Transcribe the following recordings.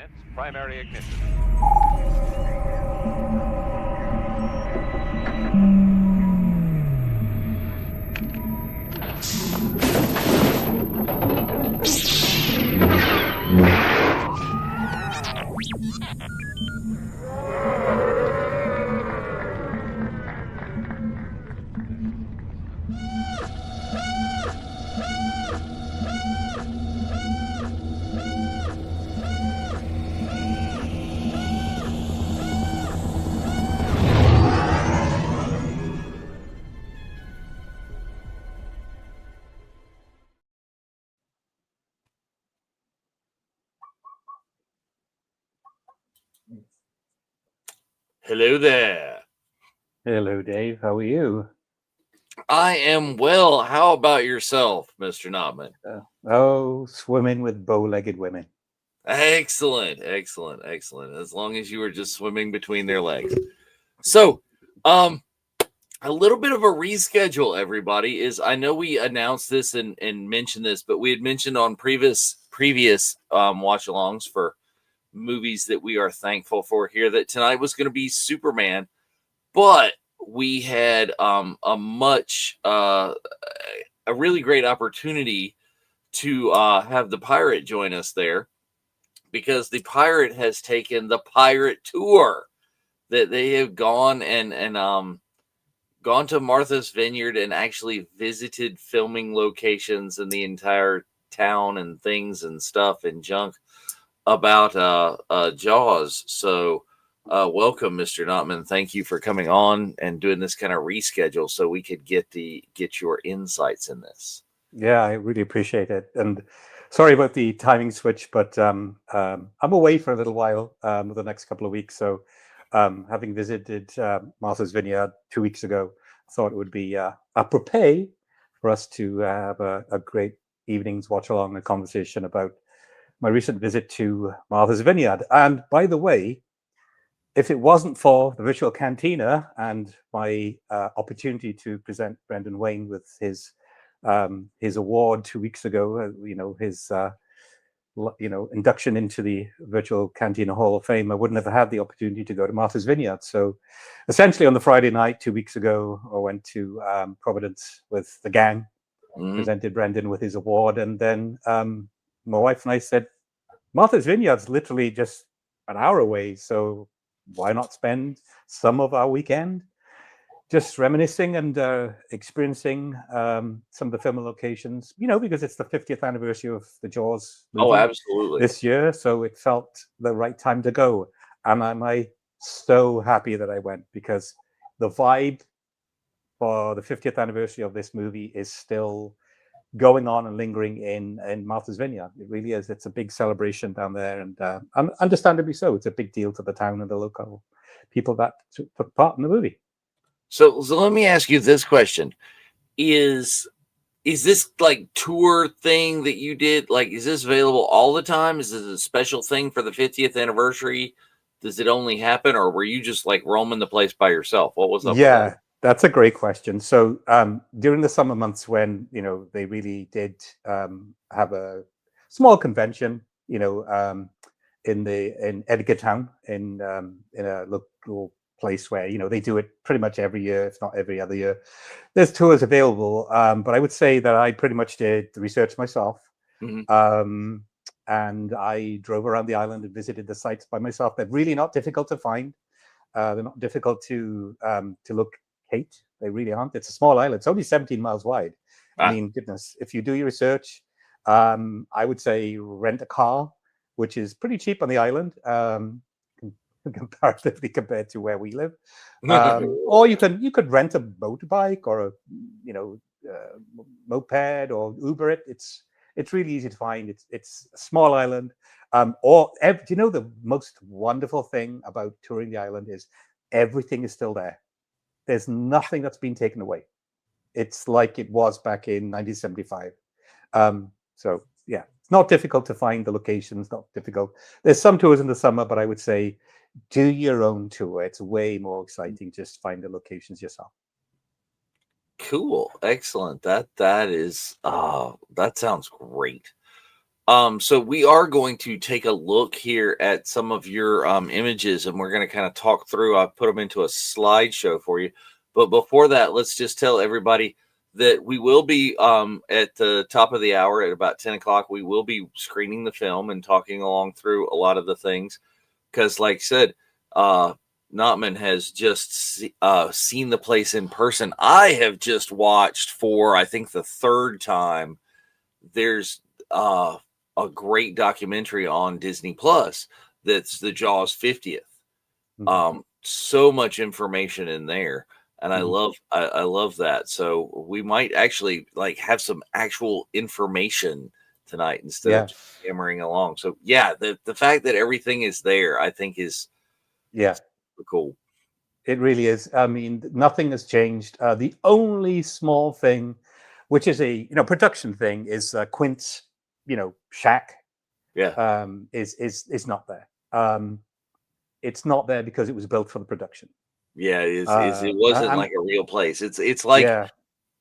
Commence primary ignition. Hello there. Hello, Dave. How are you? I am well. How about yourself, Mr. Notman? Swimming with bow-legged women. Excellent. As long as you were just swimming between their legs. So, a little bit of a reschedule, everybody, is I know we announced this and mentioned this, but we had mentioned on previous watch-alongs for movies that we are thankful for here that tonight was going to be Superman, but we had a really great opportunity to have the Pirate join us there, because the Pirate has taken the Pirate tour, that they have gone and gone to Martha's Vineyard and actually visited filming locations in the entire town and things and stuff and junk about Jaws. So welcome, Mr. Notman. Thank you for coming on and doing this kind of reschedule so we could get your insights in this. Yeah, I really appreciate it. And sorry about the timing switch, but I'm away for a little while the next couple of weeks. So having visited Martha's Vineyard 2 weeks ago, I thought it would be apropos for us to have a great evening's watch along, a conversation about my recent visit to Martha's Vineyard. And by the way, if it wasn't for the virtual Cantina and my opportunity to present Brendan Wayne with his award 2 weeks ago, his induction into the virtual Cantina Hall of Fame, I wouldn't have had the opportunity to go to Martha's Vineyard. So essentially on the Friday night 2 weeks ago, I went to Providence with the gang, presented Brendan with his award, and then my wife and I said, Martha's Vineyard's literally just an hour away, so why not spend some of our weekend just reminiscing and experiencing some of the film locations, because it's the 50th anniversary of the Jaws movie. Oh, absolutely. This year, so it felt the right time to go. And I'm so happy that I went, because the vibe for the 50th anniversary of this movie is still going on and lingering in Martha's Vineyard. It really is. It's a big celebration down there, and understandably so. It's a big deal to the town and the local people that took part in the movie. So let me ask you this question: Is this like tour thing that you did? Like, is this available all the time? Is this a special thing for the 50th anniversary? Does it only happen, or were you just like roaming the place by yourself? What was up? Yeah, that's a great question. So during the summer months, when they really did have a small convention, in Edgartown, in a local place where they do it pretty much every year, if not every other year. There's tours available, but I would say that I pretty much did the research myself, and I drove around the island and visited the sites by myself. They're really not difficult to find. They're not difficult to locate. They really aren't. It's a small island. It's only 17 miles wide. I mean, goodness, if you do your research, I would say rent a car, which is pretty cheap on the island, comparatively compared to where we live. Or you could rent a motorbike or a moped or Uber it. It's really easy to find. It's a small island. The most wonderful thing about touring the island is everything is still there. There's nothing that's been taken away. It's like it was back in 1975. So yeah, it's not difficult to find the locations. Not difficult. There's some tours in the summer, but I would say do your own tour. It's way more exciting. Just find the locations yourself. Cool. Excellent. That sounds great. So we are going to take a look here at some of your images, and we're going to kind of talk through. I've put them into a slideshow for you, but before that, let's just tell everybody that we will be at the top of the hour at about 10 o'clock. We will be screening the film and talking along through a lot of the things because, like I said, uh, Notman has just seen the place in person. I have just watched for I think the third time. There's a great documentary on Disney Plus that's the Jaws 50th. So much information in there, and I love that. So we might actually like have some actual information tonight instead of Yeah, just hammering along. So yeah, the fact that everything is there, I think is yeah, super cool. it really is. I mean, nothing has changed. The only small thing, which is a production thing, is Quint's shack Yeah. is not there. It's not there because it was built for the production. Yeah, it wasn't I'm like a real place. It's like Yeah,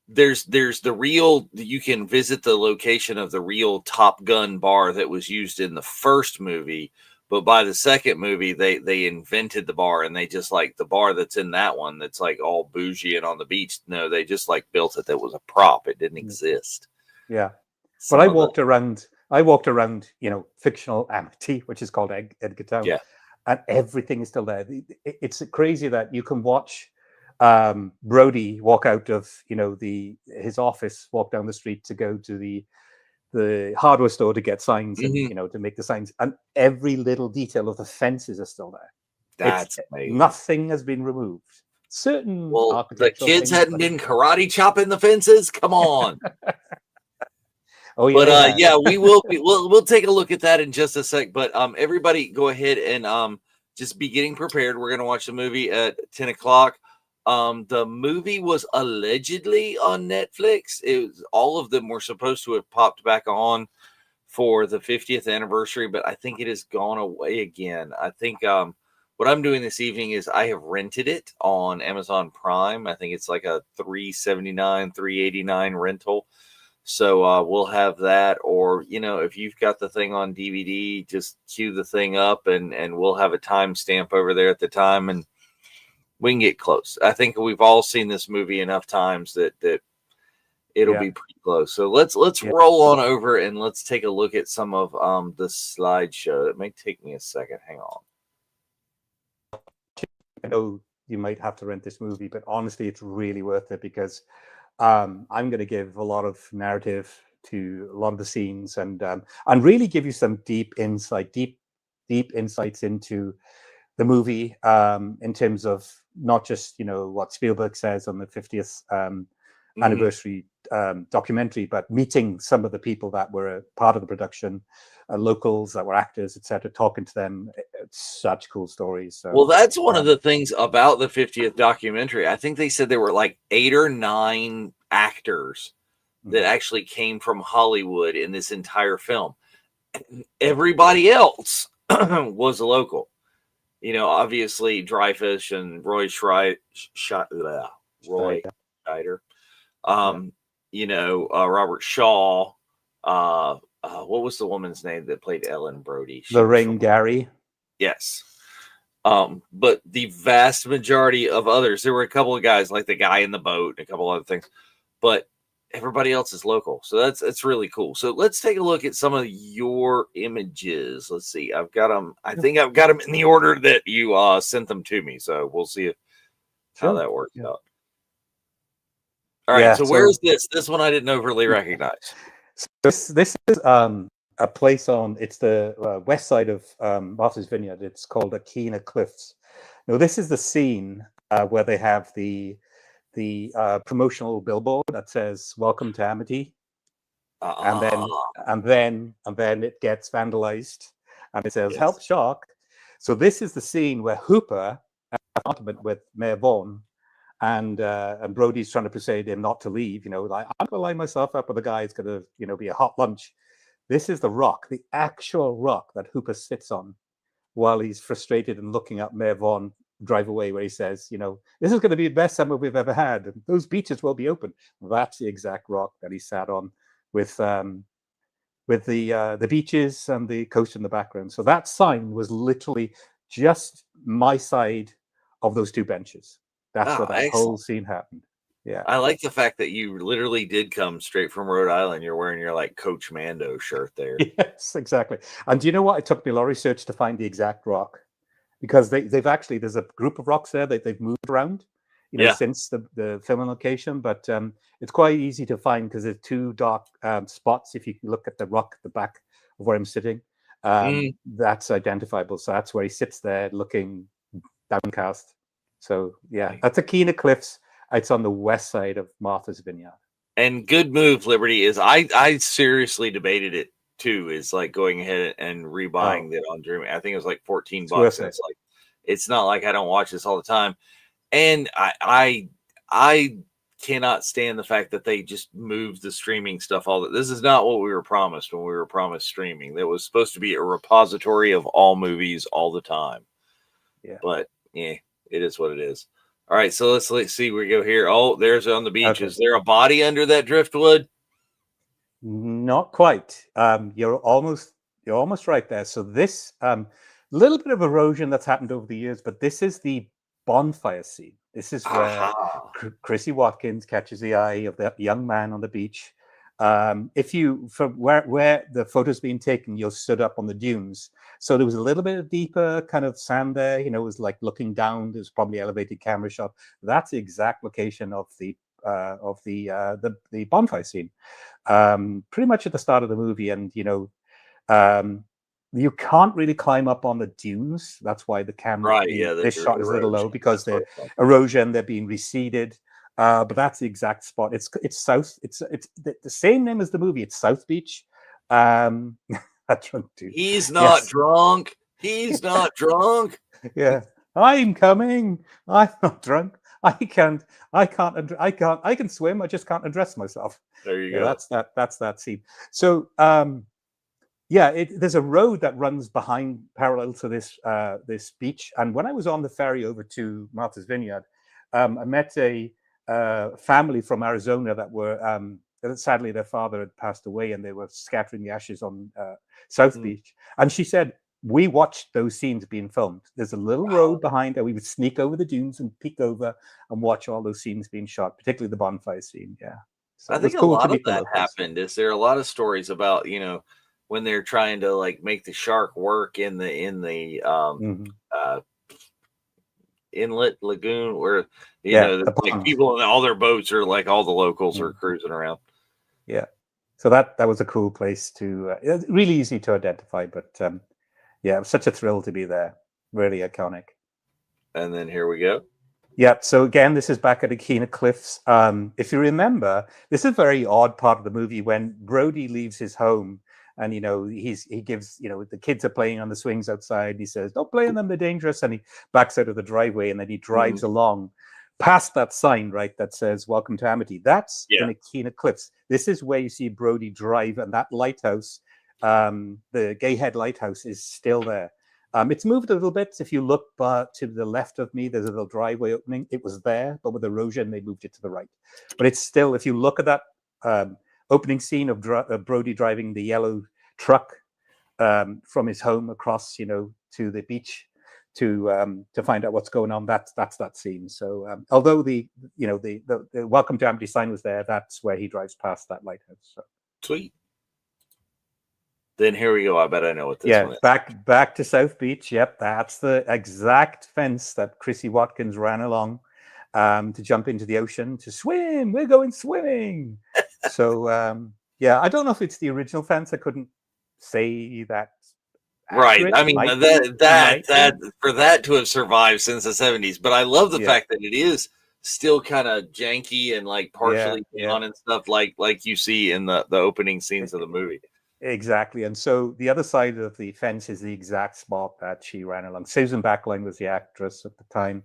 there's the real you can visit the location of the real Top Gun bar that was used in the first movie, but by the second movie they invented the bar and they just like the bar that's in that one that's like all bougie and on the beach. No, they just like built it. That was a prop. It didn't exist. yeah. But Some of the I walked around, fictional Amity, which is called Edgar Town, yeah. and everything is still there. It's crazy that you can watch Brody walk out of, his office, walk down the street to go to the hardware store to get signs and, Mhm. to make the signs, and every little detail of the fences are still there. It's That's amazing. Nothing has been removed. Certain Well, the architectural kids things, hadn't but been karate chopping the fences. Come on. oh yeah, But they had. yeah, we'll take a look at that in just a sec. But everybody, go ahead and just be getting prepared. We're gonna watch the movie at 10 o'clock. The movie was allegedly on Netflix. All of them were supposed to have popped back on for the 50th anniversary, but I think it has gone away again. I think what I'm doing this evening is I have rented it on Amazon Prime. I think it's like a 379, 389 rental. So we'll have that, or if you've got the thing on DVD, just cue the thing up, and we'll have a timestamp over there at the time, and we can get close. I think we've all seen this movie enough times that it'll Yeah, be pretty close. So let's yeah. roll on over and let's take a look at some of the slideshow. It may take me a second. Hang on. I know you might have to rent this movie, but honestly, it's really worth it because I'm going to give a lot of narrative to a lot of the scenes and really give you some deep insight, deep insights into the movie in terms of not just what Spielberg says on the 50th anniversary documentary, but meeting some of the people that were a part of the production, locals that were actors, etc., talking to them. It's such cool stories. Well, So that's one of the things about the 50th documentary. I think they said there were like 8 or 9 actors that actually came from Hollywood in this entire film. Everybody else was local. Obviously Dreyfuss and Roy Roy Scheider. yeah, Robert Shaw. What was the woman's name that played Ellen Brody? She was Lorraine from Gary. yes. But the vast majority of others, there were a couple of guys like the guy in the boat and a couple other things, but everybody else is local. So that's really cool. So let's take a look at some of your images. Let's see. I've got them. I think I've got them in the order that you sent them to me. So we'll see how Sure. that works Yeah. out. All right. Yeah. So where So is this? This one I didn't overly recognize. this is a place on it's the west side of Martha's Vineyard. It's called Akina Cliffs. Now this is the scene where they have the promotional billboard that says "Welcome to Amity," and then Ah, it gets vandalized, and it says yes. "Help Shark." So this is the scene where Hooper, argument with Mayor Vaughn, and Brody's trying to persuade him not to leave. Like I'm gonna line myself up with a guy. It's gonna be a hot lunch. This is the rock, the actual rock that Hooper sits on while he's frustrated and looking at Mayor Vaughn drive away, where he says, this is going to be the best summer we've ever had. And those beaches will be open. That's the exact rock that he sat on with with the beaches and the coast in the background. So that sign was literally just my side of those two benches. That's Oh, where that whole excellent. scene happened. Yeah. I like the fact that you literally did come straight from Rhode Island. You're wearing your like Coach Mando shirt there. Yes, exactly. And do you know what? It took me a lot of research to find the exact rock, because they've actually, there's a group of rocks there that they've moved around, Yeah. since the filming location. But it's quite easy to find because there's two dark spots. If you look at the rock at the back of where I'm sitting, Mm. that's identifiable. So that's where he sits there looking downcast. So yeah, Like, that's Akina Cliffs. It's on the west side of Martha's Vineyard. and good move, Liberty, is I seriously debated it too, is like going ahead and rebuying Oh, it on Dream. I think it was like $14, it's worth and it. it's not like I don't watch this all the time. And I cannot stand the fact that they just moved the streaming stuff all that. This is not what we were promised when we were promised streaming. That was supposed to be a repository of all movies all the time. Yeah. But yeah, it is what it is. All right, so let's see where we go here. Oh, there's on the beach. Okay. Is there a body under that driftwood? Not quite. You're almost right there. So this little bit of erosion that's happened over the years, but this is the bonfire scene. This is where Aha. Chrissy Watkins catches the eye of that young man on the beach. If you, from where the photo's being taken, you're stood up on the dunes. So there was a little bit of deeper kind of sand there. It was like looking down. There's probably elevated camera shot. That's the exact location of the bonfire scene. Pretty much at the start of the movie, and you can't really climb up on the dunes. That's why the camera, Right, yeah, the this shot is a little low, erosion. because That's what the I thought. erosion, they're being receded. But that's the exact spot. It's south. It's the same name as the movie. It's South Beach. That's drunk dude. He's not Yes. drunk. He's not drunk. Yeah. I'm coming. I'm not drunk. I can swim. I just can't undress myself. There you go. That's that scene. So there's a road that runs behind, parallel to this beach. And when I was on the ferry over to Martha's Vineyard, I met a family from Arizona that were sadly their father had passed away, and they were scattering the ashes on South Beach. And she said, we watched those scenes being filmed. There's a little road behind, and we would sneak over the dunes and peek over and watch all those scenes being shot, particularly the bonfire scene. Yeah. So I it was think a cool to lot of meet the that locals. happened. Is there a lot of stories about, when they're trying to like make the shark work in the inlet lagoon, where the like pond. people in all their boats are like all the locals are cruising around. Yeah. So that was a cool place to really easy to identify, but yeah, it was such a thrill to be there. Really iconic. And then here we go. Yeah. So again, this is back at Akina Cliffs. If you remember, this is a very odd part of the movie when Brody leaves his home, and he gives the kids are playing on the swings outside. He says, "Don't play on them; they're dangerous." And he backs out of the driveway, and then he drives along past that sign, right, that says "Welcome to Amity." That's in Akina Cliffs. This is where you see Brody drive, and that lighthouse, the Gay Head Lighthouse, is still there. It's moved a little bit. If you look to the left of me, there's a little driveway opening. It was there, but with erosion, they moved it to the right. But it's still, if you look at that opening scene of Brody driving the yellow truck from his home across, to the beach to find out what's going on, that's that scene. So although the Welcome to Amity sign was there, that's where he drives past that lighthouse. So. Sweet. Then here we go. I bet I know what this one is. Back to South Beach. Yep, that's the exact fence that Chrissy Watkins ran along to jump into the ocean to swim. We're going swimming. So I don't know if it's the original fence. I couldn't say that. Right. I mean, that for that to have survived since the 70s, but I love the fact that it is still kind of janky and like partially down and stuff like you see in the opening scenes of the movie. Exactly. And so the other side of the fence is the exact spot that she ran along. Susan Backline was the actress at the time.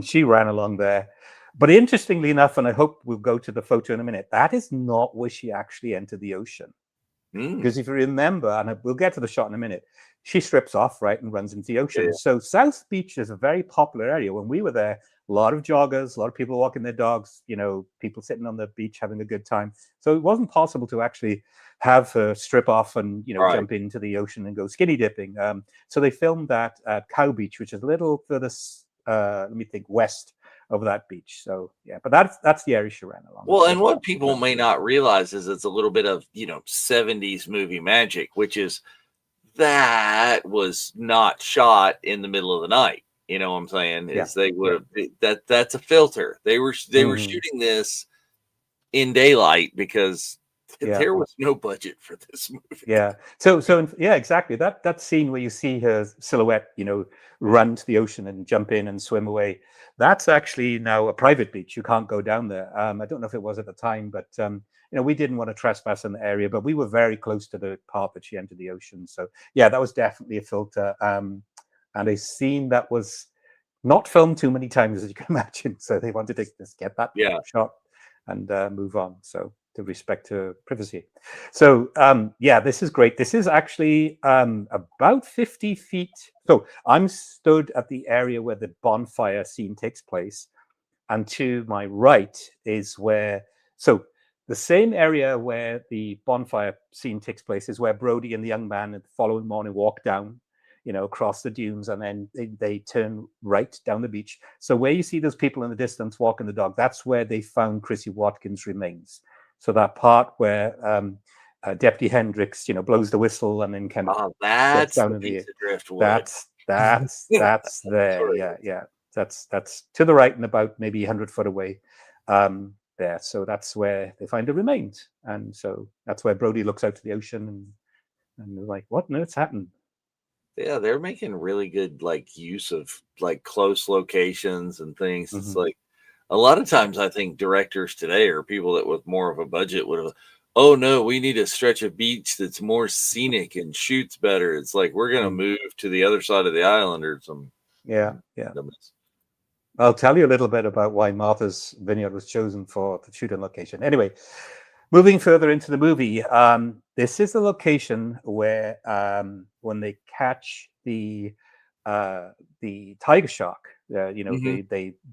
She ran along there. But interestingly enough, and I hope we'll go to the photo in a minute, that is not where she actually entered the ocean. Because if you remember, and we'll get to the shot in a minute, she strips off, right, and runs into the ocean. So South Beach is a very popular area. When we were there, a lot of joggers, a lot of people walking their dogs, people sitting on the beach having a good time. So it wasn't possible to actually have her strip off and Right. jump into the ocean and go skinny dipping. So they filmed that at Cow Beach, which is a little further, let me think, west of that beach. So yeah, but that's the area she ran along the Well, and strip what mall. people may not realize is it's a little bit of 70s movie magic, which is that was not shot in the middle of the night. You know what I'm saying? Yeah, Is they would yeah. have that's a filter. They were Mhm. shooting this in daylight because Yeah. there was no budget for this movie. Yeah. Yeah, exactly. That scene where you see her silhouette, run to the ocean and jump in and swim away. That's actually now a private beach. You can't go down there. I don't know if it was at the time, but we didn't want to trespass in the area, but we were very close to the part that she entered the ocean. So yeah, that was definitely a filter, and a scene that was not filmed too many times, as you can imagine. So they wanted to just get that Yeah. shot and move on. So to respect her privacy. So yeah, this is great. This is actually about 50 feet. So I'm stood at the area where the bonfire scene takes place. And to my right is where, so the same area where the bonfire scene takes place is where Brody and the young man the following morning walk down, across the dunes, and then they turn right down the beach. So where you see those people in the distance walking the dog, that's where they found Chrissy Watkins' remains. So that part where Deputy Hendricks, blows the whistle and then kind of Oh, gets that's down the in the piece of driftwood. that's there. Sorry. Yeah. That's to the right and about maybe 100 foot away. There. So that's where they find the remains. And so that's where Brody looks out to the ocean and they're like, what on earth's happened? Yeah, they're making really good use of close locations and things. It's Mm-hmm. like a lot of times I think directors today or people that with more of a budget would have, oh no, we need to stretch a beach that's more scenic and shoots better. It's like we're gonna Mm. move to the other side of the island or some Yeah. Yeah. randomness. I'll tell you a little bit about why Martha's Vineyard was chosen for the shooting location. Anyway, moving further into the movie, this is the location where when they catch the tiger shark, Hmm.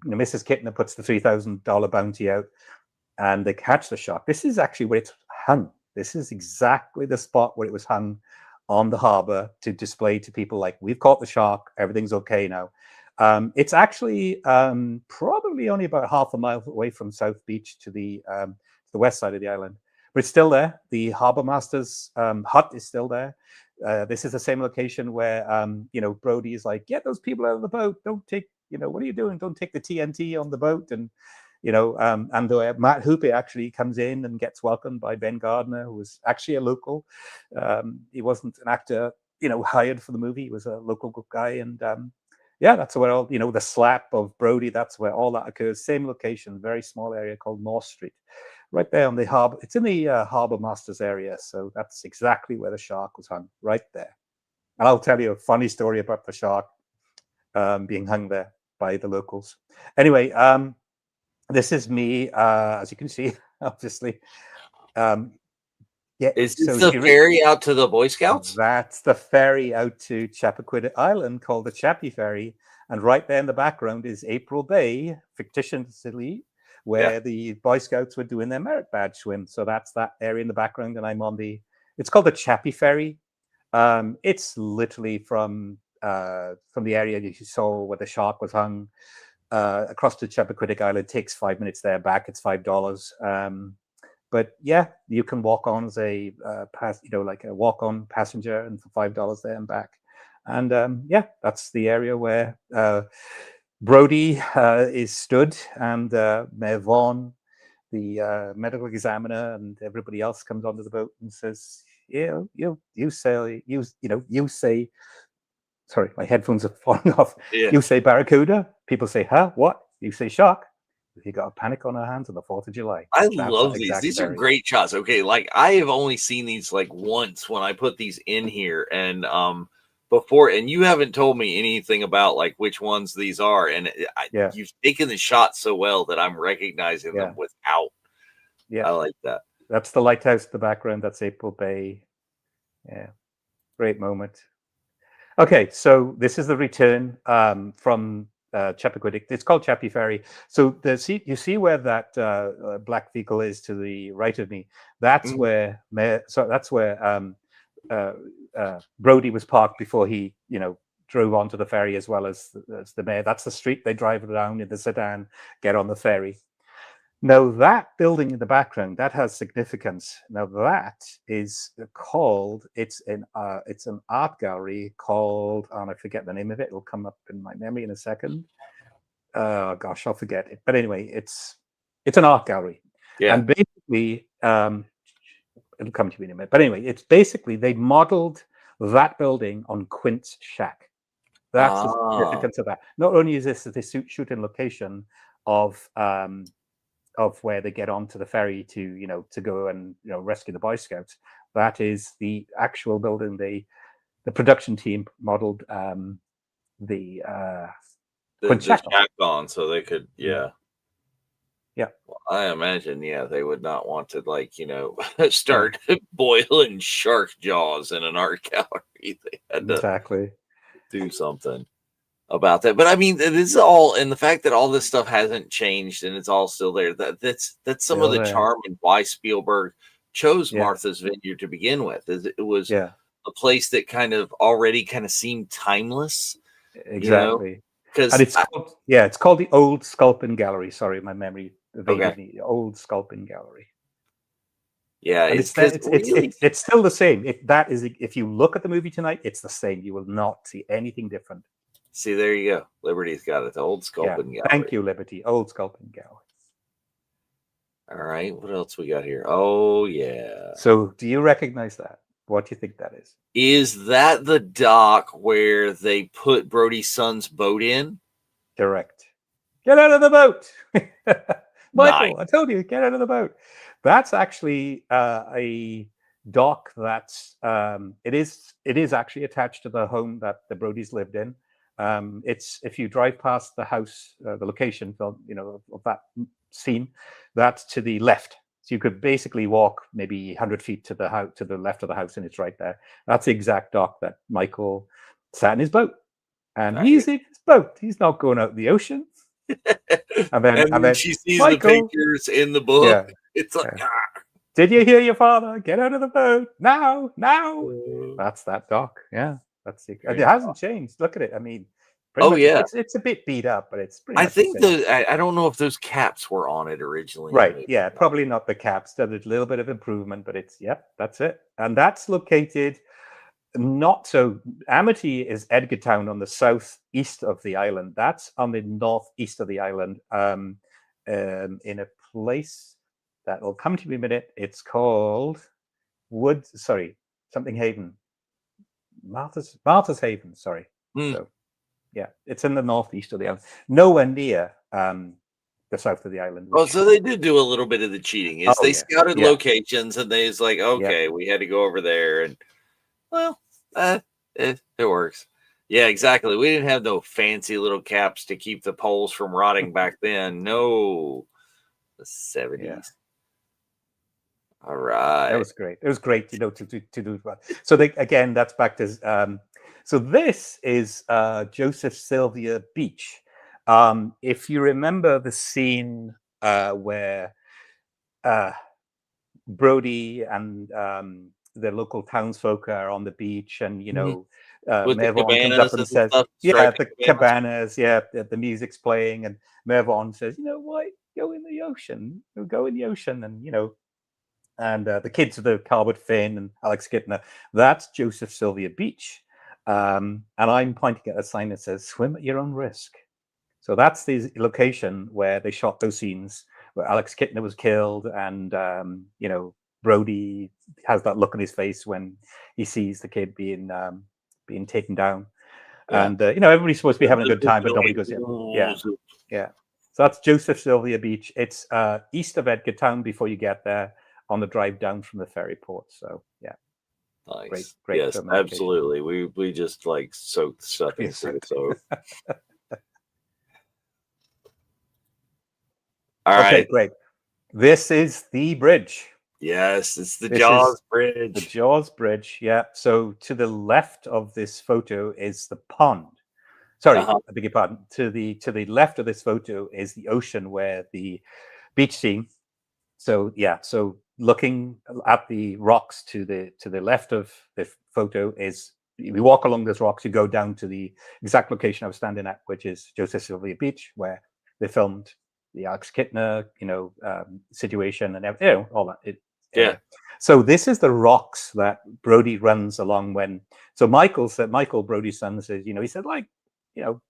Mrs. Kittner puts the $3,000 bounty out, and they catch the shark. This is actually where it's hung. This is exactly the spot where it was hung on the harbor to display to people like, we've caught the shark, everything's okay now. It's actually probably only about half a mile away from South Beach to the west side of the island, but it's still there. The harbor master's hut is still there. This is the same location where Brody is like, get those people out of the boat. Don't take, what are you doing? Don't take the TNT on the boat. And and Matt Hooper actually comes in and gets welcomed by Ben Gardner, who was actually a local. He wasn't an actor, hired for the movie. He was a local guy, and yeah, that's where all the slap of Brody. That's where all that occurs. Same location, very small area called North Street, right there on the harbor. It's in the harbor masters area, so that's exactly where the shark was hung, right there. And I'll tell you a funny story about the shark being hung there by the locals. Anyway, this is me, as you can see, obviously. Yeah, Is this so the ferry out to the Boy Scouts? that's the ferry out to Chappaquiddick Island called the Chappie Ferry. And right there in the background is April Bay, fictitiously, Yeah. where the Boy Scouts were doing their merit badge swim. So that's that area in the background. And I'm on it's called the Chappie Ferry. It's literally from the area you saw where the shark was hung across to Chappaquiddick Island. It takes 5 minutes there, back it's $5. But yeah, you can walk on as a like a walk-on passenger, and for $5 there and back. And yeah, that's the area where Brody is stood, and Mayor Vaughan, the medical examiner, and everybody else comes onto the boat and says, you say, sorry, my headphones are falling off. Yeah. You say barracuda, people say, huh, what? You say shark. You got a panic on our hands on the 4th of July. I That's that love these. exact These are ferry. great shots. Okay, I have only seen these once when I put these in here, and before, and you haven't told me anything about which ones these are, and Yeah. you've taken the shot so well that I'm recognizing them without. Yeah. I like that. That's the lighthouse in the background. That's April Bay. Yeah. Great moment. Okay, so this is the return from Chappaquiddick. It's called Chappie Ferry. So you see where that black vehicle is to the right of me. That's where Brody was parked before he drove onto the ferry, as well as the mayor. That's the street they drive down in the sedan, get on the ferry. Now, that building in the background, that has significance. Now, that is called, it's an art gallery called, and I forget the name of it. It'll come up in my memory in a second. Oh, gosh, I'll forget it. But anyway, it's an art gallery. Yeah. And basically, it'll come to me in a minute. But anyway, it's basically, they modeled that building on Quint's shack. That's the significance of that. Not only is this shoot in location of where they get onto the ferry to go and rescue the Boy Scouts. That is the actual building. The production team modeled the shack on, so they could yeah. Well, I imagine they would not want to start boiling shark jaws in an art gallery. They had to do something about that. But I mean, this is all, and the fact that all this stuff hasn't changed and it's all still there, that's some of the charm and why Spielberg chose Martha's Vineyard to begin with. Is it was a place that kind of already seemed timeless. Exactly. Because it's called the Old Sculpin Gallery. Sorry, my memory evaded me. The Old Sculpin Gallery. Yeah, and it's still the same. If you look at the movie tonight, it's the same. You will not see anything different. See, there you go. Liberty's got it. The Old Sculpin Gallery. Thank you, Liberty. Old Sculpin Gallery. All right. What else we got here? Oh, yeah. So do you recognize that? What do you think that is? Is that the dock where they put Brody's son's boat in? Correct. Get out of the boat. Michael, I told you, get out of the boat. That's actually a dock that's it is actually attached to the home that the Brodys lived in. It's, if you drive past the house, the location of that scene, that's to the left. So you could basically walk maybe 100 feet to the house, to the left of the house, and it's right there. That's the exact dock that Michael sat in his boat, and he's in his boat. He's not going out in the ocean. And then she sees Michael, the pictures in the book. It's like, did you hear your father? Get out of the boat now! That's that dock. Yeah, that's it. It hasn't changed. Look at it. I mean, it's a bit beat up, but it's pretty. I think I don't know if those caps were on it originally. Right? Yeah, probably not the caps. There's a little bit of improvement, but that's it. And that's located not so. Amity is Edgartown on the southeast of the island. That's on the northeast of the island, in a place that will come to me in a minute. It's called something Haven. Martha's Haven. Sorry. So, yeah, it's in the northeast of the island, nowhere near the south of the island. Oh, so they did do a little bit of the cheating. They scouted locations, and they was like, okay, we had to go over there, and well, it works. Yeah, exactly. We didn't have no fancy little caps to keep the poles from rotting back then. No, the 70s. Yeah. All right, that was great. It was great, to do that. So again, that's back to. So this is Joseph Sylvia Beach. If you remember the scene where Brody and the local townsfolk are on the beach, and Mervon comes up and says, the cabanas, the music's playing, and Mervon says, why go in the ocean? Go in the ocean, and the kids of the Carwood Finn and Alex Kittner. That's Joseph Sylvia Beach. And I'm pointing at a sign that says "Swim at your own risk." So that's the location where they shot those scenes where Alex Kittner was killed, and Brody has that look on his face when he sees the kid being taken down. And everybody's supposed to be having a good time, but nobody goes in. Yeah. So that's Joseph Sylvia Beach. It's east of Edgartown before you get there, on the drive down from the ferry port. So nice. Great yes, absolutely. We just soaked stuff into it. So all right, great. This is the bridge. Yes, it's the Jaws Bridge. The Jaws Bridge. Yeah. So to the left of this photo is the pond. Sorry, Uh-huh. I beg your pardon. To the left of this photo is the ocean where the beach scene. So yeah, so looking at the rocks to the left of the photo is, we walk along those rocks, you go down to the exact location I was standing at, which is Joseph Sylvia Beach, where they filmed the Alex Kittner, situation and all that area. So this is the rocks that Brody runs along when. So Michael Brody's son says, he said, like, don't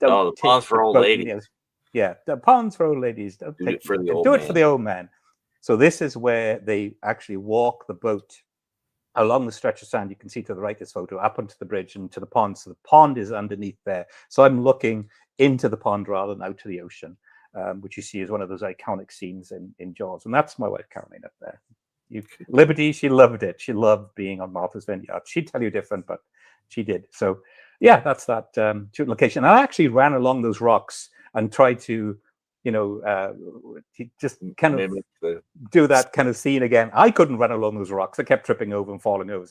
Oh, the take ponds the for old boat. ladies. Yeah, the ponds for old ladies. Don't Do take it for the old do it for man. the old man. So this is where they actually walk the boat along the stretch of sand. You can see to the right this photo, up onto the bridge and to the pond. So the pond is underneath there. So I'm looking into the pond rather than out to the ocean, which you see is one of those iconic scenes in Jaws. And that's my wife, Caroline, up there. Liberty, she loved it. She loved being on Martha's Vineyard. She'd tell you different, but she did. So yeah, that's that shooting location. I actually ran along those rocks and tried to, just kind of do that kind of scene again. I couldn't run along those rocks. I kept tripping over and falling over.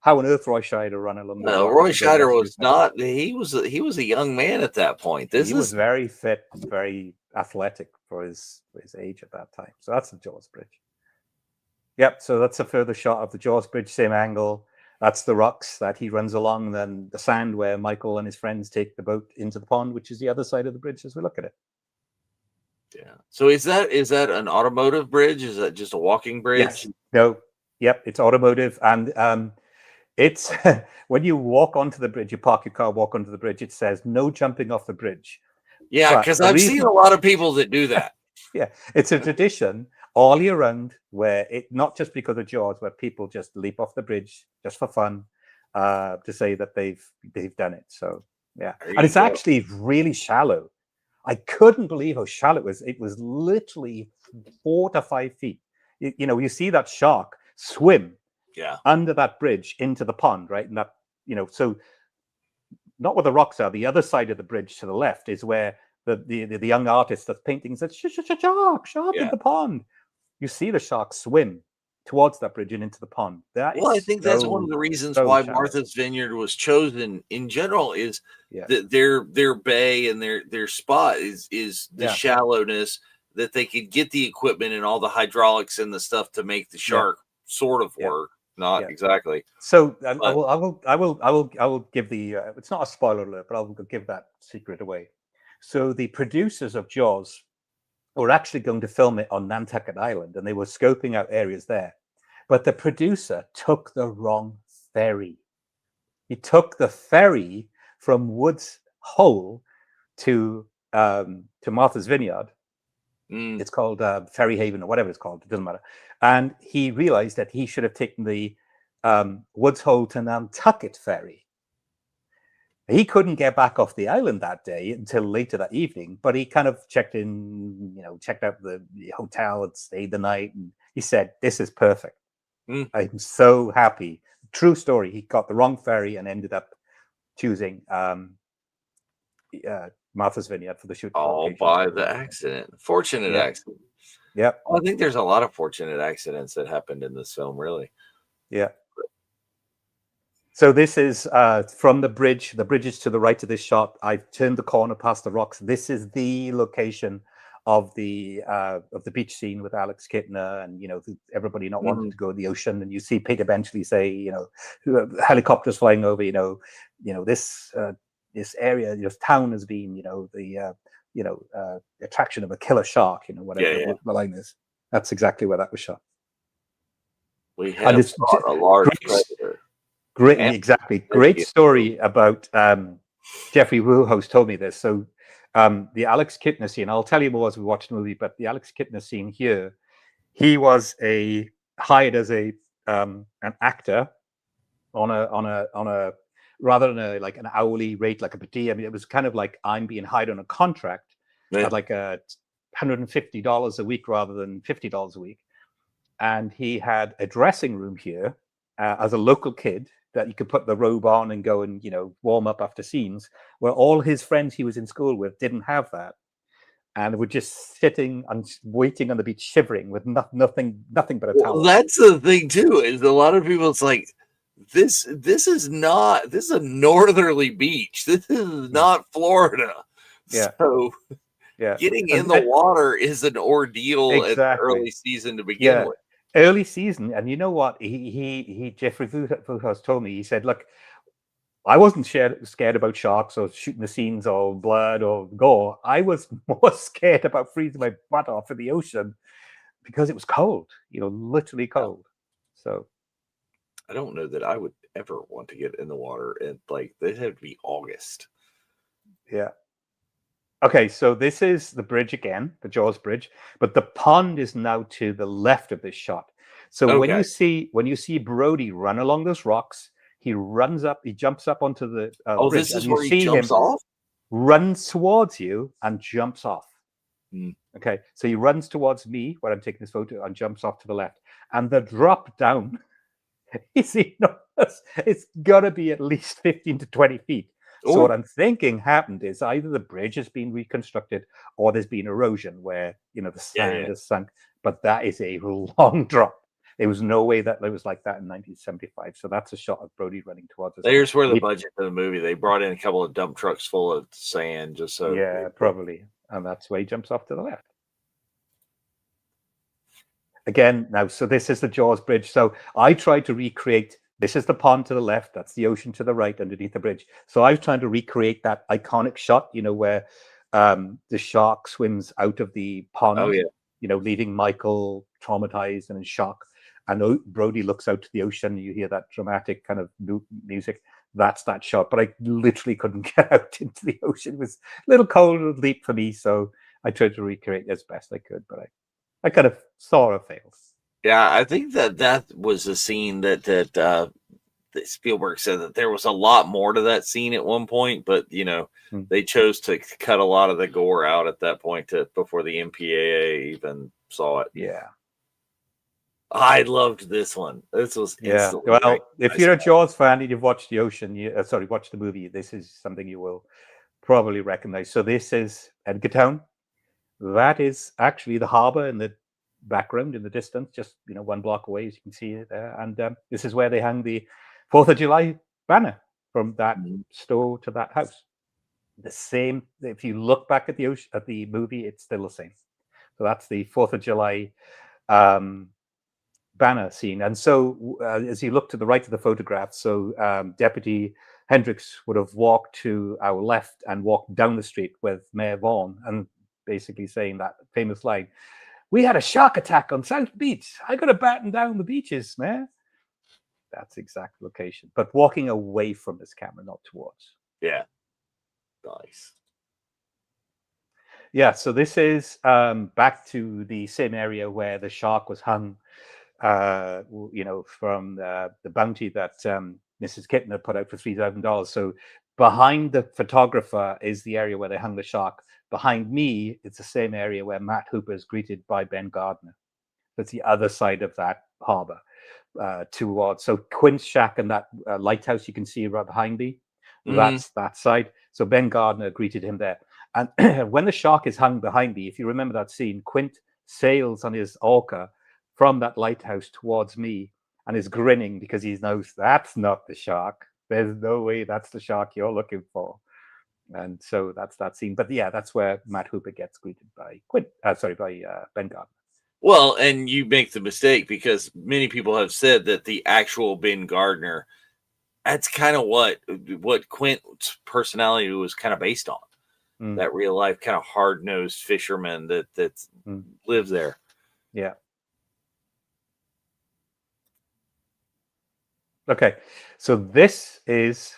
How on earth Roy Scheider run along those rocks? Roy Scheider was not. He was a young man at that point. He was very fit, very athletic for his age at that time. So that's the Jaws Bridge. Yep. So that's a further shot of the Jaws Bridge, same angle. That's the rocks that he runs along, then the sand where Michael and his friends take the boat into the pond, which is the other side of the bridge as we look at it. Yeah. So is that an automotive bridge? Is that just a walking bridge? Yes. No. Yep. It's automotive, and it's when you walk onto the bridge, you park your car, walk onto the bridge. It says no jumping off the bridge. Yeah, because I've seen a lot of people that do that. Yeah, it's a tradition all year round, where it, not just because of Jaws, where people just leap off the bridge just for fun, to say that they've done it. So yeah, and it's actually really shallow. I couldn't believe how shallow it was. It was literally 4 to 5 feet. You see that shark swim under that bridge into the pond, right? And that, so not where the rocks are. The other side of the bridge to the left is where the young artist that's painting says, shark in the pond. You see the shark swim towards that bridge and into the pond. I think that's one of the reasons why Martha's Vineyard was chosen in general, is that their bay and their spot is the shallowness, that they could get the equipment and all the hydraulics and the stuff to make the shark sort of work. Not exactly. So I will give the it's not a spoiler alert, but I'll give that secret away. So the producers of Jaws were actually going to film it on Nantucket Island, and they were scoping out areas there. But the producer took the wrong ferry. He took the ferry from Woods Hole to Martha's Vineyard. It's called Ferry Haven or whatever it's called. It doesn't matter. And he realized that he should have taken the Woods Hole to Nantucket ferry. He couldn't get back off the island that day until later that evening, but he kind of checked out the hotel and stayed the night. And he said, "This is perfect. I'm so happy." True story. He got the wrong ferry and ended up choosing Martha's Vineyard for the shoot. Oh, by the accident. Fortunate accident. Yeah. Well, I think there's a lot of fortunate accidents that happened in this film, really. Yeah. So this is from the bridge. The bridge is to the right of this shot. I've turned the corner past the rocks. This is the location of the beach scene with Alex Kittner and everybody not wanting to go to the ocean. And you see Peter Benchley say, helicopters flying over. This area, this town has been, the attraction of a killer shark. Whatever the line is. That's exactly where that was shot. We had a large predator. Great story about Jeffrey Woolhouse told me this. So the Alex Kittner scene, I'll tell you more as we watch the movie, but the Alex Kittner scene here, he was hired as an actor on a rather than like an hourly rate, like a PT. I mean, it was kind of like I'm being hired on a contract at like $150 a week rather than $50 a week. And he had a dressing room here as a local kid that you could put the robe on and go and warm up after scenes, where all his friends he was in school with didn't have that, and were just sitting and waiting on the beach, shivering with nothing but a towel. That's the thing too, is a lot of people. It's like this is not, this is a northerly beach. This is Mm. not Florida. Yeah, So yeah, getting in and, the water is an ordeal at the exactly. early season to begin Yeah, with. early season, and you know what? Jeffrey Vuhas told me. He said, "Look, I wasn't scared about sharks or shooting the scenes or blood or gore. I was more scared about freezing my butt off in the ocean because it was cold. Literally Yeah. cold. So I don't know that I would ever want to get in the water, and like they have to be August. yeah." Okay, so this is the bridge again, the Jaws Bridge, but the pond is now to the left of this shot. So Okay. when you see Brody run along those rocks, he jumps up onto the Oh, bridge, this and is you where he see jumps him off? runs towards you and jumps off. Mm. Okay, so he runs towards me where I'm taking this photo and jumps off to the left, and the drop down is enormous. It's got to be at least 15 to 20 feet. So what Oh, I'm thinking happened is either the bridge has been reconstructed or there's been erosion where, the yeah, sand yeah. has sunk. But that is a long drop. There was no way that it was like that in 1975. So that's a shot of Brody running towards us. There's where the He- budget for the movie, they brought in a couple of dump trucks full of sand just so yeah, probably. And that's where he jumps off to the left. Again, now, so this is the Jaws Bridge. So I tried to recreate, this is the pond to the left, that's the ocean to the right underneath the bridge. So I was trying to recreate that iconic shot, where the shark swims out of the Oh pond, yeah. leaving Michael traumatized and in shock. And Brody looks out to the ocean. You hear that dramatic kind of music. That's that shot. But I literally couldn't get out into the ocean. It was a little cold, a little deep for me. So I tried to recreate as best I could, but I kind of sort of failed. Yeah, I think that was a scene that Spielberg said that there was a lot more to that scene at one point, but Mm. they chose to cut a lot of the gore out at that point before the MPAA even saw it. Yeah. I loved this one. This was Yeah. instantly Well, if you're a recognizable. Jaws fan and you've watched the ocean, watch the movie, this is something you will probably recognize. So this is Edgartown. That is actually the harbor in the background in the distance, just 1 block away, as you can see it there. And this is where they hang the 4th of July banner from that Mhm. store to that house. The same. If you look back at the ocean, at the movie, it's still the same. So that's the 4th of July um, banner scene. And so, as you look to the right of the photograph, so Deputy Hendricks would have walked to our left and walked down the street with Mayor Vaughan, and basically saying that famous line, "We had a shark attack on South Beach. I got to batten down the beaches, Mayor." That's exact location, but walking away from this camera, not towards. Yeah, nice. Yeah, so this is back to the same area where the shark was hung, from the bounty that Mrs. Kittner put out for $3,000. So behind the photographer is the area where they hung the shark. Behind me, it's the same area where Matt Hooper is greeted by Ben Gardner. That's the other side of that harbor. Towards so Quint's shack and that lighthouse you can see right behind me. Hmm. That's that side. So Ben Gardner greeted him there. And when the shark is hung behind me, if you remember that scene, Quint sails on his orca from that lighthouse towards me and is grinning because he knows that's not the shark. There's no way that's the shark you're looking for. And so that's that scene. But yeah, that's where Matt Hooper gets greeted by Ben Gardner. Well, and you make the mistake because many people have said that the actual Ben Gardner, that's kind of what Quint's personality was kind of based on. Mm, That real life kind of hard nosed fisherman that mm, lives there. yeah. Okay, so this is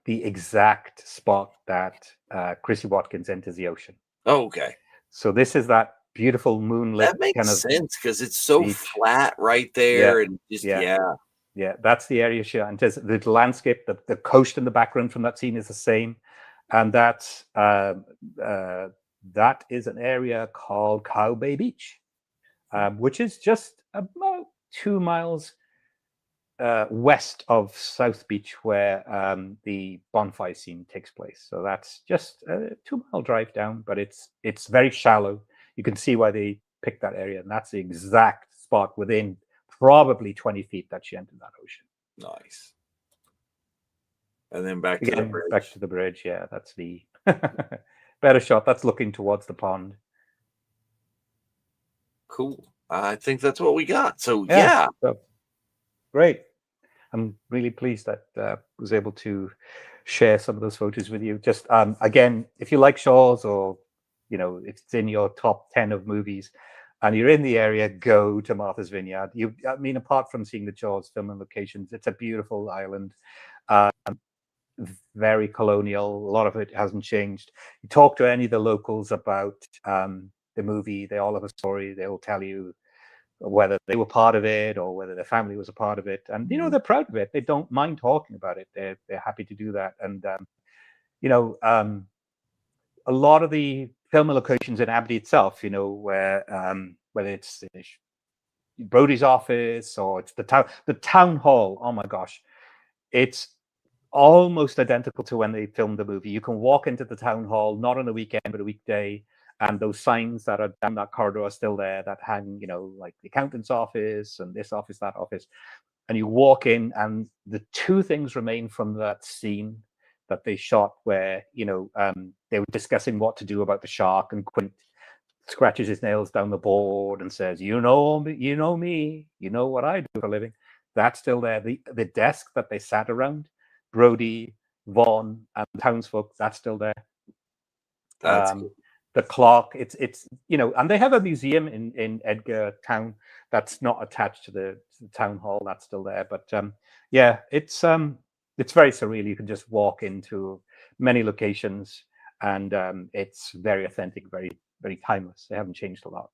the exact spot that Chrissy Watkins enters the ocean. Oh, okay. So this is that beautiful moonlit That kind makes of sense because it's so beach. flat right Yeah, there, and just yeah, yeah. yeah. That's the area she enters. The landscape, the coast in the background from that scene is the same, and uh, that is an area called Cow Bay Beach, which is just about 2 miles west of South Beach, where the bonfire scene takes place. So that's just a 2 mile drive down, but it's very shallow. You can see why they picked that area, and that's the exact spot within probably 20 feet that she entered that ocean. Nice. And then back to the Again, back bridge. to the bridge. Yeah, that's the better shot. That's looking towards the pond. Cool. I think that's what we got. So Yeah, yeah. so great. I'm really pleased that was able to share some of those photos with you. Just again, if you like Shaw's, or if it's in your top 10 of movies, and you're in the area, go to Martha's Vineyard. I mean, apart from seeing the Jaws filming locations, it's a beautiful island. Very colonial. A lot of it hasn't changed. You talk to any of the locals about the movie, they all have a story. They will tell you whether they were part of it or whether their family was a part of it, and they're proud of it. They don't mind talking about it. They're happy to do that. And a lot of the film locations in Abbey itself, where whether it's Brody's office or it's the town hall. Oh my gosh, it's almost identical to when they filmed the movie. You can walk into the town hall, not on a weekend, but a weekday, and those signs that are down that corridor are still there that hang, like the accountant's office and this office, that office. And you walk in, and the two things remain from that scene that they shot where, they were discussing what to do about the shark, and Quint scratches his nails down the board and says, you know me, you know what I do for a living. That's still there. The desk that they sat around, Brody, Vaughn, and the townsfolk, that's still there. That's cool. The clock, it's and they have a museum in Edgar Town that's not attached to the town hall. That's still there. But yeah, it's very surreal. You can just walk into many locations, and it's very authentic, very, very timeless. They haven't changed a lot.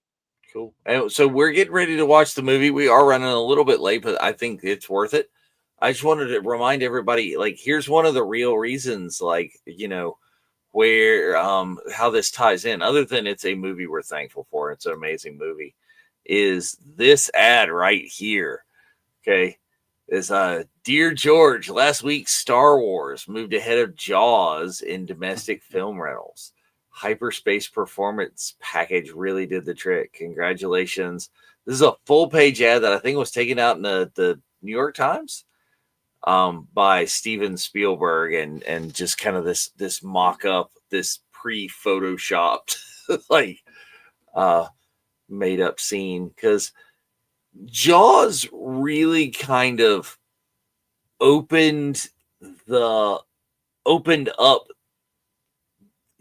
Cool. And so we're getting ready to watch the movie. We are running a little bit late, but I think it's worth it. I just wanted to remind everybody, like, here's one of the real reasons, like, where how this ties in, other than it's a movie we're thankful for, it's an amazing movie, is this ad right here. Okay. Is Dear George, last week Star Wars moved ahead of Jaws in domestic film rentals. Hyperspace Performance Package really did the trick. Congratulations. This is a full page ad that I think was taken out in the New York Times by Steven Spielberg, and just kind of this mock-up, this pre-photoshopped like made up scene, because Jaws really kind of opened up,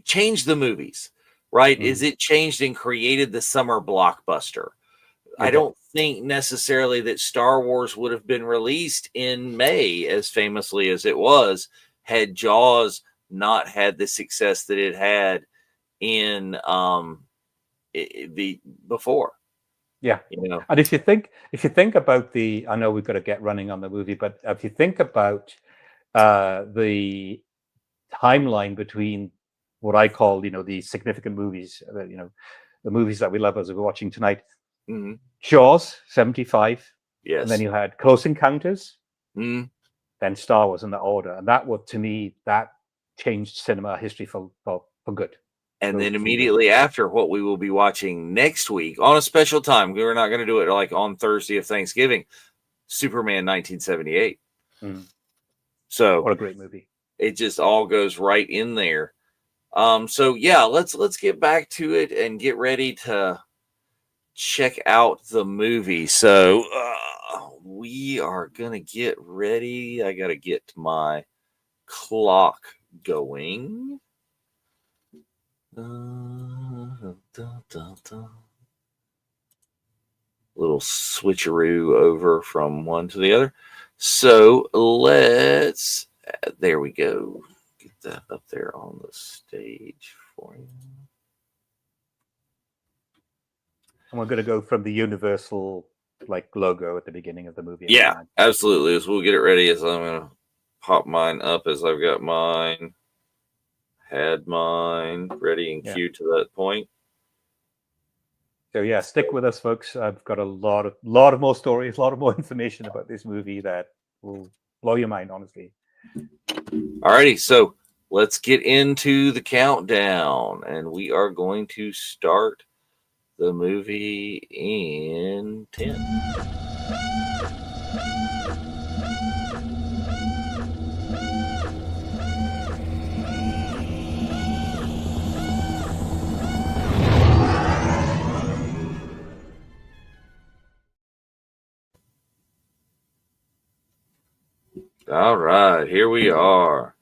changed the movies, right? Is it changed and created the summer blockbuster? I don't think necessarily that Star Wars would have been released in May as famously as it was had Jaws not had the success that it had in the before. Yeah, and if you think about I know we've got to get running on the movie, but if you think about the timeline between what I call, the significant movies, the movies that we love as we're watching tonight. Mm-hmm. Jaws, 75. Yes. And then you had Close Encounters. Mm-hmm. Then Star Wars in that order. And that would, to me, that changed cinema history for good. And then immediately after, what we will be watching next week on a special time, we're not going to do it like on Thursday of Thanksgiving, Superman 1978. Mm. So what a great movie. It just all goes right in there. So yeah, let's get back to it and get ready to check out the movie. So we are gonna get ready. I gotta get my clock going. Little switcheroo over from one to the other. So let's. There we go. Get that up there on the stage for you. And we're going to go from the Universal logo at the beginning of the movie. Yeah, absolutely. So we'll get it ready. As I'm going to pop mine up as I've got mine, had mine ready and queued to that point. So yeah, stick with us, folks. I've got a lot of more stories, a lot of more information about this movie that will blow your mind, honestly. Alrighty, so let's get into the countdown, and we are going to start the movie in 10. All right, here we are.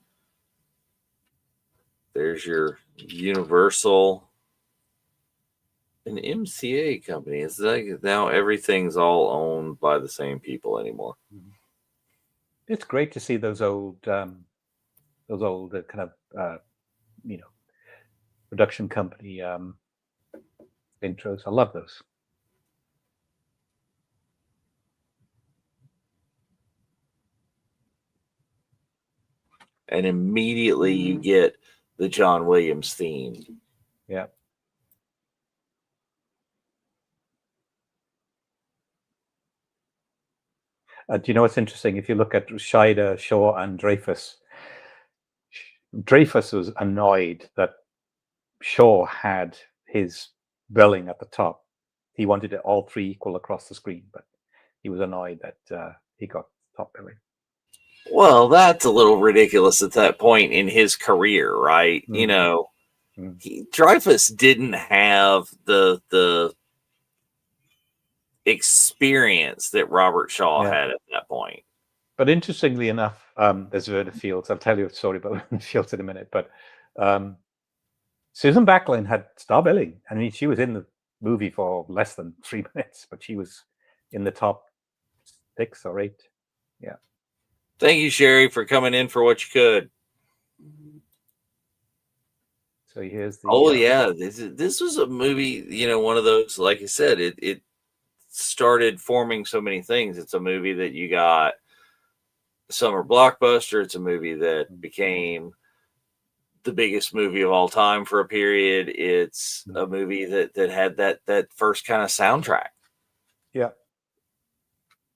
There's your Universal, an MCA company. It's like now everything's all owned by the same people anymore. It's great to see those old kind of you know production company intros. I love those. And immediately you get the John Williams theme. Yeah. Do you know what's interesting? If you look at Scheider, Shaw, and Dreyfus, Dreyfus was annoyed that Shaw had his billing at the top. He wanted it all three equal across the screen, but he was annoyed that he got top billing. Well, that's a little ridiculous at that point in his career, right? You know, Dreyfus didn't have the experience that Robert Shaw had at that point. But interestingly enough, there's Verna Fields. I'll tell you a story about Verna Fields in a minute. But Susan Backlund had star billing. I mean, she was in the movie for less than 3 minutes, but she was in the top 6 or 8. Yeah. Thank you, Sherry, for coming in for what you could. So here's the. Oh yeah, this was a movie. You know, one of those. Like I said, it started forming so many things. It's a movie that you got summer blockbuster. It's a movie that became the biggest movie of all time for a period. It's a movie that had that first kind of soundtrack. Yeah.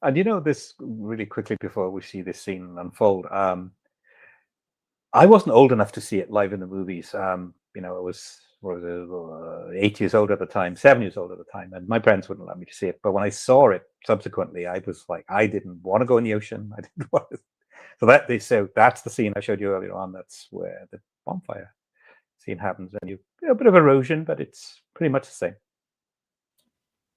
And you know, this really quickly before we see this scene unfold, I wasn't old enough to see it live in the movies. You know, I was 8 years old at the time, 7 years old at the time, and my parents wouldn't let me to see it. But when I saw it subsequently, I was like, I didn't want to go in the ocean. I didn't want to. So that's the scene I showed you earlier on. That's where the bonfire scene happens, and you a bit of erosion, but it's pretty much the same.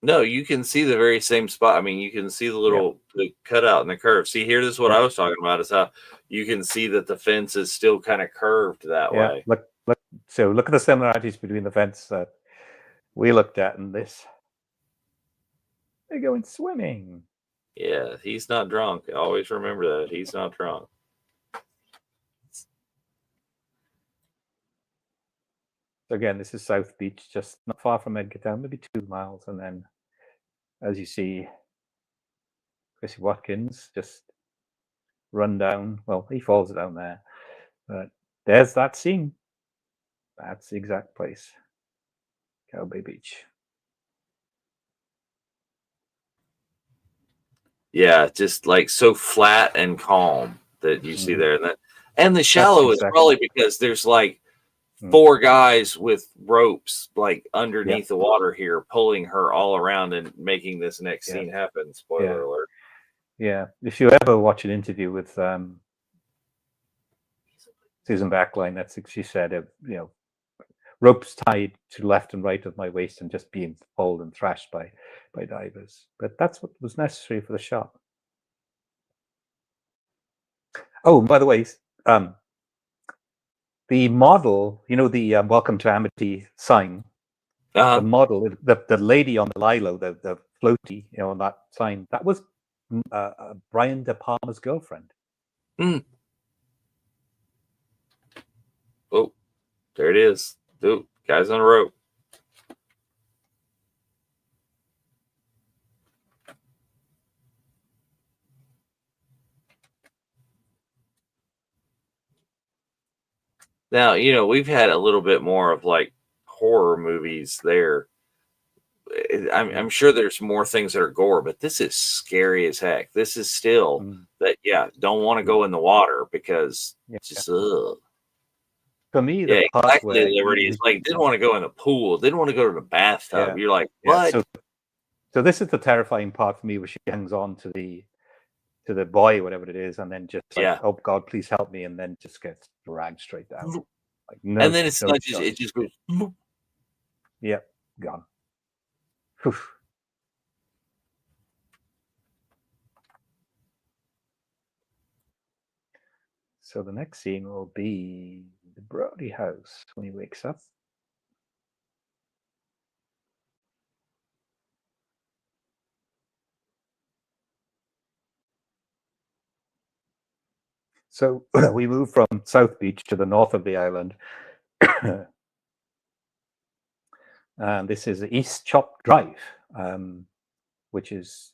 No, you can see the very same spot. I mean, you can see the little the cutout in the curve. See here, this is what I was talking about, is how you can see that the fence is still kind of curved that way. Look. So look at the similarities between the fence that we looked at and this. They're going swimming. Yeah, he's not drunk. Always remember that. He's not drunk. So again, this is South Beach, just not far from Edgartown, maybe 2 miles. And then, as you see, Chrissy Watkins just run down. Well, he falls down there. But there's that scene. That's the exact place. Cowboy Beach. Yeah, just like so flat and calm that you see there. And the shallow is probably because there's like 4 guys with ropes like underneath the water here, pulling her all around and making this next scene happen. Spoiler alert. Yeah. If you ever watch an interview with Susan Backline, that's what she said, you know, ropes tied to left and right of my waist and just being pulled and thrashed by divers. But that's what was necessary for the shot. Oh, by the way, the model, you know, the Welcome to Amity sign, the model, the lady on the lilo, the floaty, you know, on that sign, that was Brian De Palma's girlfriend. Oh, there it is. Dude, guys on a rope. Now, you know, we've had a little bit more of like horror movies there. I'm sure there's more things that are gore, but this is scary as heck. This is still that, don't want to go in the water because just, for me, the exactly, Liberty is like, didn't want to go in the pool, didn't want to go to the bathtub. You're like, what? So this is the terrifying part for me, where she hangs on to the boy, whatever it is, and then just like, oh God, please help me, and then just gets dragged straight down. Like, no, and then it's not just, it just goes. Yeah, gone. Whew. So the next scene will be the Brody house when he wakes up. So we move from South Beach to the north of the island. And this is East Chop Drive, which is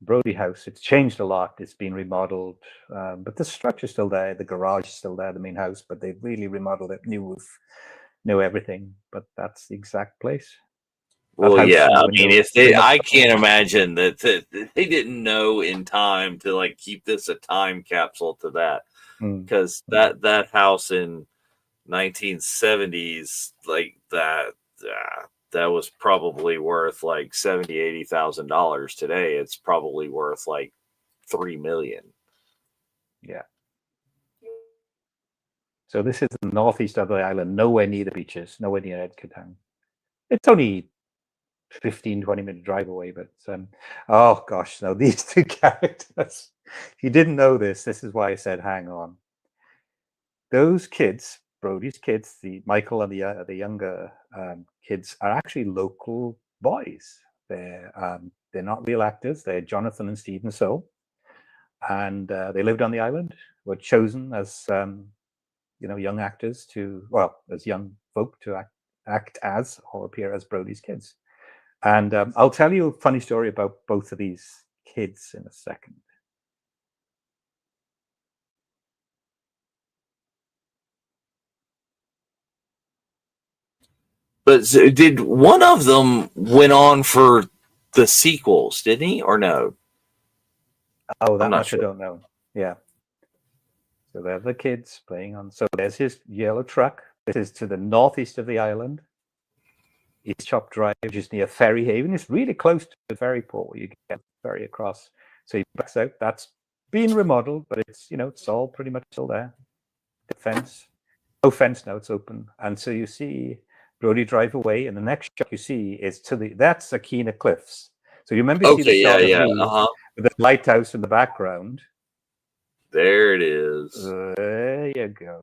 Brody House. It's changed a lot. It's been remodeled, but the structure's still there. The garage is still there, the main house, but they've really remodeled it, new roof, new everything. But that's the exact place. That Well, house yeah. in the I window mean, if pretty they, much. I can't imagine that they didn't know in time to like keep this a time capsule to that, because that house in 1970s like that was probably worth like $70,000-$80,000. Today it's probably worth like $3 million. Yeah. So this is the northeast of the island, nowhere near the beaches, nowhere near Edgartown. It's only 15-20 minute drive away, but oh gosh, no, these two characters. If you didn't know this is why I said hang on. Those kids, Brody's kids, the Michael and the younger kids, are actually local boys. They're not real actors. They're Jonathan and Stephen So, and they lived on the island. Were chosen as young actors as young folk to act as or appear as Brody's kids. And I'll tell you a funny story about both of these kids in a second. But did one of them went on for the sequels, didn't he, or no? Oh, that much sure. I don't know. Yeah. So they're the kids playing on. So there's his yellow truck. This is to the northeast of the island. East Chop Drive, just near Ferry Haven. It's really close to the ferry port where you get the ferry across. So he backs out. That's been remodeled, but it's all pretty much still there. The fence. No fence now, it's open. And so you see Brody drive away, and the next shot you see is that's Akina Cliffs. So you remember see the shot of me with the lighthouse in the background. There it is. There you go.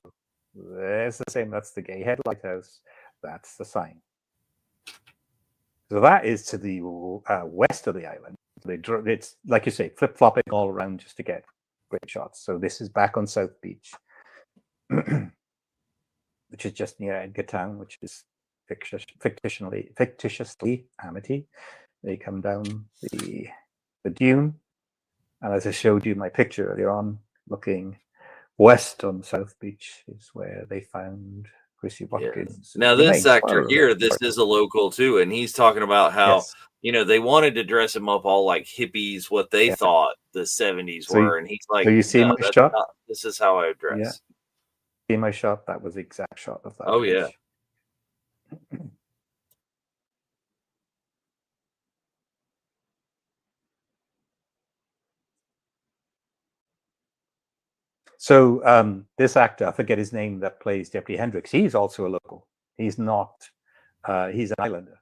There's the same. That's the Gay Head Lighthouse. That's the sign. So that is to the west of the island. It's like you say, flip-flopping all around just to get great shots. So this is back on South Beach, which is just near Edgartown, which is fictitiously Amity. They come down the dune, and as I showed you my picture earlier on, looking west on South Beach is where they found Chrissy Watkins. Yeah. Now this actor here, this is a local too, and he's talking about how they wanted to dress him up all like hippies, what they thought the 70s were, and he's like, "So you see my shot? This is how I dress." Yeah. See my shot? That was the exact shot of that. Oh yeah. So this actor, I forget his name, that plays Deputy Hendricks, he's also a local. He's not. He's an islander.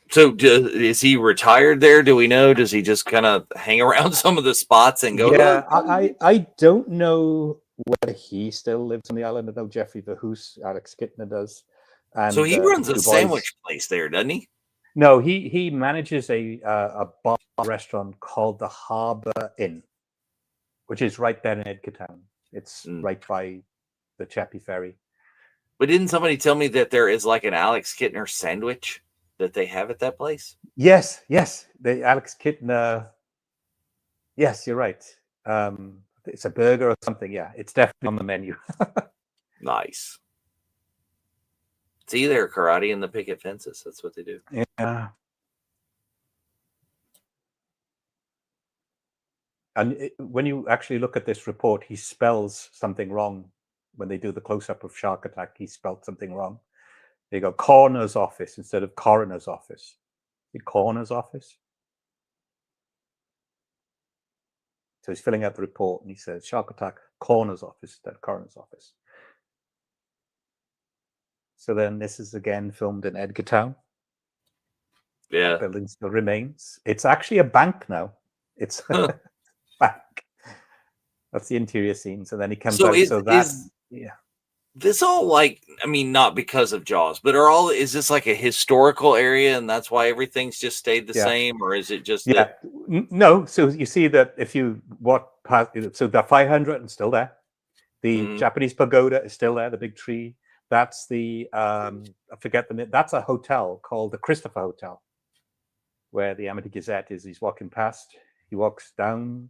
So is he retired there? Do we know? Does he just kind of hang around some of the spots and go? Yeah, I don't know whether he still lives on the island. I know Jeffrey Verhoos, Alex Kittner does. And so he runs a sandwich place there, doesn't he? No, he manages a bar restaurant called the Harbor Inn, which is right there in Edgartown. It's right by the Chappie Ferry. But didn't somebody tell me that there is like an Alex Kittner sandwich that they have at that place? Yes. The Alex Kittner. Yes, you're right. It's a burger or something. Yeah, it's definitely on the menu. Nice. See, they're karate and the picket fences. That's what they do. Yeah. And when you actually look at this report, he spells something wrong. When they do the close-up of Shark Attack, he spelled something wrong. They go coroner's office instead of coroner's office. The coroner's office. So he's filling out the report and he says Shark Attack, coroner's office instead of coroner's office. So then this is again filmed in Edgartown. Yeah. The building still remains. It's actually a bank now. It's a bank. That's the interior scenes, and then he comes So out. So that, is yeah, this all like, I mean, not because of Jaws, but are all, is this like a historical area and that's why everything's just stayed the yeah, same, or is it just that? yeah. No, so you see that if you so the 500 is still there. The Mhm. Japanese pagoda is still there, the big tree. That's the I forget the name. That's a hotel called the Christopher Hotel, where the Amity Gazette is. He's walking past. He walks down.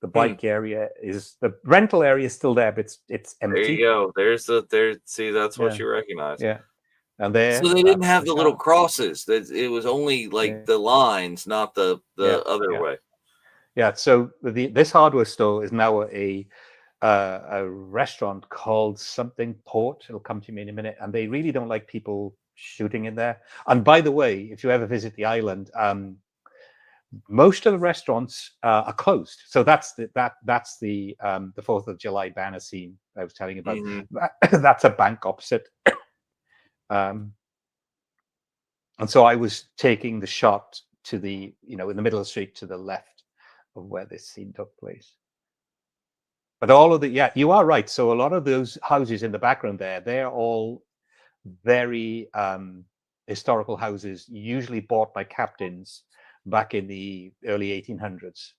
The Hmm. bike area is the rental area is still there, but it's There you empty. go. There's the there. See, that's what Yeah, you recognize. yeah. And So there, they didn't that's have the the little car. crosses. That it was only like Yeah, the lines, not yeah, the other yeah, way. yeah. So this hardware store is now a restaurant called something Port. It'll come to me in a minute. And they really don't like people shooting in there. And by the way, if you ever visit the island, most of the restaurants are closed. So that's the 4th of July banner scene I was telling you about. Hmm. That's a bank opposite. Um, and so I was taking the shot to the, in the middle of the street to the left of where this scene took place. But all of yeah, you are right. So a lot of those houses in the background there, they're all very historical houses, usually bought by captains back in the early 1800s.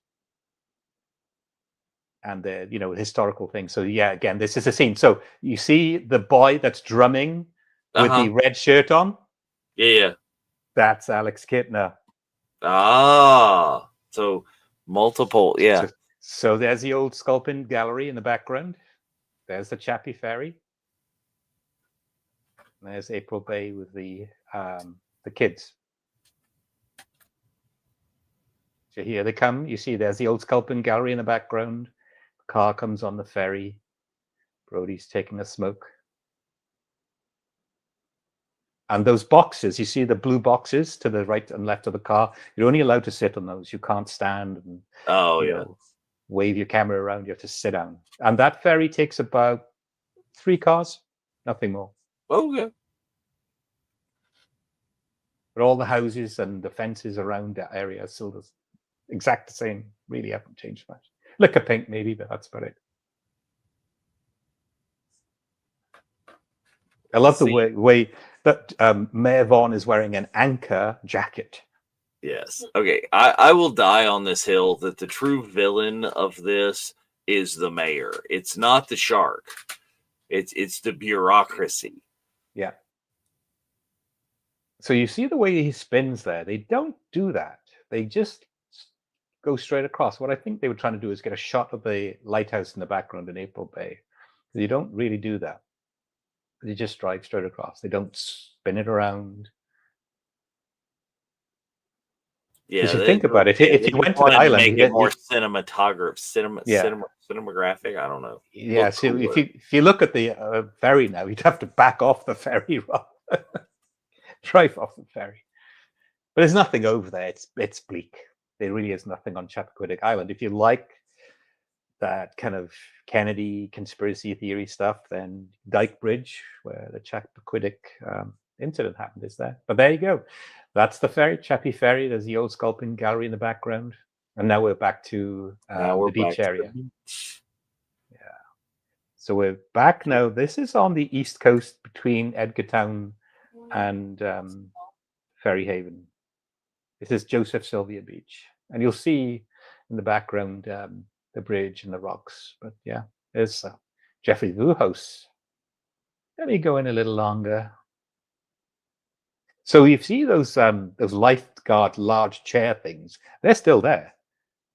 And they're, historical things. So yeah, again, this is a scene. So you see the boy that's drumming with the Uh-huh. red shirt on? Yeah, yeah. That's Alex Kittner. Ah. So multiple, So, yeah. so there's the old Sculpin Gallery in the background. There's the Chappie Ferry. And there's April Bay with the kids. So here they come. You see there's the old Sculpin Gallery in the background. The car comes on the ferry. Brody's taking a smoke. And those boxes, you see the blue boxes to the right and left of the car. You're only allowed to sit on those. You can't stand and, Oh, you yeah. know, wave your camera around. You have to sit down. And that ferry takes about 3 cars, nothing more. Okay. But all the houses and the fences around that area are still the exact the same. Really haven't changed much. Liquor pink maybe, but that's about it. I love the way that Mayor Vaughn is wearing an anchor jacket. Yes. Okay. I will die on this hill that the true villain of this is the mayor. It's not the shark. It's the bureaucracy. Yeah. So you see the way he spins there. They don't do that. They just go straight across. What I think they were trying to do is get a shot of the lighthouse in the background in April Bay. You don't really do that. They just drive straight across. They don't spin it around. Yeah, Because you think about it, yeah, if they you just went to the wanted to island, make it more yeah, cinematographic. I don't know. yeah. Look So cooler. if you look at the ferry now, you'd have to back off the ferry, drive off the ferry. But there's nothing over there. It's bleak. There really is nothing on Chappaquiddick Island. If you like that kind of Kennedy conspiracy theory stuff, then Dyke Bridge, where the Chappaquiddick incident happened, is there. But there you go. That's the ferry, Chappie Ferry. There's the old Sculpin Gallery in the background. And now we're back to Now we're the beach back to the area. beach. Yeah. So we're back now. This is on the east coast between Edgartown and Ferry Haven. This is Joseph Sylvia Beach. And you'll see in the background the bridge and the rocks. But yeah, there's Jeffrey Wuhouse. Let me go in a little longer. So you see those lifeguard large chair things. They're still there.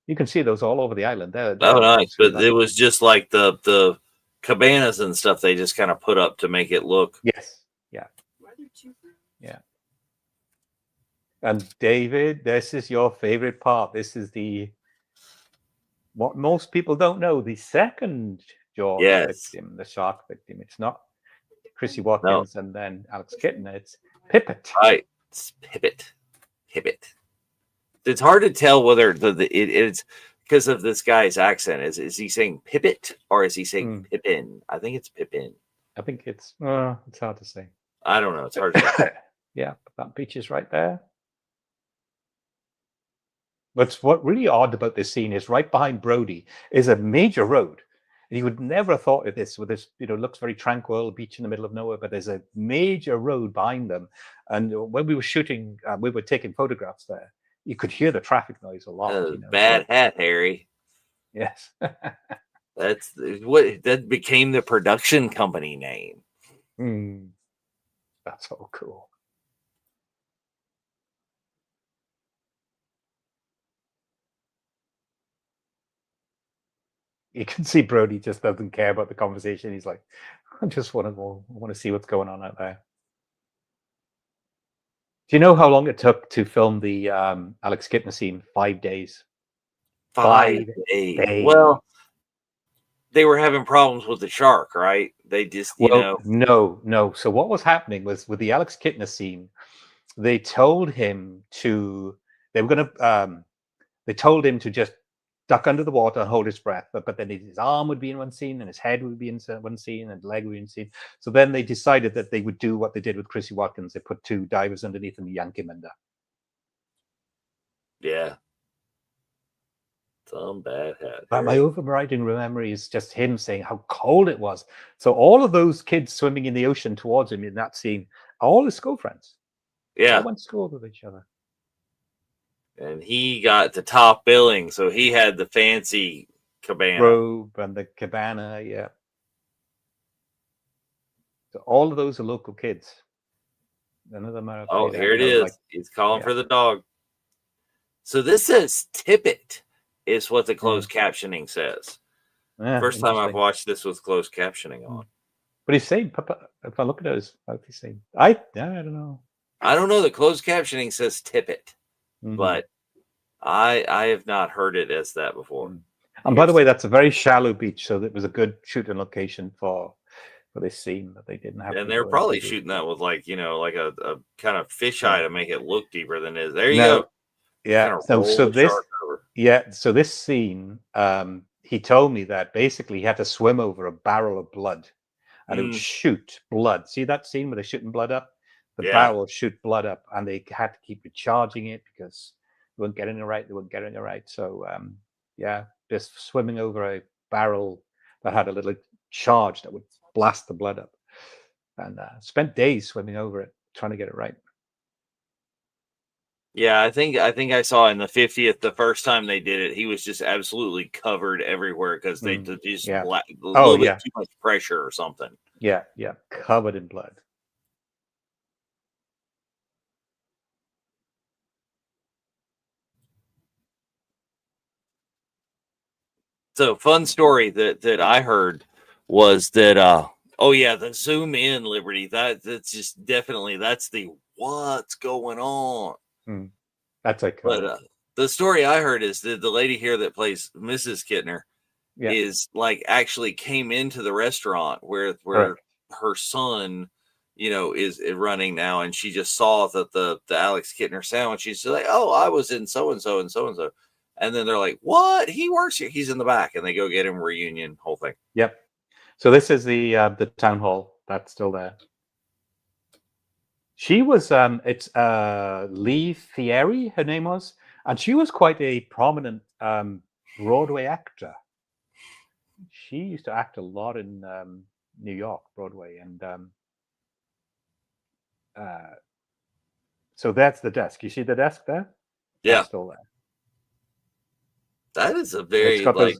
You can see those all over the island. They're Oh, nice. obviously But like, it was just like the cabanas and stuff they just kind of put up to make it look. yes, yeah, yeah. And David, this is your favorite part. This is what most people don't know, the second Jaws Yes. victim, the shark victim. It's not Chrissy No. Watkins and then Alex Kitten. It's Pippet. Right. It's Pivot. It's hard to tell whether it's because of this guy's accent. Is he saying Pivot or is he saying Pippin? I think it's Pippin. I think it's hard to say. I don't know. It's hard to say. Yeah, that beach is right there. What really odd about this scene is right behind Brody is a major road. And you would never have thought of this with this, looks very tranquil, beach in the middle of nowhere, but there's a major road behind them. And when we were shooting, we were taking photographs there. You could hear the traffic noise a lot, So Bad hat, Harry. yes. That's what that became the production company name. That's so cool. You can see Brody just doesn't care about the conversation. He's like, I just want to see what's going on out there. Do you know how long it took to film the Alex Kintner scene? 5 days. 5 days. Well, they were having problems with the shark, right? They just, no. So what was happening was with the Alex Kintner scene, they told him to just duck under the water and hold his breath, but then his arm would be in one scene and his head would be in one scene and leg would be in scene. So then they decided that they would do what they did with Chrissy Watkins. They put 2 divers underneath and yank him under. Yeah. Some bad hat. But my overriding memory is just him saying how cold it was. So all of those kids swimming in the ocean towards him in that scene are all his school friends. Yeah. All went to school with each other. And he got the top billing, so he had the fancy cabana. Robe and the cabana, yeah. So all of those are local kids. None of them are. Oh, here it is. He's calling for the dog. So this says tippet is what the closed captioning says. Yeah, first time I've watched this with closed captioning on. But he's saying, Papa, if I look at it, he's saying, I don't know. I don't know. The closed captioning says tippet, but I have not heard it as that before. And by the way, that's a very shallow beach, so it was a good shooting location for this scene that they didn't have. And they're probably shooting that with like a kind of fisheye to make it look deeper than it is. There you go. Yeah. So this scene, he told me that basically he had to swim over a barrel of blood, and it would shoot blood. See that scene where they're shooting blood up? The barrel will shoot blood up, and they had to keep recharging it because they weren't getting it right. They weren't getting it right. So just swimming over a barrel that had a little charge that would blast the blood up, and spent days swimming over it trying to get it right. Yeah, I think I saw in the 50th, the first time they did it, he was just absolutely covered everywhere because they just a little bit too much pressure or something. Yeah, covered in blood. So fun story that I heard was that the zoom in Liberty, that's just definitely that's the what's going on. That's like but the story I heard is that the lady here that plays Mrs. Kintner is like actually came into the restaurant where her son is running now, and she just saw that the Alex Kintner sandwich. She's like, oh, I was in so and so and so and so. And then they're like, what? He works here. He's in the back. And they go get him, reunion, whole thing. Yep. So this is the town hall. That's still there. She was, it's Lee Thierry, her name was. And she was quite a prominent Broadway actor. She used to act a lot in New York, Broadway. And so that's the desk. You see the desk there? Yeah. That's still there. That is a very it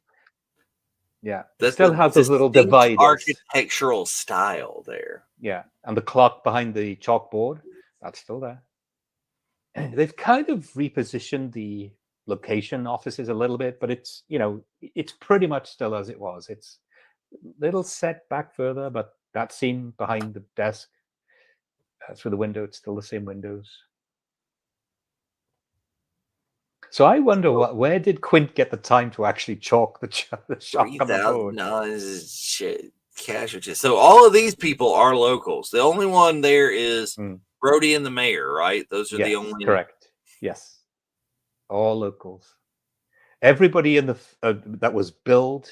still has those little dividers. Architectural style there. Yeah, and the clock behind the chalkboard, that's still there. They've kind of repositioned the location offices a little bit, but it's it's pretty much still as it was. It's a little set back further, but that scene behind the desk through the window, it's still the same windows. So I wonder where did Quint get the time to actually chalk the shark on the board? $3,000 casualties. So all of these people are locals. The only one there is Brody and the mayor, right? Those are the only. Correct. Yes, all locals. Everybody in the that was billed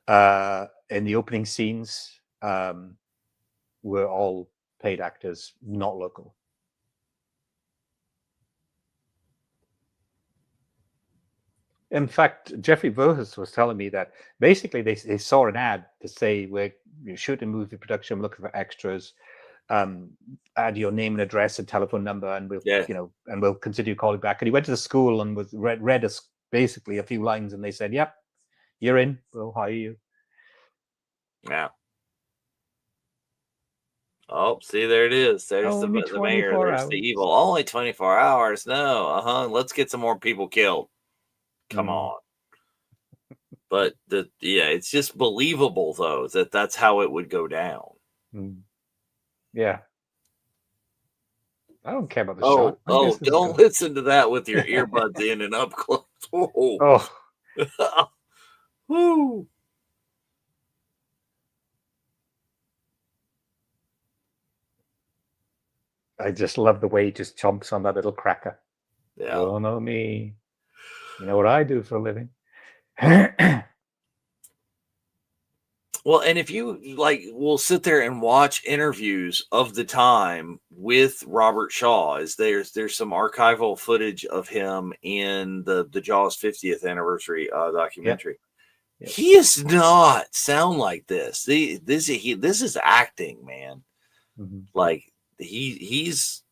in the opening scenes were all paid actors, not local. In fact, Jeffrey Verhulst was telling me that basically they saw an ad to say we're shooting movie production, we're looking for extras. Add your name and address and telephone number, and we'll and we'll consider you calling back. And he went to the school and was read us basically a few lines, and they said, "Yep, you're in. We'll hire you." Yeah. Oh, see, there it is. There's the mayor. 24 There's the hours. evil. Only 24 hours. No, let's get some more people killed. Come on. But it's just believable though that's how it would go down. Yeah. I don't care about the shot. Don't listen to that with your earbuds in and up close. Oh. Woo. I just love the way he just chomps on that little cracker. Yeah. Oh, no, me. You know what I do for a living? Well, and if you we'll sit there and watch interviews of the time with Robert Shaw, there's some archival footage of him in the Jaws 50th anniversary documentary. Yep. He does not sound like this. This is acting, man. Like he's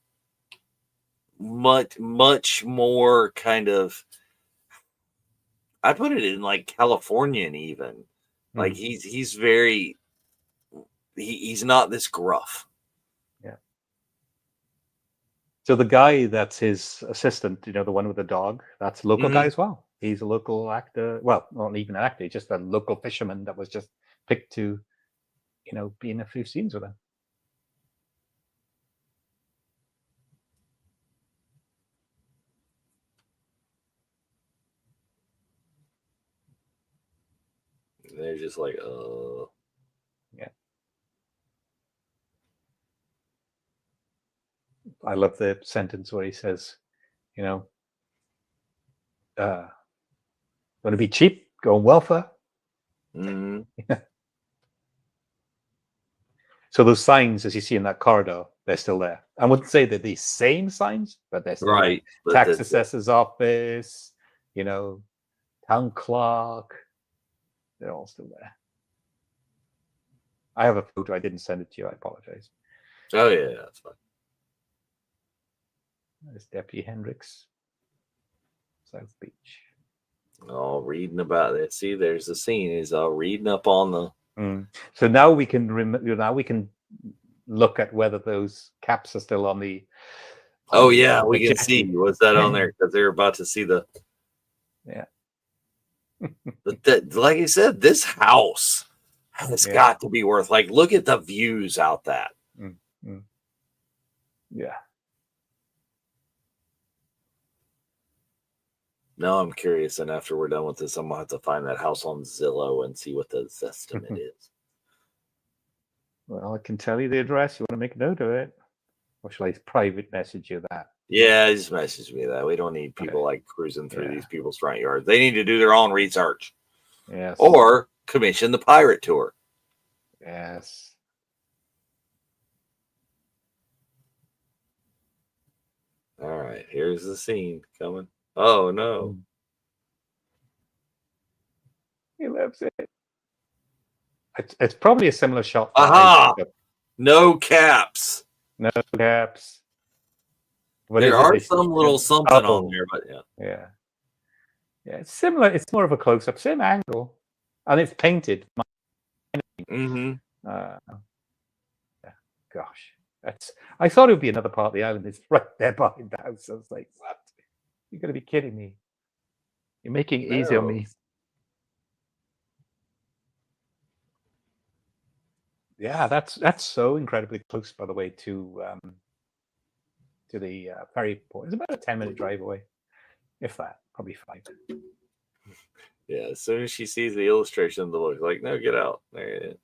much more kind of, I put it in like Californian even. Like he's very, he's not this gruff. Yeah. So the guy that's his assistant, the one with the dog, that's a local guy as well. He's a local actor. Well, not even an actor, just a local fisherman that was just picked to, be in a few scenes with him. They're just like, Yeah. I love the sentence where he says, want to be cheap, go on welfare. So those signs, as you see in that corridor, they're still there. I wouldn't say they're the same signs, but they're still there. Tax assessor's office, town clerk, they're all still there. I have a photo. I didn't send it to you. I apologize. Oh, yeah, that's fine. There's Deputy Hendricks, South Beach. All reading about it. See, there's the scene. He's all reading up on the. So now we can look at whether those caps are still on the. We can see. Was that on there? Because they're about to see the. Yeah. But like I said, this house has got to be worth. Like, look at the views out that. Yeah. Now I'm curious, and after we're done with this, I'm gonna have to find that house on Zillow and see what the estimate is. Well, I can tell you the address. You want to make a note of it, or shall I private message you that? Yeah, just message me that. We don't need people like cruising through these people's front yards. They need to do their own research. Yes. Or commission the pirate tour. Yes. All right, here's the scene coming. Oh no. He loves it. It's probably a similar shot. Aha! No caps. No caps. There are some little something on there, but yeah, it's similar. It's more of a close-up, same angle, and it's painted. Gosh, I thought it would be another part of the island. It's right there behind the house. I was like, what? You're gonna be kidding me. You're making it easy on me. Yeah, that's so incredibly close, by the way, to the ferry port. It's about a 10-minute drive away, if that, probably 5. Yeah, as soon as she sees the illustration, the look like, no, get out. There.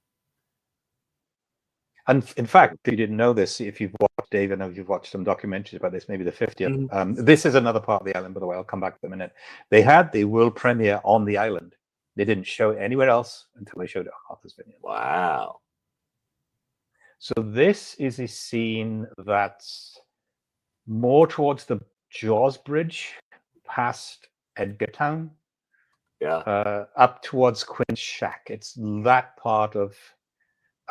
And in fact, if you didn't know this, if you've watched, Dave, I know you've watched some documentaries about this, maybe the 50th. This is another part of the island, by the way. I'll come back to in a minute. They had the world premiere on the island. They didn't show it anywhere else until they showed it on Martha's Vineyard. Wow. So this is a scene that's more towards the Jaws Bridge, past Edgartown. up towards Quint's Shack. It's that part of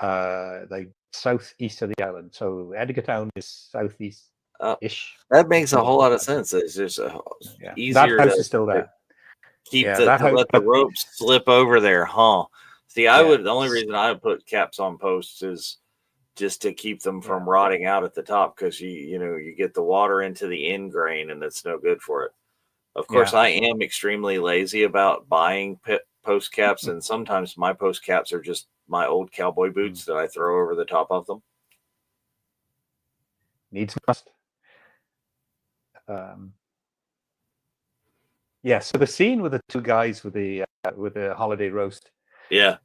the southeast of the island. So Edgartown is Uh, southeast-ish. that makes a North whole of lot of that. sense. It's just Yeah, that easier house is still to there. keep Yeah, the that to house. let the But ropes slip over there, huh? See, I yeah, would the only reason I would put caps on posts is just to keep them yeah, from rotting out at the top, because you get the water into the end grain and that's no good for it. Of course, yeah. I am extremely lazy about buying post caps, and sometimes my post caps are just my old cowboy Mm. boots that I throw over the top of them. Needs must. Um, yeah. So the scene with the two guys with the holiday roast. Yeah,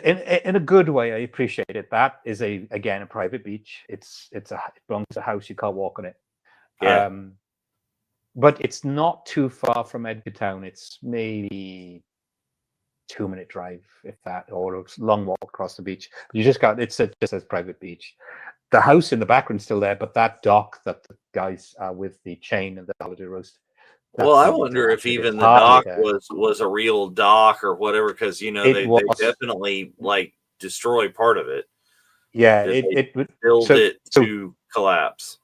In a good way, I appreciate it. That is again a private beach. It belongs to a house. You can't walk on it. yeah, But it's not too far from Edgartown. It's maybe 2-minute drive, if that, or a long walk across the beach. But you just got just a private beach. The house in the background's still there, but that dock that the guys with the chain and the holiday roast, well, that's I been wonder if dilapidated. It's even the hardly dock there. was a real dock or whatever, because It they was, definitely like destroy part of it. yeah. Did they It would build so it so to collapse?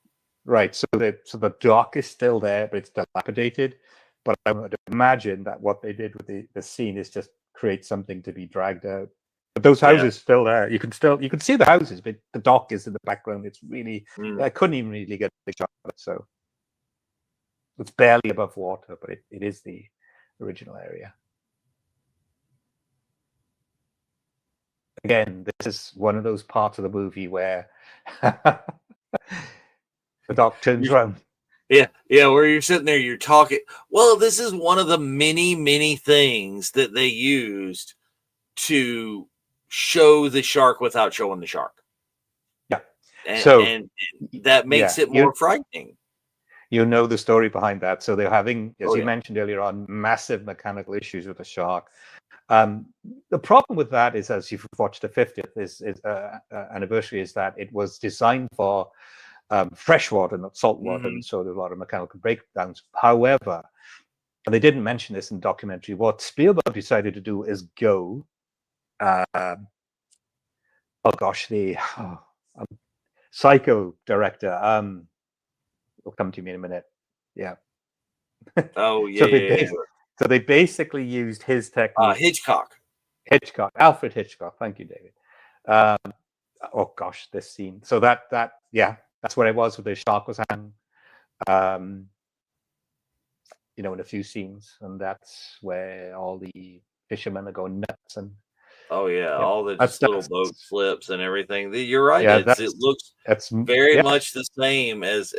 right. So the dock is still there, but it's dilapidated. But I would imagine that what they did with the scene is just create something to be dragged out. But those Yeah. houses still there. You can see the houses, but the dock is in the background. It's really Mm. I couldn't even really get a shot of it. So it's barely above water, but it is the original area. Again, this is one of those parts of the movie where the dock turns around. Yeah, yeah, where you're sitting there, you're talking. Well, this is one of the many, many things that they used to show the shark without showing the shark. Yeah. And, So and that makes yeah, it more frightening. you know the story behind that. So they're having, as Oh, you yeah. mentioned earlier on, massive mechanical issues with the shark. The problem with that is, as you've watched the 50th anniversary, is that it was designed for freshwater, not saltwater, Mhm. and so there's a lot of mechanical breakdowns. However, and they didn't mention this in the documentary, what Spielberg decided to do is go, uh, oh gosh, the Psycho director, will come to me in a minute. Yeah. Oh, yeah, So they yeah, bas- so they basically used his yeah. technique. Hitchcock. Alfred Hitchcock. Thank you, David. Um, oh gosh, this scene. So yeah, that's where it was with the shark was hanging. Um, in a few scenes, and that's where all the fishermen are going nuts. And Oh, yeah, yeah, all the that's just little that's boat flips and everything. You're right. yeah, It looks that's very yeah, much the same as.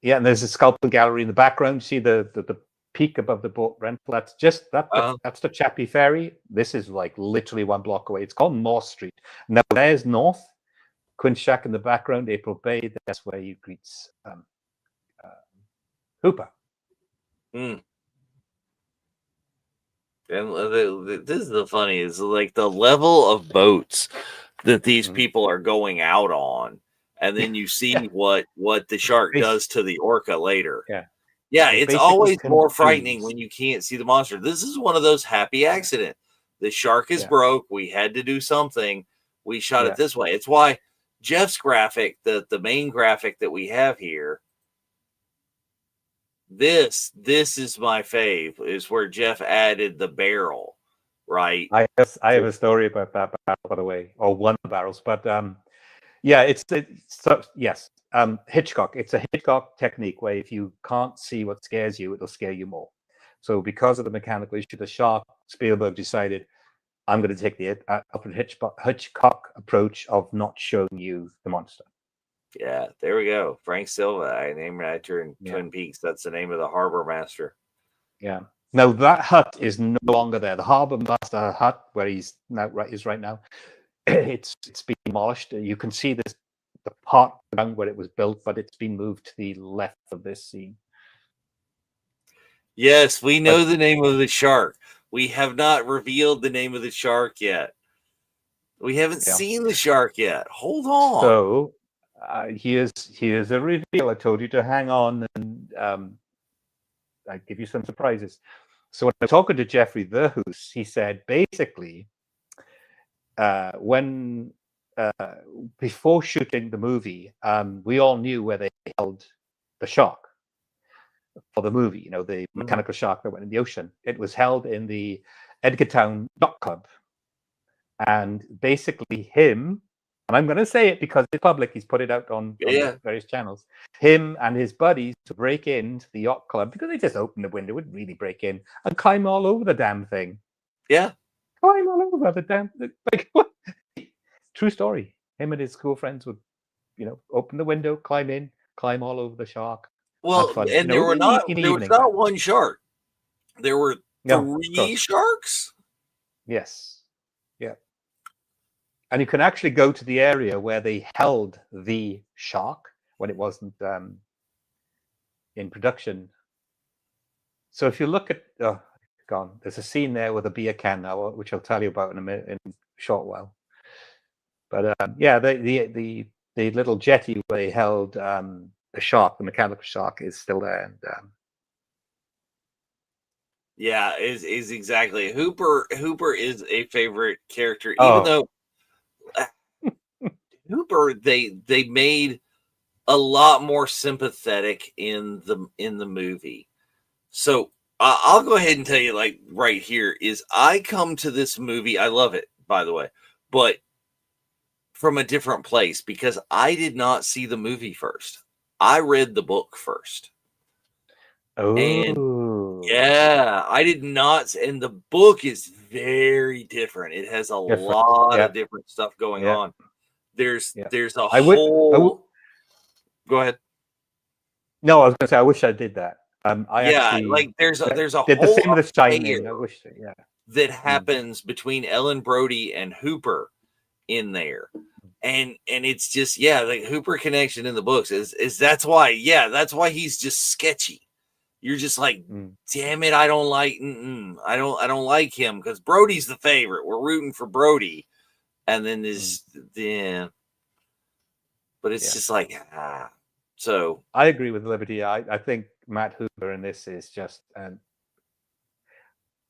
yeah. And there's a sculpture gallery in the background. You see the peak above the boat rental. That's just that's the Chappie Ferry. This is like literally 1 block away. It's called Morse Street. Now there's North Quint's Shack in the background, April Bay. That's where he greets Hooper. Mm. And this is the funny is like the level of boats that these people are going out on, and then you see what the shark does to the orca later. Yeah, Yeah, they it's basically always more frightening confused. when you can't see the monster. This is one of those happy accident. The shark is Yeah, broke. We had to do something. We shot it yeah. this way. It's why Jeff's graphic, the main graphic that we have here, this is my fave, is where Jeff added the barrel, right? I have a story about that barrel, by the way, or one of the barrels. But yeah, yes, Hitchcock. It's a Hitchcock technique where if you can't see what scares you, it'll scare you more. So because of the mechanical issue, the shark, Spielberg decided, I'm going to take the Alfred Hitchcock approach of not showing you the monster. Yeah, there we go. Frank Silva. I named it after in Yeah, Twin Peaks. That's the name of the harbor master. yeah. Now that hut is no longer there. The harbor master hut, where he's now is right now, it's been demolished. You can see the part around where it was built, but it's been moved to the left of this scene. Yes, we know But the name of the shark. We have not revealed the name of the shark yet. We haven't yeah, seen the shark yet. Hold on. so here's a reveal. I told you to hang on, and I give you some surprises. So when I was talking to Jeffrey Verhoos, he said basically when before shooting the movie, we all knew where they held the shark for the movie. You know, the mechanical shark that went in the ocean. It was held in the Edgartown Yacht Club, and basically him. And I'm going to say it because it's public. He's put it out on various channels. Him and his buddies to break into the yacht club because they just opened the window, wouldn't really break in, and climb all over the damn thing. Yeah. Climb all over the damn thing. Like, what? True story. Him and his school friends would, you know, open the window, climb in, climb all over the shark. Well, fun. and there was not one shark. There were three sharks. Yes. Yeah. And you can actually go to the area where they held the shark when it wasn't in production. So if you look at, there's a scene there with a beer can now, which I'll tell you about in a short while. But yeah, the little jetty where they held the shark, the mechanical shark, is still there. And yeah, is exactly. Hooper is a favorite character, even though Hooper they made a lot more sympathetic in the movie. So I'll go ahead and tell you, like right here, is I come to this movie. I love it, by the way, but from a different place because I did not see the movie first. I read the book first. And yeah, I did not. And the book is very different. It has a lot of different stuff going on. There's a whole. Go ahead. No, I was going to say I wish I did that. Actually, like there's a did whole the same with the Shining. I wish, that happens between Ellen Brody and Hooper in there. And it's just the Hooper connection in the books is that's why he's just sketchy. You're just like, damn it, I don't like him because Brody's the favorite. We're rooting for Brody, and then there's but it's just like So I agree with Liberty. I think Matt Hooper in this is just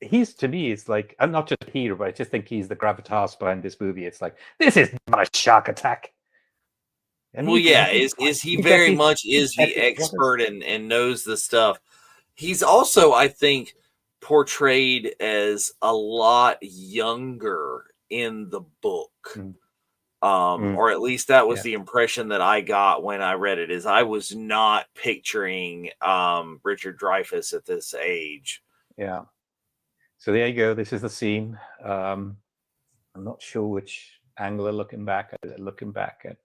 he's, to me, it's like, I'm not just a hero, but I just think he's the gravitas behind this movie. It's like, this is not a shark attack. And is he very much is the expert and knows the stuff. He's also, I think, portrayed as a lot younger in the book. Or at least that was the impression that I got when I read it, is I was not picturing Richard Dreyfuss at this age. Yeah. So there you go. This is the scene. I'm not sure which angle they're looking back at.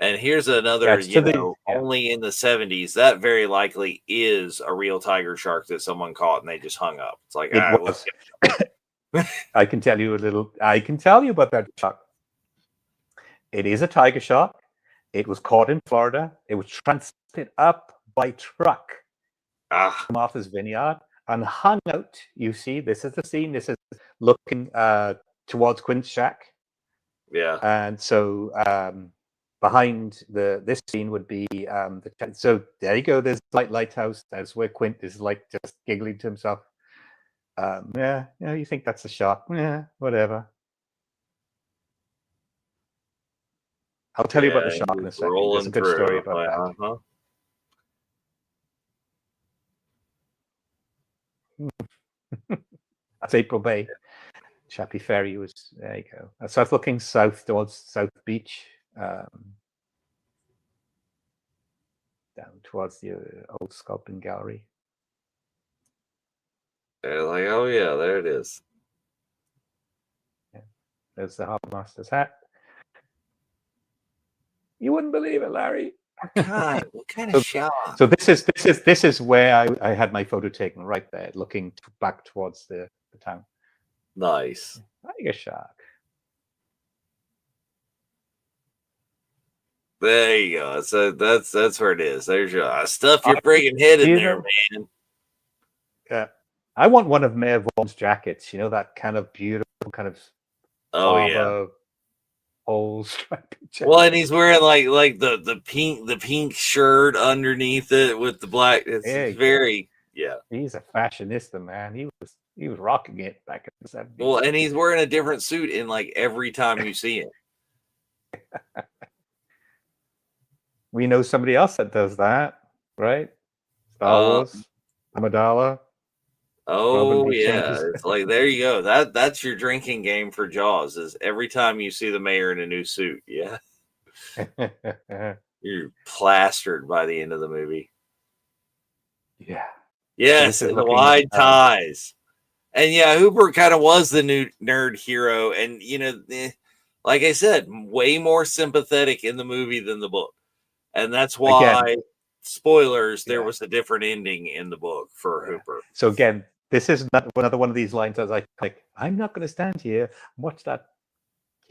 And here's another, only in the 70s, that very likely is a real tiger shark that someone caught and they just hung up. It's like, I can tell you about that shark. It is a tiger shark. It was caught in Florida. It was transported up by truck to Martha's Vineyard and hung out. You see, this is the scene. This is looking towards Quint's shack. Yeah. And so behind this scene would be so there you go. There's lighthouse. That's where Quint is like just giggling to himself. You think that's a shark? Yeah, whatever. I'll tell you about the shark in a second. There's a good story about that. That's April Bay. Chappie Ferry was, there you go. So I was looking south towards South Beach, down towards the old sculpting gallery. They're like, oh yeah, there it is. Yeah. There's the Harbour Master's hat. You wouldn't believe it, Larry. What kind of shot? So this is where I had my photo taken, right there, looking back towards the town. Nice. Tiger shark. There you go. So that's where it is. There's your stuff your friggin' head in there, man. Yeah. I want one of Mayor Vaughan's jackets. You know, that kind of beautiful kind of whole striped jacket. Well, and he's wearing like the pink shirt underneath it with the black. It's very Yeah. He's a fashionista, man. He was rocking it back in the 70s. Well, and he's wearing a different suit in like every time you see him. We know somebody else that does that, right? Star Uh, Wars, Amidala. oh Probably yeah, changes. it's like there you go. That's your drinking game for Jaws. Is every time you see the mayor in a new suit, yeah, you're plastered by the end of the movie. Yeah. Yes, This is and the looking. wide ties. And yeah, Hooper kind of was the new nerd hero, and like I said, way more sympathetic in the movie than the book, and that's why, Again, spoilers, there yeah, was a different ending in the book for yeah. Hooper. So again, this is not another one of these lines. I was like, I'm not going to stand here and watch that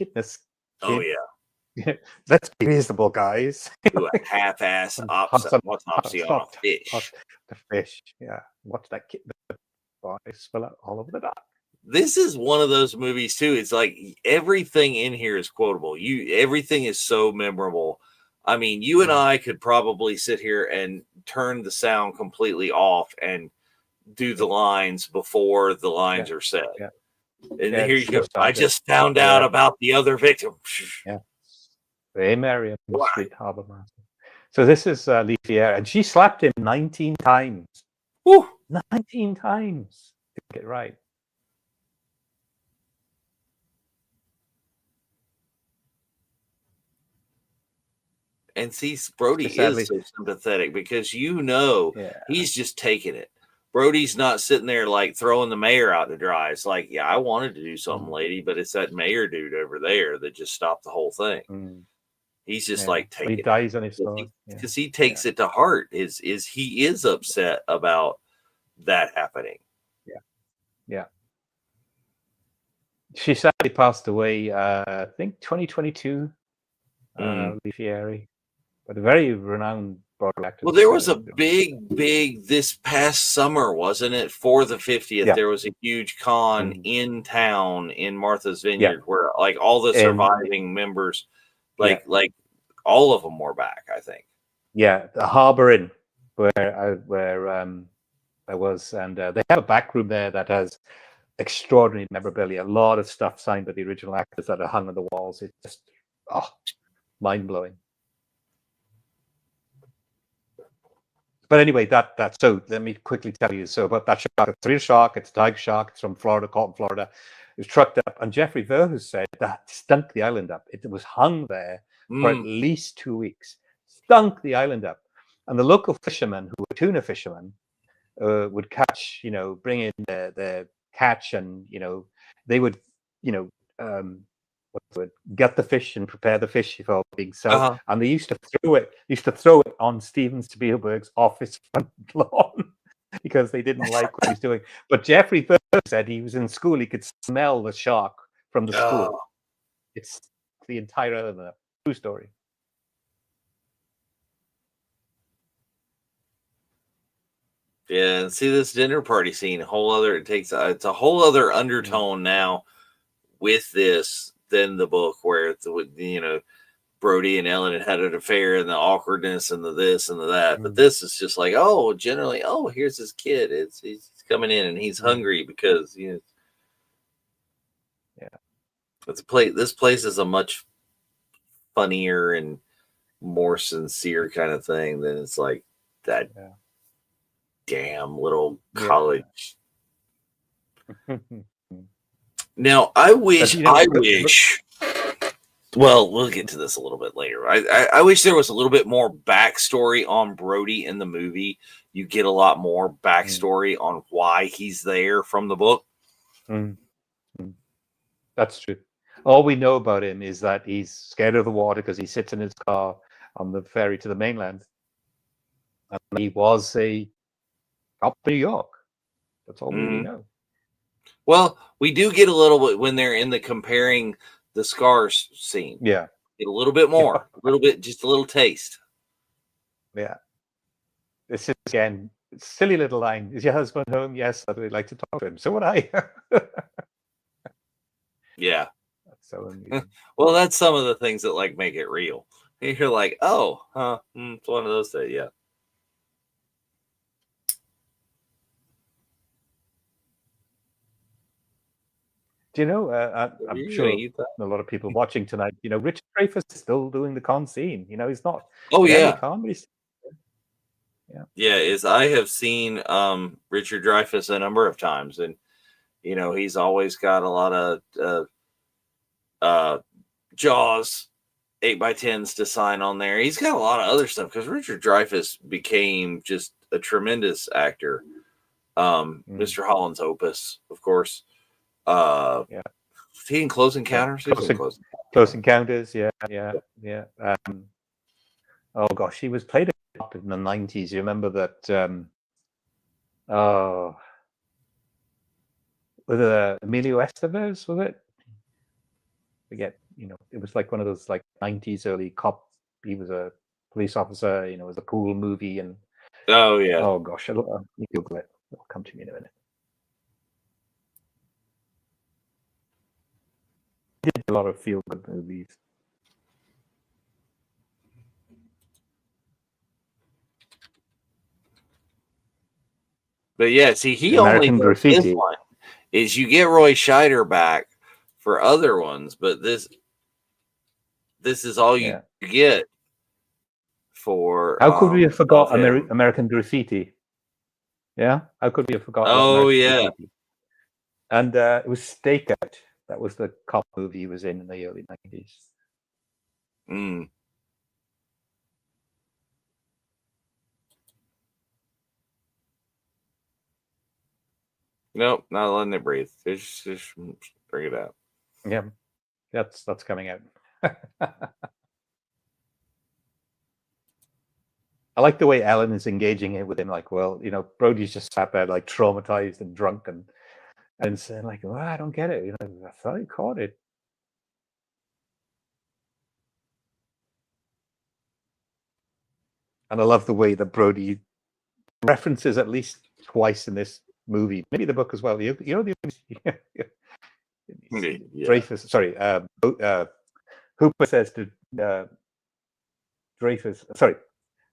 kidness. Oh Kid. yeah, Let's be reasonable, guys. do a half-ass autopsy on a fish. The fish. Yeah, watch that kid. The body spill out all over the dock. This is one of those movies too. It's like everything in here is quotable. Everything is so memorable. I mean, you and I could probably sit here and turn the sound completely off and do the lines before the lines are said. Yeah. And here you go. I just found out about the other victim. Yeah. Ray Merriam, Street Harbor Master. So this is Liefrier, and she slapped him 19 times. Woo! 19 times to get it right. And see, Brody is so sympathetic because he's just taking it. Brody's not sitting there like throwing the mayor out to dry. It's like, yeah, I wanted to do something, lady, but it's that mayor dude over there that just stopped the whole thing. He's just like taking he dies on his sword because he takes it to heart. Is he is upset about that happening? Yeah. She sadly passed away. I think 2022. Liefrier, but a very renowned Broadway actress. Well, there was a big this past summer, wasn't it? For the 50th, there was a huge con in town in Martha's Vineyard where like all the surviving members, like all of them were back, I think. Yeah, the Harbor Inn where I was, and they have a back room there that has extraordinary memorabilia. A lot of stuff signed by the original actors that are hung on the walls. It's just mind blowing. But anyway, that so let me quickly tell you. So about that shark, it's a real shark, it's a tiger shark, it's from Florida, caught in Florida. It was trucked up, and Jeffrey Verhulst said that stunk the island up. It was hung there for at least 2 weeks. Stunk the island up. And the local fishermen, who were tuna fishermen, would catch, bring in their catch, and they would, get the fish and prepare the fish before being sold, and they used to throw it on Steven Spielberg's office front lawn because they didn't like what he was doing. But Jeffrey Verhulst said he was in school; he could smell the shark from the school. It's the entire island. True story. Yeah, and see this dinner party scene. It's a whole other undertone now with this than the book, where Brody and Ellen had an affair and the awkwardness and the this and the that. But this is just like, generally, here's this kid. He's coming in and he's hungry because this place is a much funnier and more sincere kind of thing than it's like that damn little college. Now, I wish. Well, we'll get to this a little bit later. I wish there was a little bit more backstory on Brody in the movie. You get a lot more backstory on why he's there from the book. That's true. All we know about him is that he's scared of the water because he sits in his car on the ferry to the mainland. And he was a cop in New York. That's all we really know. Well, we do get a little bit when they're in the comparing the scars scene. Yeah. Get a little bit more, a little bit, just a little taste. Yeah. This is, again, silly little line. Is your husband home? Yes, I'd really like to talk to him. So would I. Yeah. That's so amusing. Well, that's some of the things that like make it real. You're like, it's one of those days, yeah. Do you know? I'm You gonna sure eat that? a lot of people watching tonight. Richard Dreyfuss is still doing the con scene. He's not Oh very yeah, con, but he's yeah. yeah. Is I have seen Richard Dreyfuss a number of times, and he's always got a lot of Jaws 8x10s to sign on there. He's got a lot of other stuff because Richard Dreyfuss became just a tremendous actor. Mr. Holland's Opus, of course. Yeah. Was he in Close Encounters? He was in Close Encounters. Yeah. Oh gosh, he was played a lot in the 90s. You remember that? Oh, with Emilio Estevez, was it? Forget. It was like one of those like 90s early cop. He was a police officer. It was a cool movie, and Oh yeah. oh gosh, you Google it. It'll come to me in a minute. He did a lot of feel-good movies. But yeah, see, he American only does Graffiti. this one. Is you get Roy Scheider back for other ones, but this is all you get for. How could we have forgot him. American Graffiti? Yeah, how could we have forgotten? Oh yeah, Graffiti? And it was Stakeout. That was the cop movie he was in the early 90s. Nope, not letting it breathe. Just bring it out. Yeah, that's coming out. I like the way Ellen is engaging it with him. Like, well, Brody's just sat there like traumatized and drunk and saying like, well, I don't get it. I thought he caught it. And I love the way that Brody references at least twice in this movie, maybe the book as well. Dreyfuss. Sorry, Hooper says to Dreyfuss. Sorry,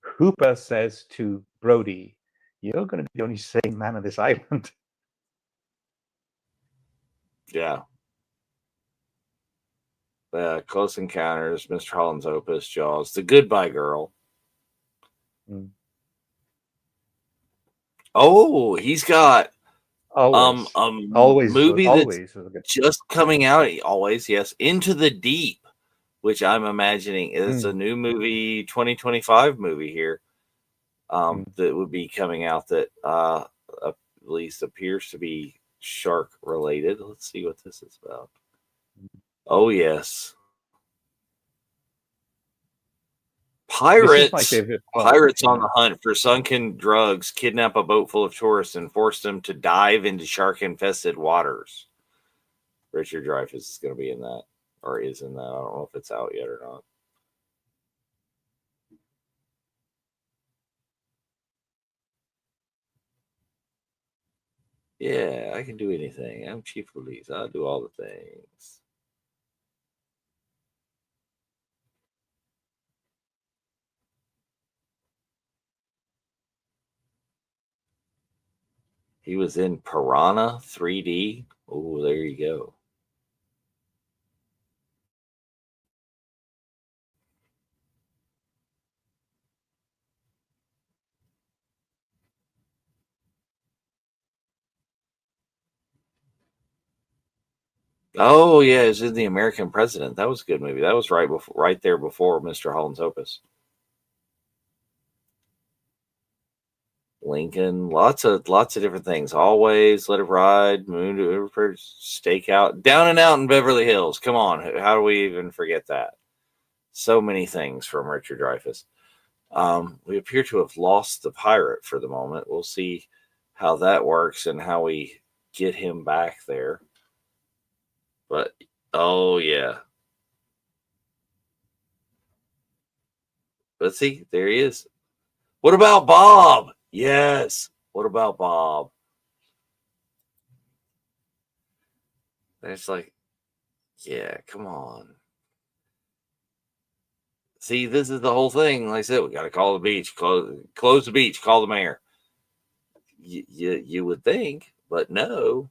Hooper says to Brody, "You're going to be the only sane man on this island." Yeah. Close Encounters, Mr. Holland's Opus, Jaws, The Goodbye Girl. Oh, he's got always movie that's just coming out. Always, yes, Into the Deep, which I'm imagining is a new movie, 2025 movie here, that would be coming out that at least appears to be shark related. Let's see what this is about. Oh yes. Pirates. My favorite part. Pirates on the hunt for sunken drugs kidnap a boat full of tourists and force them to dive into shark-infested waters. Richard Dreyfuss is going to be in that, or is in that. I don't know if it's out yet or not. Yeah, I can do anything. I'm chief of police. I'll do all the things. He was in Piranha 3D. Oh, there you go. Oh yeah, it's in The American President. That was a good movie. That was right there before Mr. Holland's Opus. Lincoln, lots of different things. Always, Let It Ride, Moon to River, Stakeout, Down and Out in Beverly Hills. Come on, how do we even forget that? So many things from Richard Dreyfuss. We appear to have lost the pirate for the moment. We'll see how that works and how we get him back there. But oh yeah, let's see. There he is. What about Bob? Yes. What about Bob? And it's like, yeah, come on. See, this is the whole thing. Like I said, we got to call the beach, close the beach, call the mayor. You would think, but no.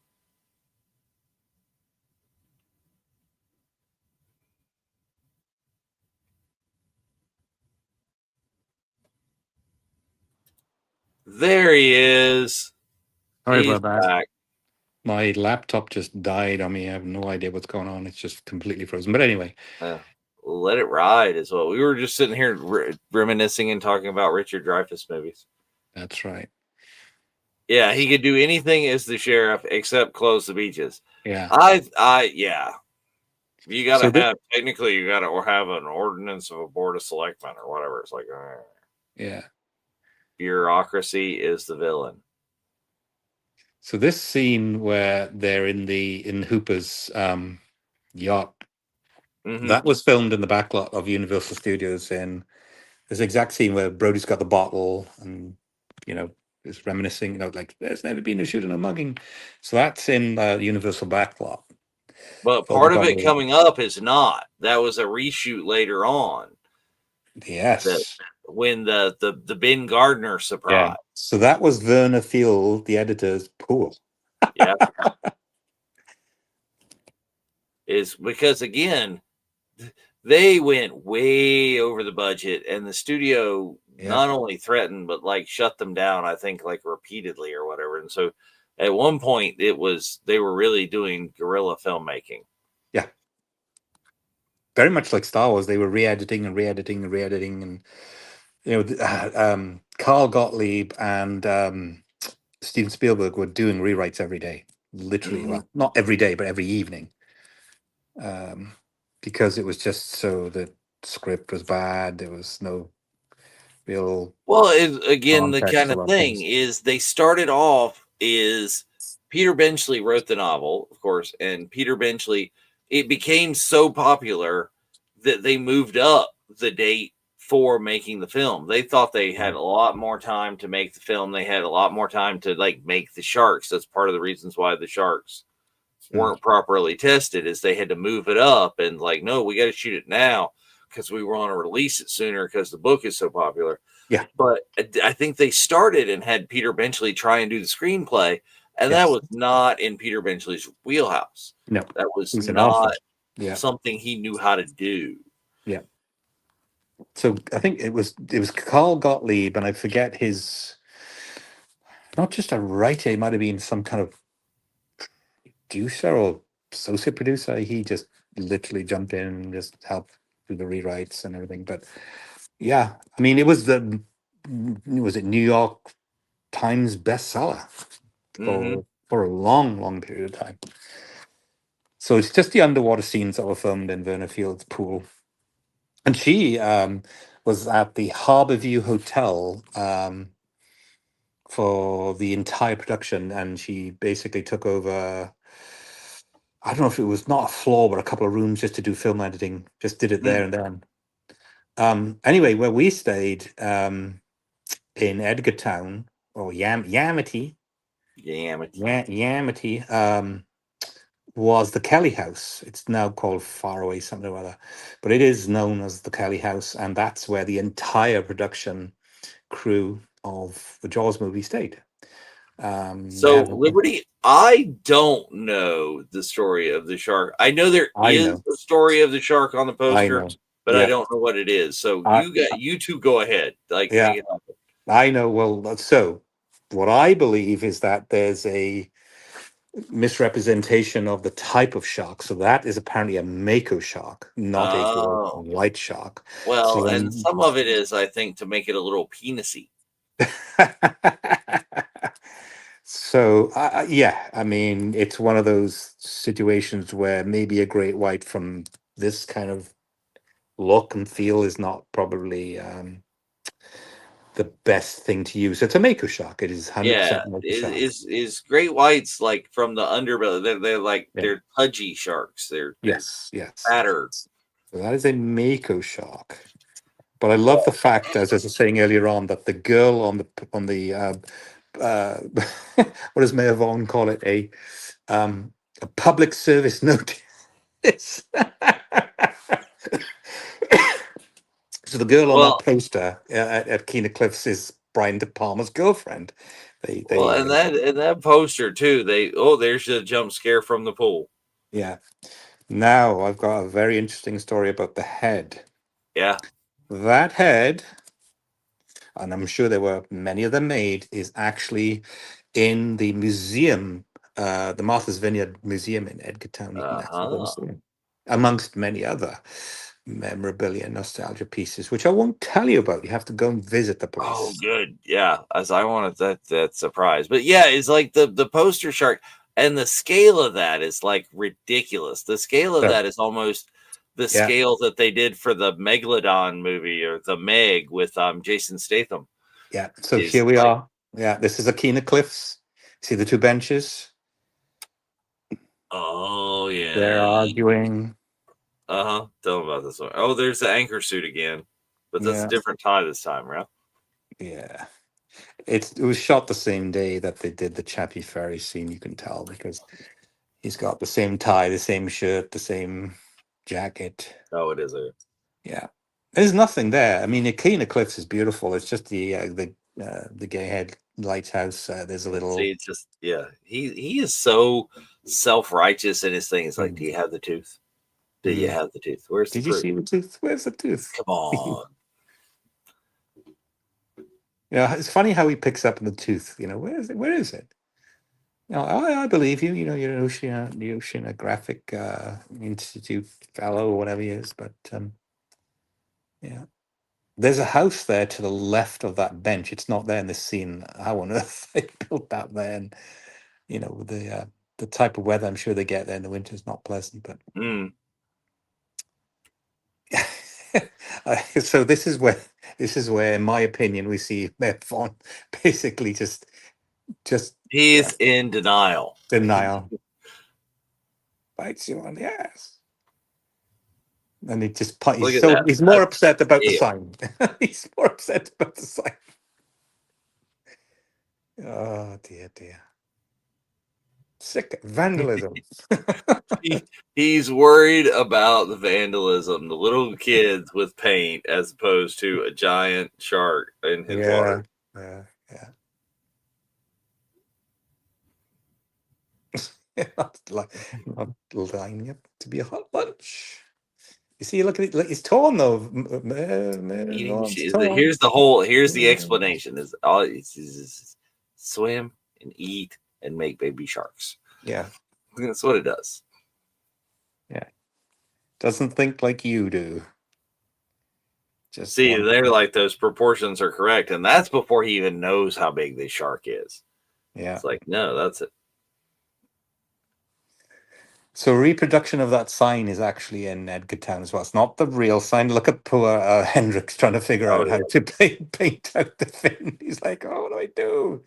There he is. Sorry He's about that. back. My laptop just died on me. I have no idea what's going on. It's just completely frozen. But anyway, Let it ride as well. We were just sitting here reminiscing and talking about Richard Dreyfuss movies. that's right. Yeah, he could do anything as the sheriff except close the beaches. Yeah. Yeah. You got to So this, technically, you got to have an ordinance of a board of selectmen or whatever. It's like, yeah. bureaucracy is the villain. So this scene where they're in Hooper's yacht, that was filmed in the backlot of Universal Studios in this exact scene where Brody's got the bottle and, is reminiscing, like there's never been a shooting or mugging. So that's in Universal backlot. But part of it coming up is not. That was a reshoot later on. Yes. When the Ben Gardner surprise. Yeah. So that was Werner Field, the editor's pool. Yeah. Is because again, they went way over the budget, and the studio not only threatened but like shut them down. I think like repeatedly or whatever. And so, at one point, they were really doing guerrilla filmmaking. Yeah, very much like Star Wars. They were re-editing and re-editing and re-editing, and Carl Gottlieb and Steven Spielberg were doing rewrites every day, literally. Well, not every day, but every evening. Because it was just so the script was bad. There was no real. Well, again, the kind of thing is they started off is Peter Benchley wrote the novel, of course, and Peter Benchley, it became so popular that they moved up the date for making the film. They thought they had a lot more time to make the film. They had a lot more time to like make the sharks. That's part of the reasons why the sharks weren't properly tested, is they had to move it up and like, no, we got to shoot it now because we want to release it sooner because the book is so popular. Yeah. But I think they started and had Peter Benchley try and do the screenplay, and that was not in Peter Benchley's wheelhouse. No, that was not Yeah. something he knew how to do. Yeah. So I think it was Carl Gottlieb, and I forget his, not just a writer, he might have been some kind of producer or associate producer. He just literally jumped in and just helped do the rewrites and everything. But yeah, I mean, it was New York Times bestseller for a long period of time. So it's just the underwater scenes that were filmed in Werner Field's pool. And she was at the Harborview Hotel for the entire production, and she basically took over, I don't know if it was not a floor, but a couple of rooms just to do film editing, just did it there and then. Anyway, where we stayed in Edgartown, or Yamity, was the Kelly House. It's now called Faraway something or other, but it is known as the Kelly House, and that's where the entire production crew of the Jaws movie stayed. So Liberty, I don't know the story of the shark. I know there is a story of the shark on the poster, but I don't know what it is. So you two go ahead. Like, yeah, I know. Well, so what I believe is that there's a misrepresentation of the type of shark. So that is apparently a mako shark, not a white shark. Well, so and some of it is, I think, to make it a little penisy. So yeah, I mean, it's one of those situations where maybe a great white from this kind of look and feel is not probably the best thing to use. It's a mako shark. It is 100% mako shark. Is great whites like from the underbelly? They're like they're pudgy sharks. They're yes, fatter. So that is a mako shark. But I love the fact, as I was saying earlier on, that the girl on the what does Mayor Vaughan call it, a public service notice. So the girl on that poster at Keena Cliffs is Brian De Palma's girlfriend. And that poster too. There's a jump scare from the pool. Yeah. Now I've got a very interesting story about the head. Yeah. That head and I'm sure there were many of them made, is actually in the museum, the Martha's Vineyard Museum in Edgartown. You can actually go and Uh-huh. see it, amongst many other memorabilia, nostalgia pieces, which I won't tell you about. You have to go and visit the Oh, place. good. Yeah, as I wanted that surprise. But yeah, it's like the poster shark, and the scale of that is like ridiculous. The scale of So, that is almost the yeah, scale that they did for the Megalodon movie or the Meg with Jason Statham. yeah. So Is here we like, are. Yeah, this is Akina Cliffs. See the two benches? oh They're yeah. arguing. Uh-huh. Tell them about this one. Oh, there's the anchor suit again. But that's a Yeah, different tie this time, right? yeah. It was shot the same day that they did the Chappie Ferry scene. You can tell because he's got the same tie, the same shirt, the same jacket. Oh, it is a Yeah, there's nothing there. I mean, Akina Cliffs is beautiful. It's just the Gay Head Lighthouse. There's a see, little. it's just yeah. He is so self-righteous in his thing. It's like, do Mm, you have the tooth? Do you mm. have the tooth? Where's the Did you proof? see the tooth? Where's the tooth? Come on. Yeah, it's funny how he picks up the tooth. Where is it? Where is it? I believe you. You're an Oceanographic Institute fellow or whatever he is. But yeah, there's a house there to the left of that bench. It's not there in this scene. How on earth they built that there? And the type of weather I'm sure they get there in the winter is not pleasant. But Mm. so this is where, in my opinion, we see Matt Vaughn basically just He's in denial. denial. Bites you on the ass. And he just Look at that. he's more That's upset about the scale. sign. He's more upset about the sign. Oh dear, dear. Sick vandalism. He's worried about the vandalism, the little kids with paint, as opposed to a giant shark in his Yeah, water. yeah. Not lining up to be a hot lunch. You see, look at it. Look, it's torn though. It's torn. Here's the explanation is all it's swim and eat and make baby sharks. Yeah, That's what it does. yeah. Doesn't think like you do. Just See, one. they're like those proportions are correct, and that's before he even knows how big the shark is. Yeah. It's like, no, that's it. So reproduction of that sign is actually in Edgartown as well. It's not the real sign. Look at poor Hendrix trying to figure Oh out how yeah. to paint out the thing. He's like, "Oh, what do I do?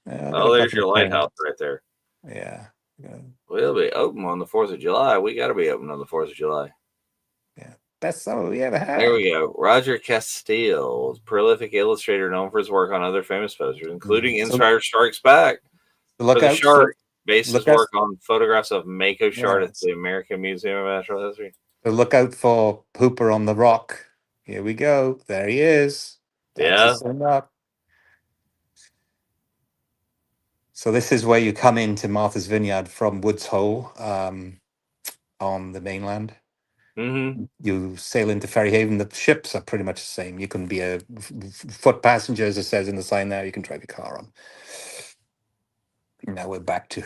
I got Oh, a there's bucket your of paint." lighthouse right there. Yeah, yeah, We'll be open on the 4th of July. We got to be open on the 4th of July. yeah. Best summer we ever There had. we go. Roger Castile, prolific illustrator known for his work on other famous posters, including So Inspired Strikes Back. For look the out for shark, based his look out. work on photographs of Mako Shard Yeah. at the American Museum of Natural History. So look out for Hooper on the rock. Here we go. There he is. That's the Yeah. sun up. So this is where you come into Martha's Vineyard from Woods Hole on the mainland. Mm-hmm. You sail into Ferryhaven. The ships are pretty much the same. You can be a foot passenger, as it says in the sign there. You can drive your car on. Now we're back to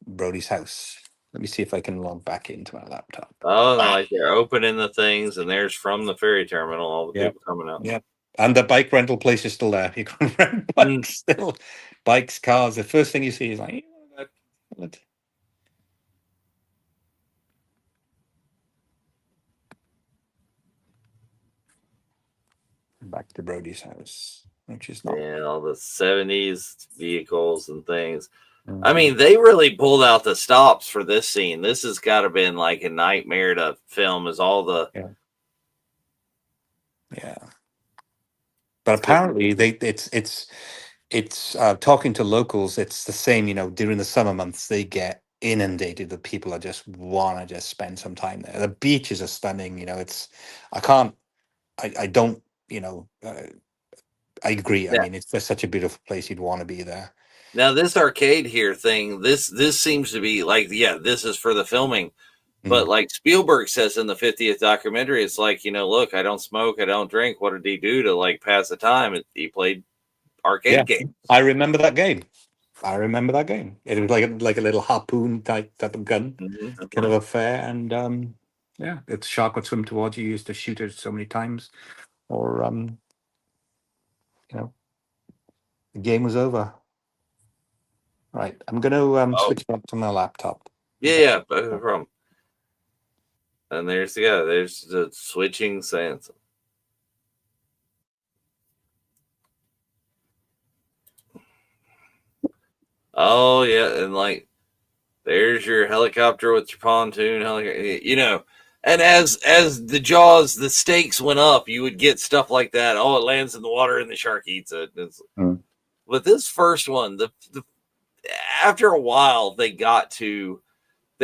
Brody's house. Let me see if I can log back into my laptop. Oh, and like they're opening the things, and there's from the ferry terminal all the Yep. people coming out. Yep. And the bike rental place is still there. You can rent Mm. bikes still. Bikes, cars. The first thing you see is like, back to Brody's house, which is not. Yeah, all the 70s vehicles and things. I Mhm. mean, they really pulled out the stops for this scene. This has got to been like a nightmare to film. Is all the Yeah. Yeah. But apparently, it's talking to locals. It's the same. During the summer months, they get inundated. The people are just want to just spend some time there. The beaches are stunning. It's I can't. I don't. I agree. I yeah. mean, it's just such a beautiful place. You'd want to be there. Now this arcade here thing. This seems to be like this is for the filming. But like Spielberg says in the 50th documentary, it's like, look, I don't smoke, I don't drink. What did he do to like pass the time? He played arcade games. I remember that game. It was like a little harpoon type of gun, kind of affair, and if the shark would swim towards you, you used to shoot it so many times, or the game was over. Right, I'm going to switch back to my laptop. Yeah, no problem. And there's the switching sense. Oh yeah, and like there's your helicopter with your pontoon helicopter, and as the Jaws, the stakes went up, you would get stuff like that. Oh, it lands in the water and the shark eats it. But this first one, the after a while, they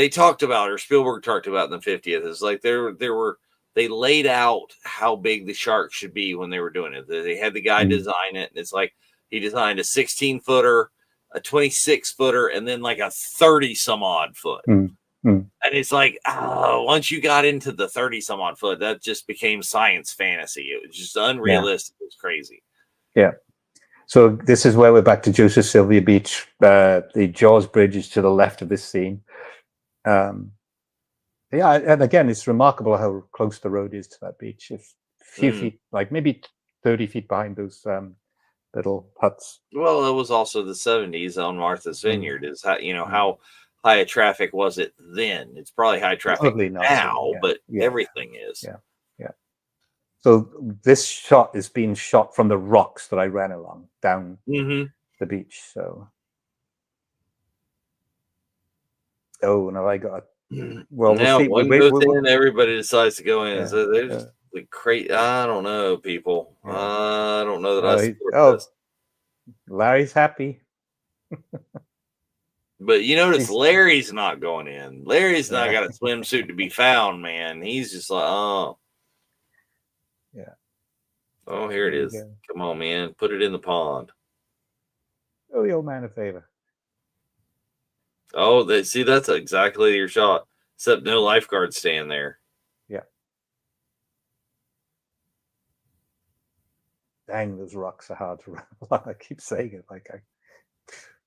talked about, or Spielberg talked about in the 50th, is like they laid out how big the shark should be when they were doing it. They had the guy design it, and it's like he designed a 16-footer, a 26-footer, and then like a 30 some odd foot. And it's like, once you got into the 30 some odd foot, that just became science fantasy. It was just unrealistic. It was crazy. Yeah. So this is where we're back to Joseph Sylvia Beach. The Jaws Bridge is to the left of this scene. And again, it's remarkable how close the road is to that beach. It's a few feet, like maybe 30 feet behind those little huts. Well, it was also the 70s on Martha's Vineyard. Is how high a traffic was it then? It's probably high traffic now, but everything is. Yeah. So this shot is being shot from the rocks that I ran along down the beach. So, now I got. Well, now we'll see. one goes in, everybody decides to go in. So there's the crazy. I don't know, people. I don't know that I support this. Larry's happy. But you notice Larry's not going in. Larry's not got a swimsuit to be found, man. He's just like, oh. Yeah. Oh, here it is. Come on, man. Put it in the pond. Oh, the old man a favor. Oh, that's exactly your shot. Except no lifeguard stand there. Yeah. Dang, those rocks are hard to run along. I keep saying it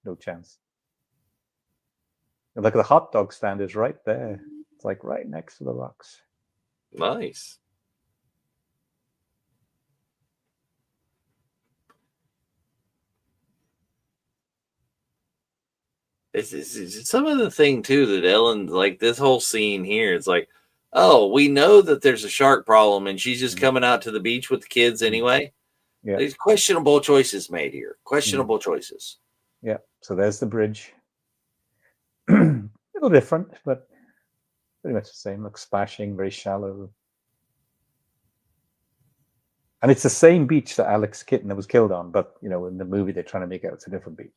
no chance. And look, the hot dog stand is right there. It's like right next to the rocks. Nice. It's some of the thing too that Ellen, like this whole scene here, it's like, oh, we know that there's a shark problem, and she's just coming out to the beach with the kids anyway. Yeah, there's questionable choices made here. Questionable choices. Yeah. So there's the bridge. A little different, but pretty much the same. Looks splashing, very shallow. And it's the same beach that Alex Kitten was killed on, but in the movie they're trying to make out it's a different beach.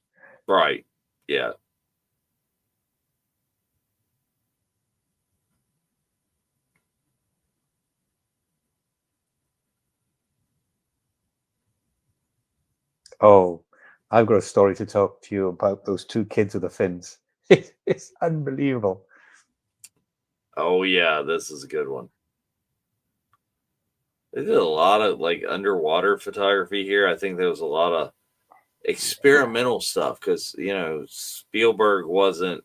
Right. Yeah. Oh, I've got a story to talk to you about those two kids with the fins. It's unbelievable. Oh yeah, this is a good one. They did a lot of like underwater photography here. I think there was a lot of experimental stuff because Spielberg wasn't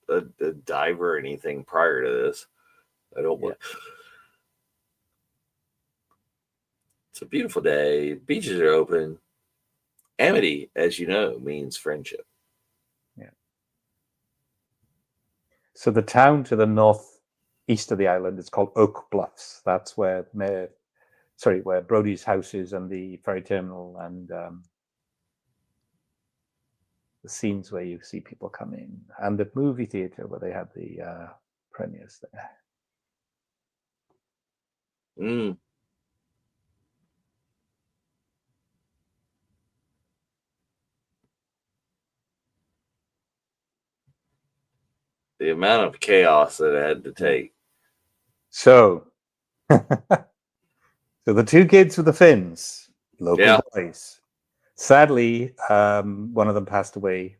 a diver or anything prior to this. I don't want. It's a beautiful day. Beaches are open. Amity, as you know, means friendship. Yeah. So the town to the northeast of the island is called Oak Bluffs. That's where Brody's house is, and the ferry terminal, and the scenes where you see people come in, and the movie theater where they had the premieres there. The amount of chaos that it had to take. So the two kids with the fins, local boys. Sadly, one of them passed away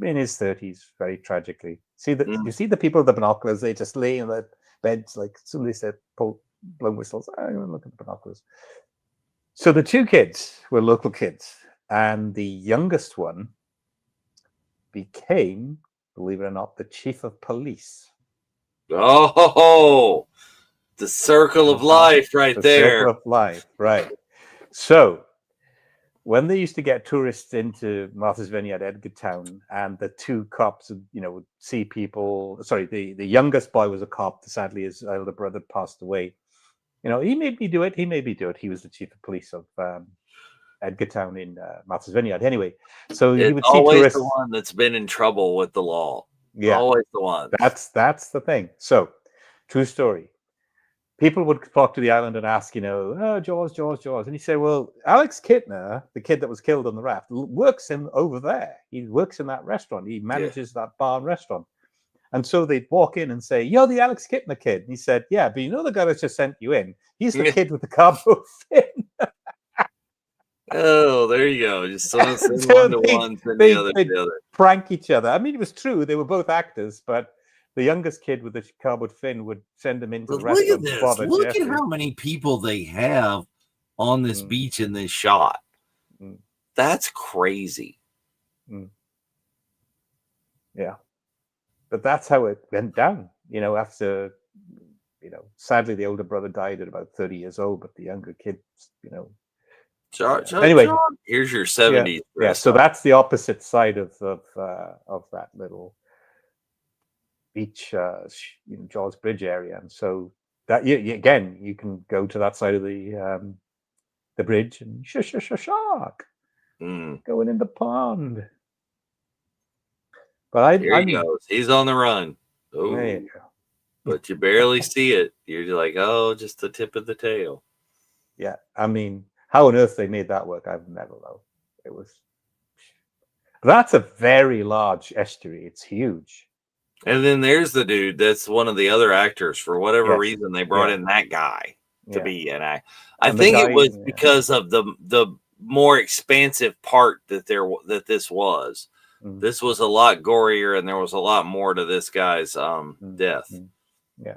in his 30s, very tragically. See that you see the people with the binoculars, they just lay in the beds like somebody said, blow whistles. I'm gonna look at the binoculars. So the two kids were local kids, and the youngest one became, believe it or not, the chief of police. Oh, the circle of life right the there. Circle of life, right. So when they used to get tourists into Martha's Vineyard, Edgartown, and the two cops, would see people. Sorry, the youngest boy was a cop. Sadly, his elder brother passed away. He made me do it. He made me do it. He was the chief of police of Edgartown in Martha's Vineyard. Anyway, so he would see always tourists. The one that's been in trouble with the law. Yeah, always the one. That's the thing. So, true story. People would flock to the island and ask, oh, Jaws. And he said, well, Alex Kittner, the kid that was killed on the raft, works over there. He works in that restaurant. He manages that bar and restaurant. And so they'd walk in and say, you're the Alex Kittner kid. And he said, yeah, but the guy that just sent you in? He's the kid with the carbo fin. Oh, there you go. Just so one to one, and the other to the other. Prank each other. I mean, it was true. They were both actors, but the youngest kid with the cardboard fin would send them into the restaurant. Look at this. Look at how many people they have on this beach in this shot. That's crazy. Yeah. But that's how it went down, after, sadly, the older brother died at about 30 years old, but the younger kid, Anyway, here's your 70s. Yeah, so that's the opposite side of that little beach, Jaws Bridge area, and so that again, you can go to that side of the bridge and shark going in the pond. But Here he goes. He's on the run. Oh, there you go. But you barely see it. You're like, oh, just the tip of the tail. Yeah, I mean, how on earth they made that work, I've never known. It was. That's a very large estuary. It's huge. And then there's the dude that's one of the other actors. For whatever reason, they brought in that guy to be an actor. I think it was because of the more expansive part that this was. This was a lot gorier, and there was a lot more to this guy's death. Yeah.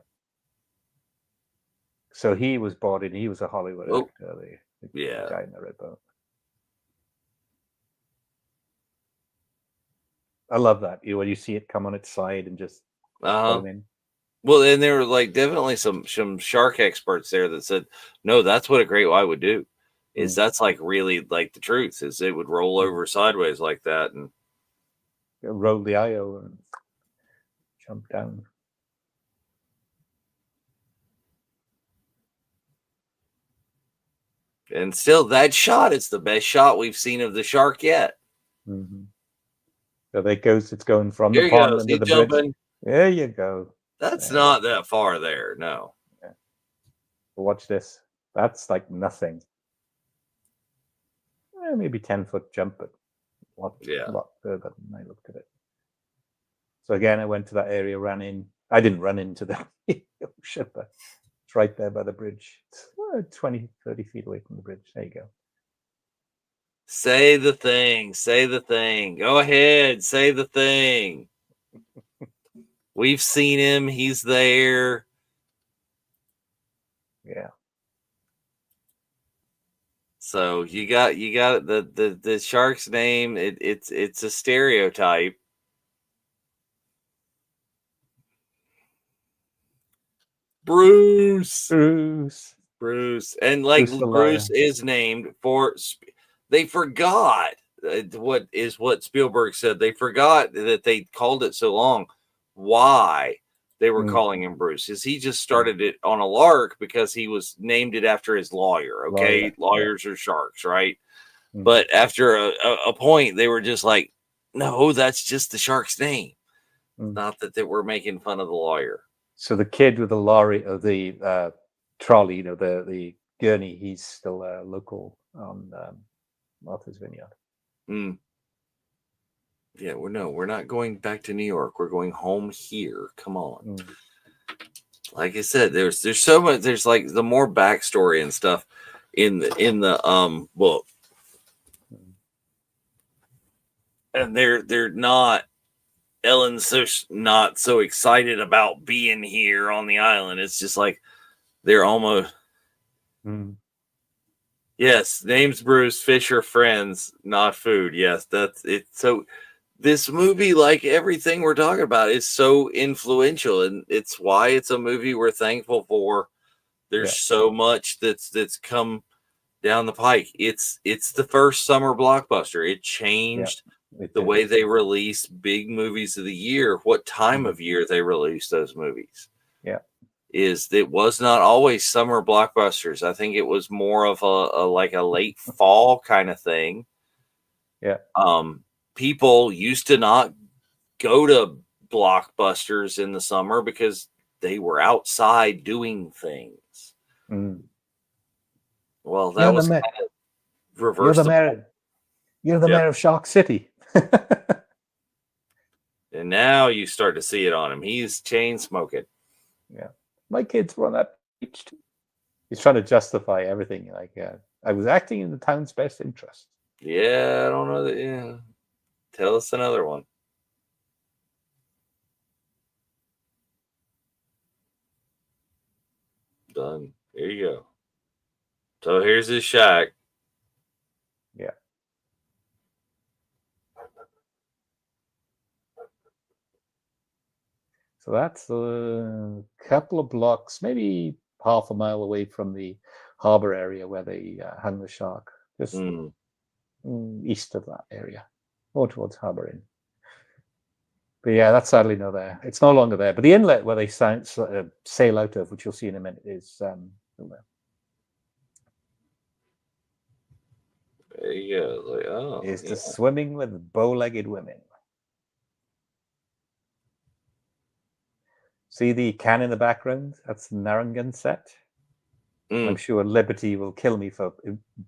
So he was brought in. He was a Hollywood actor. The guy in the red boat. I love that. When you see it come on its side and just pull in. Well, and there were definitely some shark experts there that said, no, that's what a great white would do. Is that's really the truth. Is it would roll over sideways like that and roll the eye over and jump down. And still, that shot is the best shot we've seen of the shark yet. So it's going from the pond into the bridge. There you go. That's not that far there, no. Yeah. Watch this. That's like nothing. Maybe 10-foot jump, but a lot further than I looked at it. So again, I went to that area, ran in. I didn't run into the ocean, but it's right there by the bridge. It's 20, 30 feet away from the bridge. There you go. Say the thing. Say the thing. Go ahead. Say the thing. We've seen him. He's there. Yeah. So you got the shark's name. It's a stereotype. Bruce. And Bruce is named for. They forgot what Spielberg said. They forgot that they called it so long. Why they were calling him Bruce? Is he just started it on a lark because he was named it after his lawyer? Okay, lawyers are sharks, right? But after a point, they were just like, no, that's just the shark's name. Not that they were making fun of the lawyer. So the kid with the lorry or the trolley, the gurney, he's still a local on Martha's Vineyard. Yeah, we're not going back to New York. We're going home here. Come on. Like I said, there's so much. There's the more backstory and stuff in the book, and they're not Ellen's not so excited about being here on the island. It's just like they're almost. Yes, name's Bruce. Fish are friends, not food. Yes, that's it. So this movie, like everything we're talking about, is so influential, and it's why it's a movie we're thankful for. There's so much that's come down the pike. It's the first summer blockbuster. It changed the way they release big movies of the year, what time of year they release those movies. It was not always summer blockbusters. I think it was more of a like a late fall kind of thing. People used to not go to blockbusters in the summer because they were outside doing things. Well, that was kind of reversed. You're the mayor of Shark City. And now you start to see it on him. He's chain smoking. My kids were on that beach too. He's trying to justify everything. Like, I was acting in the town's best interest. Yeah, I don't know that. Yeah, tell us another one. Done. Here you go. So here's his shack. So that's a couple of blocks, maybe half a mile away from the harbor area where they hung the shark, just east of that area, more towards Harbor Inn. But yeah, that's sadly not there. It's no longer there. But the inlet where they sail out of, which you'll see in a minute, is still there. There you go. Like, oh, is the swimming with bow-legged women. See the can in the background? That's the Narragansett set. I'm sure Liberty will kill me for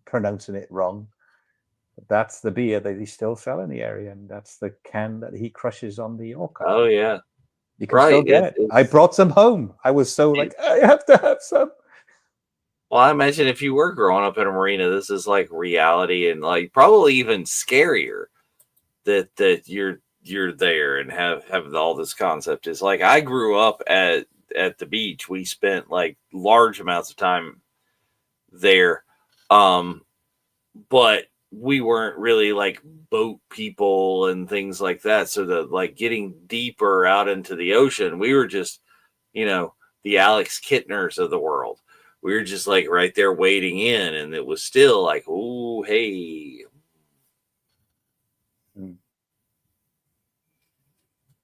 pronouncing it wrong. But that's the beer that he still sell in the area, and that's the can that he crushes on the orca. Oh yeah, you can still get it. I brought some home. I was so like, I have to have some. Well, I imagine if you were growing up in a marina, this is like reality, and like probably even scarier that you're there and have all this concept. Is like I grew up at the beach. We spent like large amounts of time there, but we weren't really like boat people and things like that. So the like getting deeper out into the ocean, we were just, the Alex Kittners of the world. We were just like right there wading in, and it was still like, oh, hey.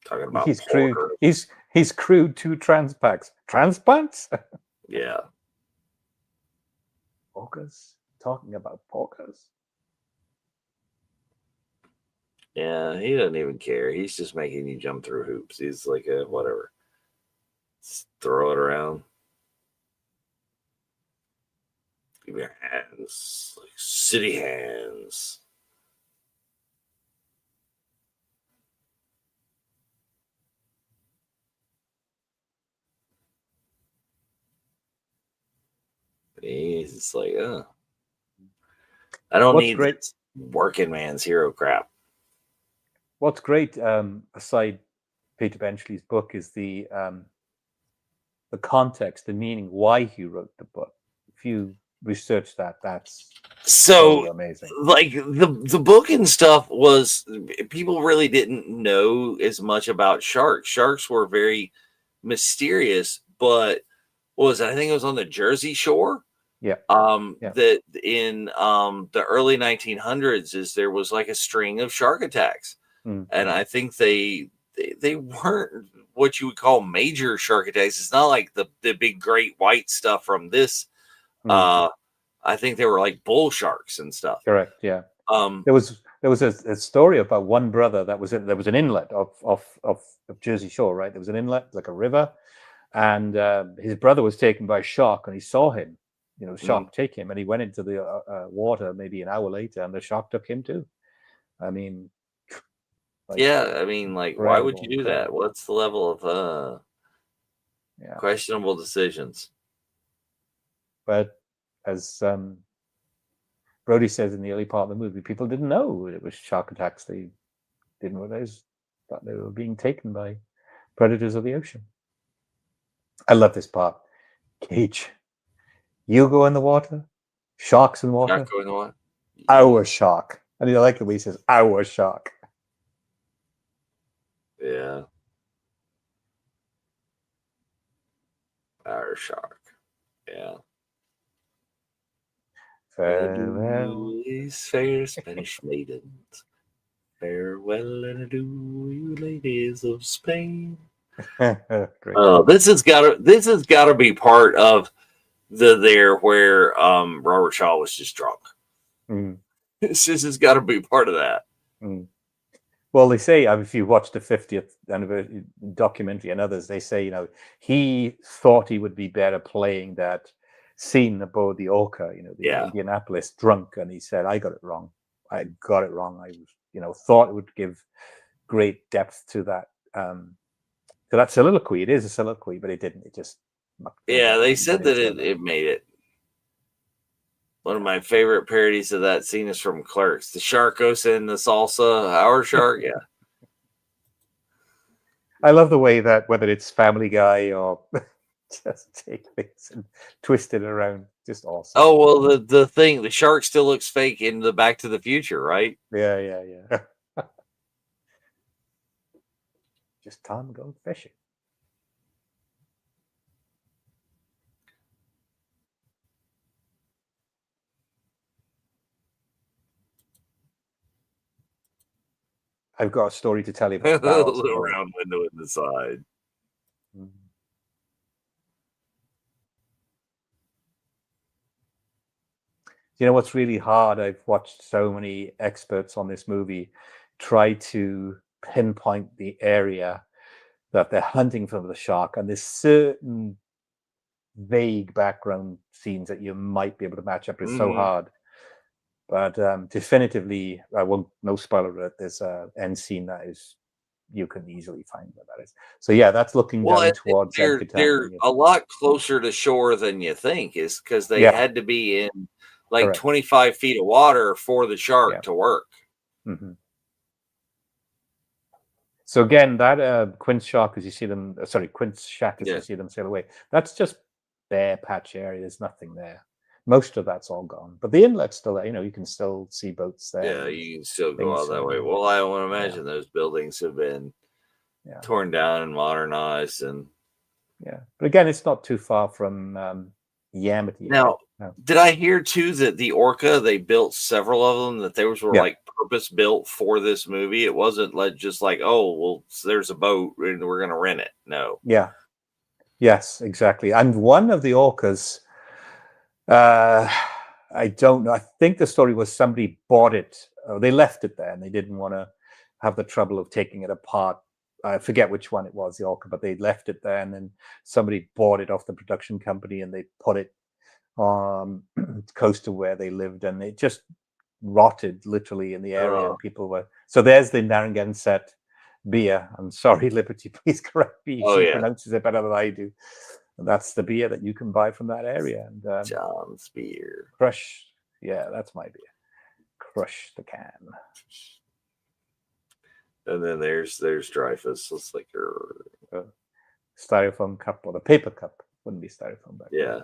Talking about he's crude. He's crude 2 transpacks. Transplants? Yeah. Orcas? Talking about porcas. Yeah, he doesn't even care. He's just making you jump through hoops. He's like, whatever. Just throw it around. Give me your hands. Like city hands. He's just like, I don't need this working man's hero crap. What's great, aside Peter Benchley's book, is the context, the meaning, why he wrote the book. If you research that, that's so amazing. Like the book and stuff was, people really didn't know as much about sharks. Sharks were very mysterious, but what was it? I think it was on the Jersey Shore. That in the early 1900s there was like a string of shark attacks, and I think they weren't what you would call major shark attacks. It's not like the big great white stuff from this. I think they were like bull sharks and stuff. Correct. Yeah. There was a story about one brother there was an inlet of Jersey Shore, right? There was an inlet, like a river, and his brother was taken by a shark, and he saw him. Shark take him, and he went into the water maybe an hour later, and the shark took him too. I mean, why would you do that? What's the level of questionable decisions? But as Brody says in the early part of the movie, people didn't know it was shark attacks. They didn't realize that they were being taken by predators of the ocean. I love this part. Cage, you go in the water, sharks in Not water, going on. our shark. And I like the way he says, our shark. Yeah. Our shark. Yeah. Farewell. These fair Spanish maidens. Farewell and adieu, you ladies of Spain. Great. Oh, this has gotta be part of there where Robert Shaw was just drunk. Mm, This has got to be part of that. mm. Well, they say if you watch the 50th anniversary documentary and others, they say he thought he would be better playing that scene aboard the Orca, the Yeah. Indianapolis drunk, and he said, "I got it wrong. I got it wrong. I was, thought it would give great depth to that soliloquy. It is a soliloquy, but it didn't. It just Yeah, they went said that into it made it. One of my favorite parodies of that scene is from Clerks. The shark goes in the salsa, our shark. Yeah. I love the way that whether it's Family Guy or just take things and twist it around. Just awesome. Oh well, the shark still looks fake in the Back to the Future, right? Yeah. Just time going fishing. I've got a story to tell you about that A also. little round window in the side. Mm. You know what's really hard? I've watched so many experts on this movie try to pinpoint the area that they're hunting for the shark, and there's certain vague background scenes that you might be able to match up. It's so hard. But definitively, I won't. No spoiler alert. There's an end scene that is you can easily find where that is. So yeah, that's looking down towards they're a lot closer to shore than you think, is because they had to be in like Correct. 25 feet of water for the shark to work. Mm-hmm. So again, that quince shark, as you see them, quince shack, as you see them sail away, that's just bare patch area. There's nothing there. Most of that's all gone, but the inlet's still there. You can still see boats there. Yeah, you can still go out that way. Well, I want to imagine those buildings have been torn down and modernized, and but again, it's not too far from Yamity. Now, did I hear too that the Orca, they built several of them, that those were like purpose built for this movie? It wasn't like just like, oh, well, there's a boat and we're going to rent it. No. Yeah. Yes, exactly. And one of the Orcas, I don't know. I think the story was somebody bought it. They left it there and they didn't want to have the trouble of taking it apart. I forget which one it was, the Orca, but they left it there, and then somebody bought it off the production company and they put it close to where they lived, and it just rotted literally in the area. And people were so. There's the Narragansett beer. I'm sorry, Liberty, please correct me. She pronounces it better than I do. And that's the beer that you can buy from that area. And John's beer. Crush. Yeah, that's my beer. Crush the can. And then there's Dreyfus. It's like styrofoam cup, or the paper cup. Wouldn't be styrofoam back then.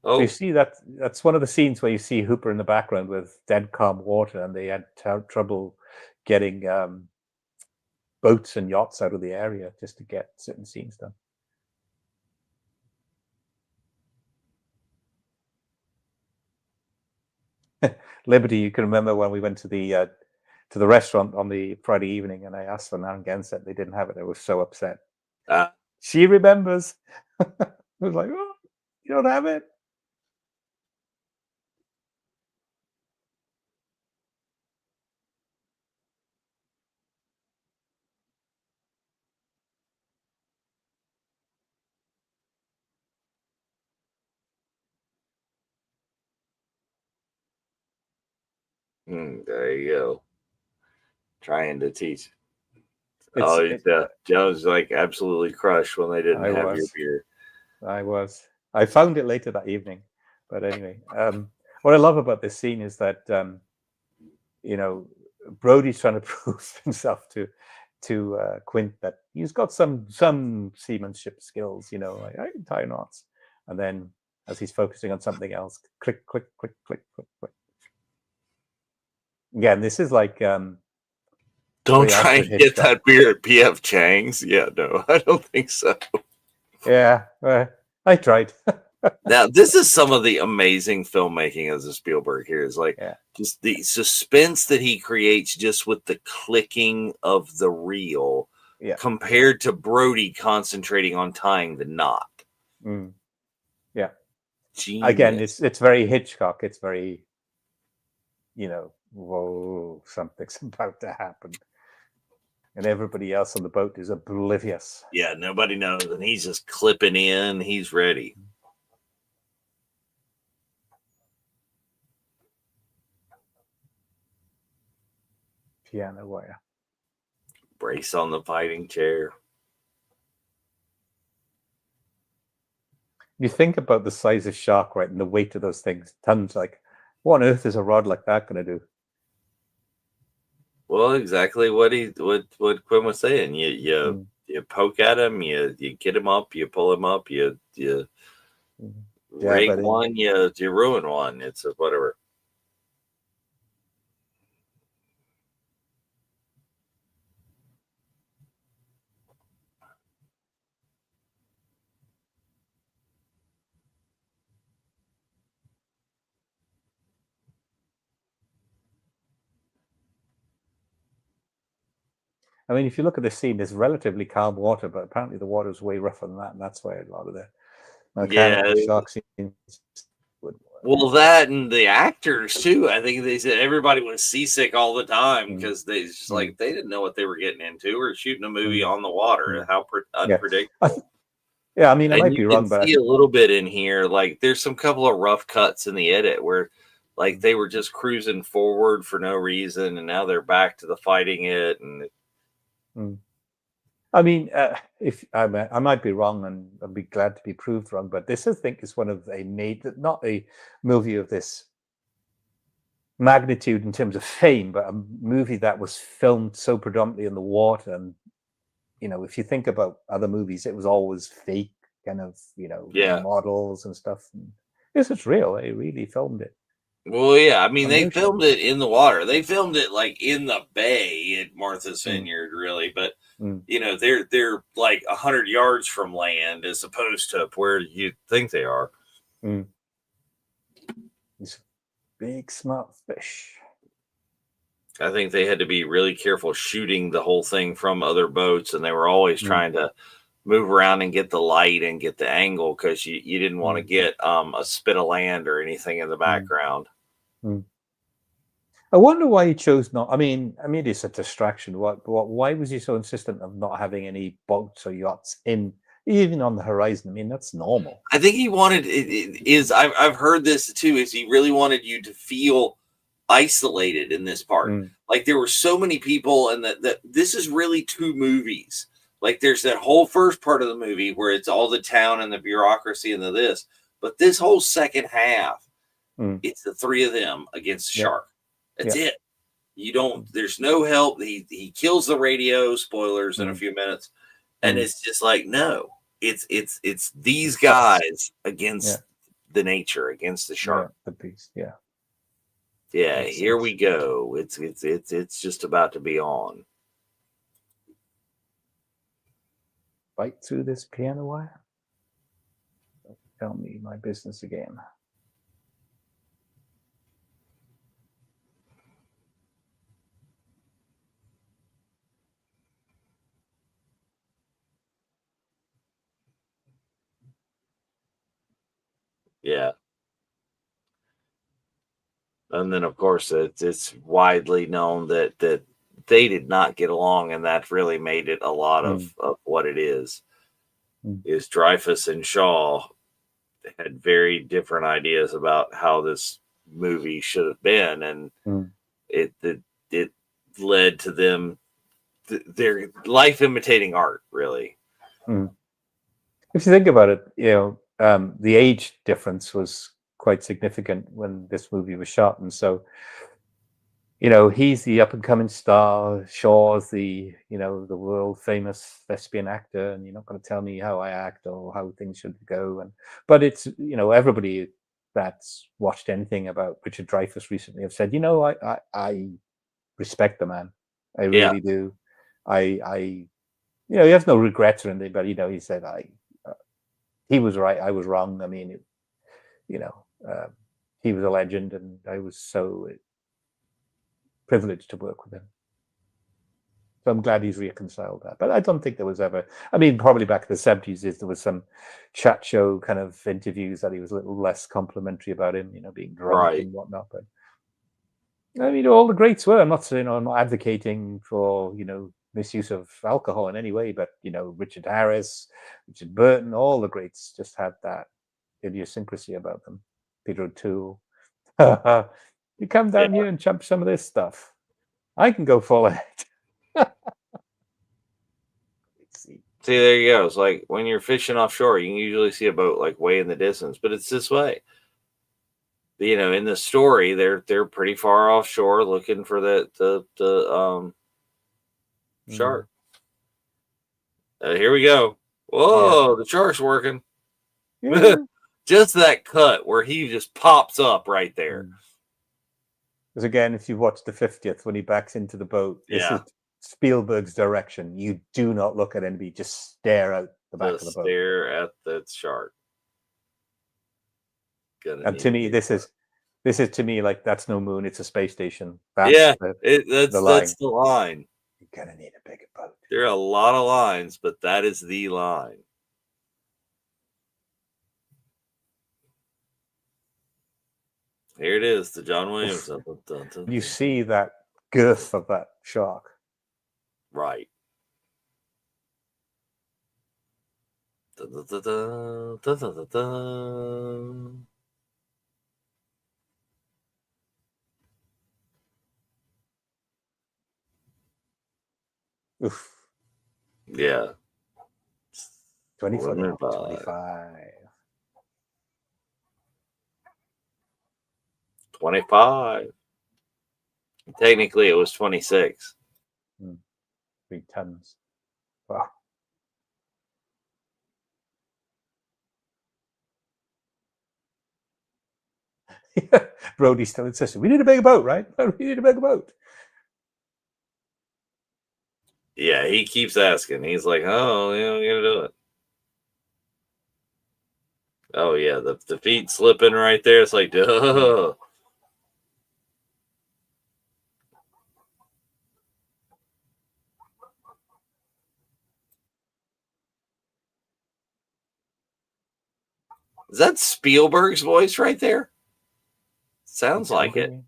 Oh, so you see that's one of the scenes where you see Hooper in the background with dead calm water, and they had trouble getting boats and yachts out of the area just to get certain scenes done. Liberty, you can remember when we went to the restaurant on the Friday evening, and I asked for Narragansett. They didn't have it. I was so upset. She remembers. I was like, oh, you don't have it? There you go. Trying to teach. Joe's like absolutely crushed when they didn't have your beer. I found it later that evening. But anyway, what I love about this scene is that, Brody's trying to prove himself to Quint that he's got some seamanship skills, like I can tie knots. And then as he's focusing on something else, click, click, click, click, click, click. Again, this is like don't way try after and get Hitchcock. that beer at PF Chang's. Yeah, no, I don't think so. Yeah, I tried. Now, this is some of the amazing filmmaking of the Spielberg here. Is like Yeah. just the suspense that he creates just with the clicking of the reel, Yeah. compared to Brody concentrating on tying the knot. Mm. Yeah. Genius. Again, it's very Hitchcock. It's very, whoa, something's about to happen. And everybody else on the boat is oblivious. Yeah, nobody knows. And he's just clipping in. He's ready. Piano wire. Brace on the fighting chair. You think about the size of shark, right, and the weight of those things, tons. Like, what on earth is a rod like that going to do? Well, exactly what Quinn was saying. You poke at him, you get him up, you pull him up, you rig one, you ruin one. It's a whatever. I mean, if you look at the scene, there's relatively calm water, but apparently the water is way rougher than that, and that's why a lot of the mechanical shark scenes would work. Well, that and the actors too. I think they said everybody was seasick all the time because they just like they didn't know what they were getting into. We're shooting a movie on the water. How unpredictable. Yeah, I mean, I and might be wrong, but see a little bit in here. Like, there's some couple of rough cuts in the edit where, like, they were just cruising forward for no reason, and now they're back to the fighting it. And I mean, if I might be wrong, and I'd be glad to be proved wrong, but this I think is one of not a movie of this magnitude in terms of fame, but a movie that was filmed so predominantly in the water. And if you think about other movies, it was always fake, kind of models and stuff. And this is real. They really filmed it. Well, yeah, I mean, they filmed it in the water. They filmed it like in the bay at Martha's Vineyard, really. But they're like 100 yards from land as opposed to where you think they are. These big smart fish. I think they had to be really careful shooting the whole thing from other boats, and they were always trying to move around and get the light and get the angle because you didn't want to get a spit of land or anything in the background. I wonder why he chose not. I mean, it's a distraction. Why was he so insistent of not having any boats or yachts even on the horizon? I mean, that's normal. I think he wanted I've heard this too. Is he really wanted you to feel isolated in this part? Like, there were so many people, and that this is really two movies. Like, there's that whole first part of the movie where it's all the town and the bureaucracy and this, but this whole second half, it's the three of them against the shark. That's it. You don't. There's no help. He kills the radio. Spoilers in a few minutes, and it's just like, no. It's these guys against the nature, against the shark, the beast. Yeah. Here we go. It's just about to be on. Bite through this piano wire. Don't tell me my business again. Yeah. And then, of course, it's widely known that they did not get along, and that really made it a lot of what it is. Is Dreyfuss and Shaw had very different ideas about how this movie should have been, and it led to them their life imitating art, really. If you think about it, the age difference was quite significant when this movie was shot, and so he's the up and coming star. Shaw's the the world famous thespian actor, and you're not going to tell me how I act or how things should go. But it's everybody that's watched anything about Richard Dreyfuss recently have said, I respect the man. I Yeah, really do. I he has no regrets or anything, but he said he was right, I was wrong. I mean, you know, uh, he was a legend, and I was so privileged to work with him. So I'm glad he's reconciled that. But I don't think there was ever. I mean, probably back in the 70s, there was some chat show kind of interviews that he was a little less complimentary about him, being drunk right. and whatnot. But I mean, all the greats were. I'm not saying I'm not advocating for misuse of alcohol in any way, but Richard Harris, Richard Burton, all the greats just had that idiosyncrasy about them. Peter O'Toole, you come Yeah. down here and chump some of this stuff. I can go full ahead. See, there you go. It's like when you're fishing offshore, you can usually see a boat like way in the distance, but it's this way. In the story, they're pretty far offshore looking for the Mm. shark. Here we go. Yeah, Whoa, the shark's working. yeah. Just that cut where he just pops up right there. Because again, if you watch the 50th when he backs into the boat, this is Yeah, Spielberg's direction. You do not look at anybody; just stare out the back of the just boat. stare at that shark. Gonna And need to a me, big boat. this is to me like that's no moon; it's a space station. That's Yeah, the that's line. the line. You're gonna need a bigger boat. There are a lot of lines, but that is the line. Here it is, the John Williams. Oof. Dun, dun, dun, dun, You dun, dun. see that girth of that shark. Right. Dun, dun, dun, dun, dun, dun, dun, dun. Oof. Yeah. 24 Running now. by 25. 25. Technically, it was 26. 3 tons. Wow. Brody still insisting. We need a bigger boat, right? We need a bigger boat. Yeah, he keeps asking. He's like, "Oh, we're gonna do it." Oh yeah, the feet slipping right there. It's like, Mm. duh. Is that Spielberg's voice right there? It Sounds could like it. be.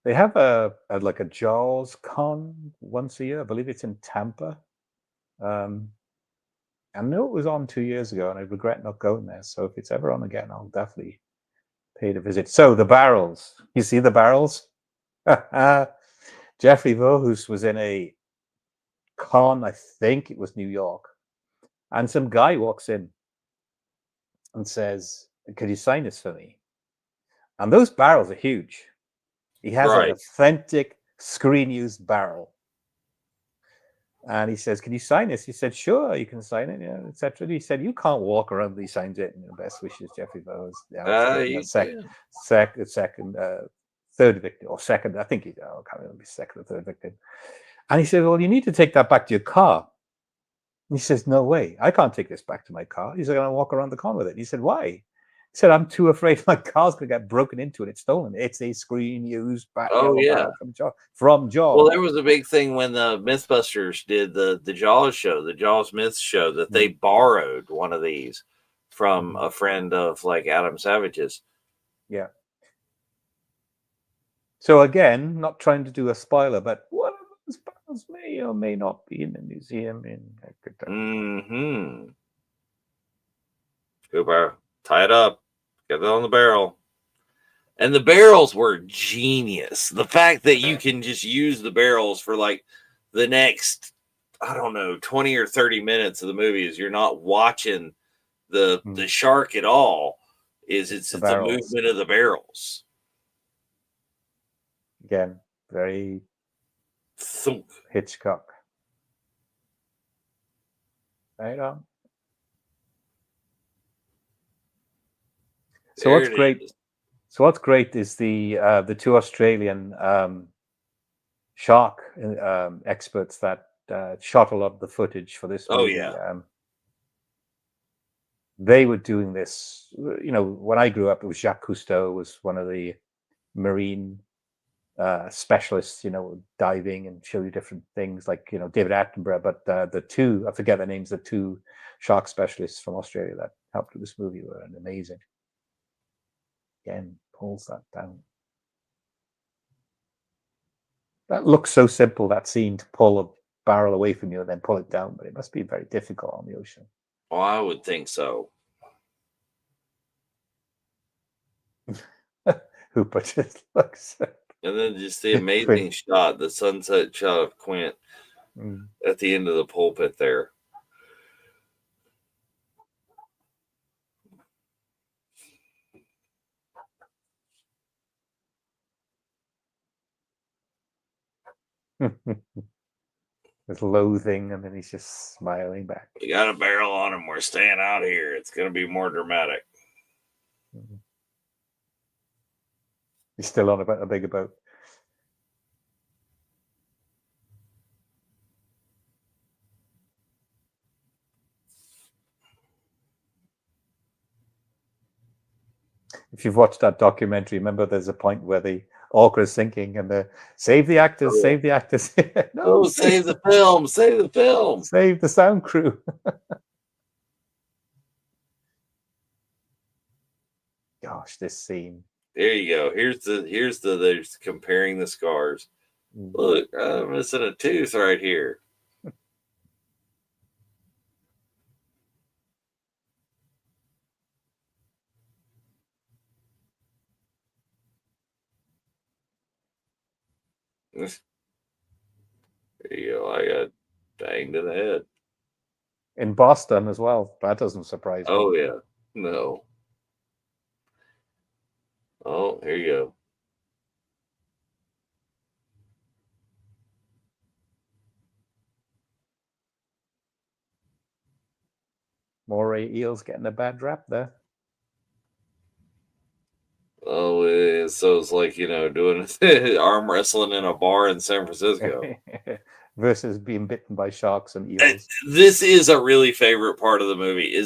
They have like a Jaws con once a year. I believe it's in Tampa. Um, I know it was on 2 years ago, and I regret not going there. So if it's ever on again, I'll definitely pay to visit. So the barrels. You see the barrels? Jeffrey Verhulst was in a con, I think it was New York, and some guy walks in and says, "Could you sign this for me?" And those barrels are huge. He has an Right. authentic screen used barrel. And he says, "Can you sign this?" He said, "Sure, you can sign it, yeah, etc." He said, "You can't walk around with these signs it. Best wishes, Jeffrey Bowes." Yeah, You can. second, third victim, or second. I think I can't remember second or third victim. And he said, "Well, you need to take that back to your car." And he says, "No way, I can't take this back to my car." He's going to walk around the car with it. He said, "Why?" He said, "I'm too afraid my car's going to get broken into and it's stolen. It's a screen used Oh yeah. barrel from Well, Jaws." there was a big thing when the MythBusters did the Jaws show, the Jaws Myths show, that they Mm. borrowed one of these from Mhm. a friend of like Adam Savage's. Yeah. So again, not trying to do a spoiler, but one of those barrels may or may not be in the museum in Kentucky. Mm-hmm. Go barrel, tie it up, get it on the barrel. And the barrels were genius. The fact that you can just use the barrels for like the next, I don't know, 20 or 30 minutes of the movie is you're not watching the Mm. shark at all. Is It's it's the it's a barrels. movement of the barrels. Again, very Thunk. Hitchcock. Right on. So There what's it great? is. So what's great is the two Australian shark experts that shot a lot of the footage for this Oh movie. yeah. They were doing this. When I grew up, it was Jacques Cousteau was one of the marine specialists. Diving and show you different things, like David Attenborough. But the two, I forget their names, the two shark specialists from Australia that helped with this movie were amazing. Again, pulls that down. That looks so simple, that scene, to pull a barrel away from you and then pull it down, but it must be very difficult on the ocean. Oh, I would think so. Hooper just looks. And then just the amazing shot, the sunset shot of Quint at the end of the pulpit there. With loathing, and then he's just smiling back. We got a barrel on him. We're staying out here. It's going to be more dramatic. He's still on a bigger boat. If you've watched that documentary, remember there's a point where the orca is sinking and the save the actors, save the actors. No, save the film, save the film. Save the sound crew. Gosh, this scene. There you go. Here's the they're comparing the scars. Look, I'm missing a tooth right here. There you go. I got banged in the head. In Boston as well. That doesn't surprise me. Oh yeah. No. Oh, here you go. Moray eels getting a bad rap there. Oh, so it's like, doing arm wrestling in a bar in San Francisco. Versus being bitten by sharks and eels. This is a really favorite part of the movie.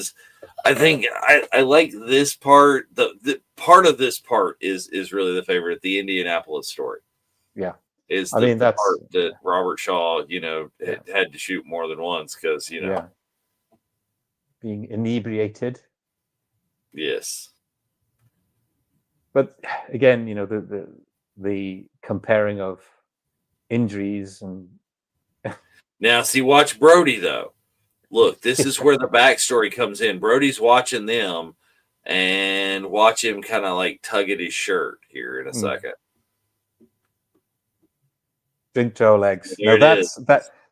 I think I like this part. The part of this part is really the favorite. The Indianapolis story. Yeah. Is the part that Robert Shaw, had to shoot more than once because, being inebriated. Yes. But again, the comparing of injuries and now see, watch Brody though. Look, this is where the backstory comes in. Brody's watching them and watch him kind of like tug at his shirt here in a second. Drink to your legs. There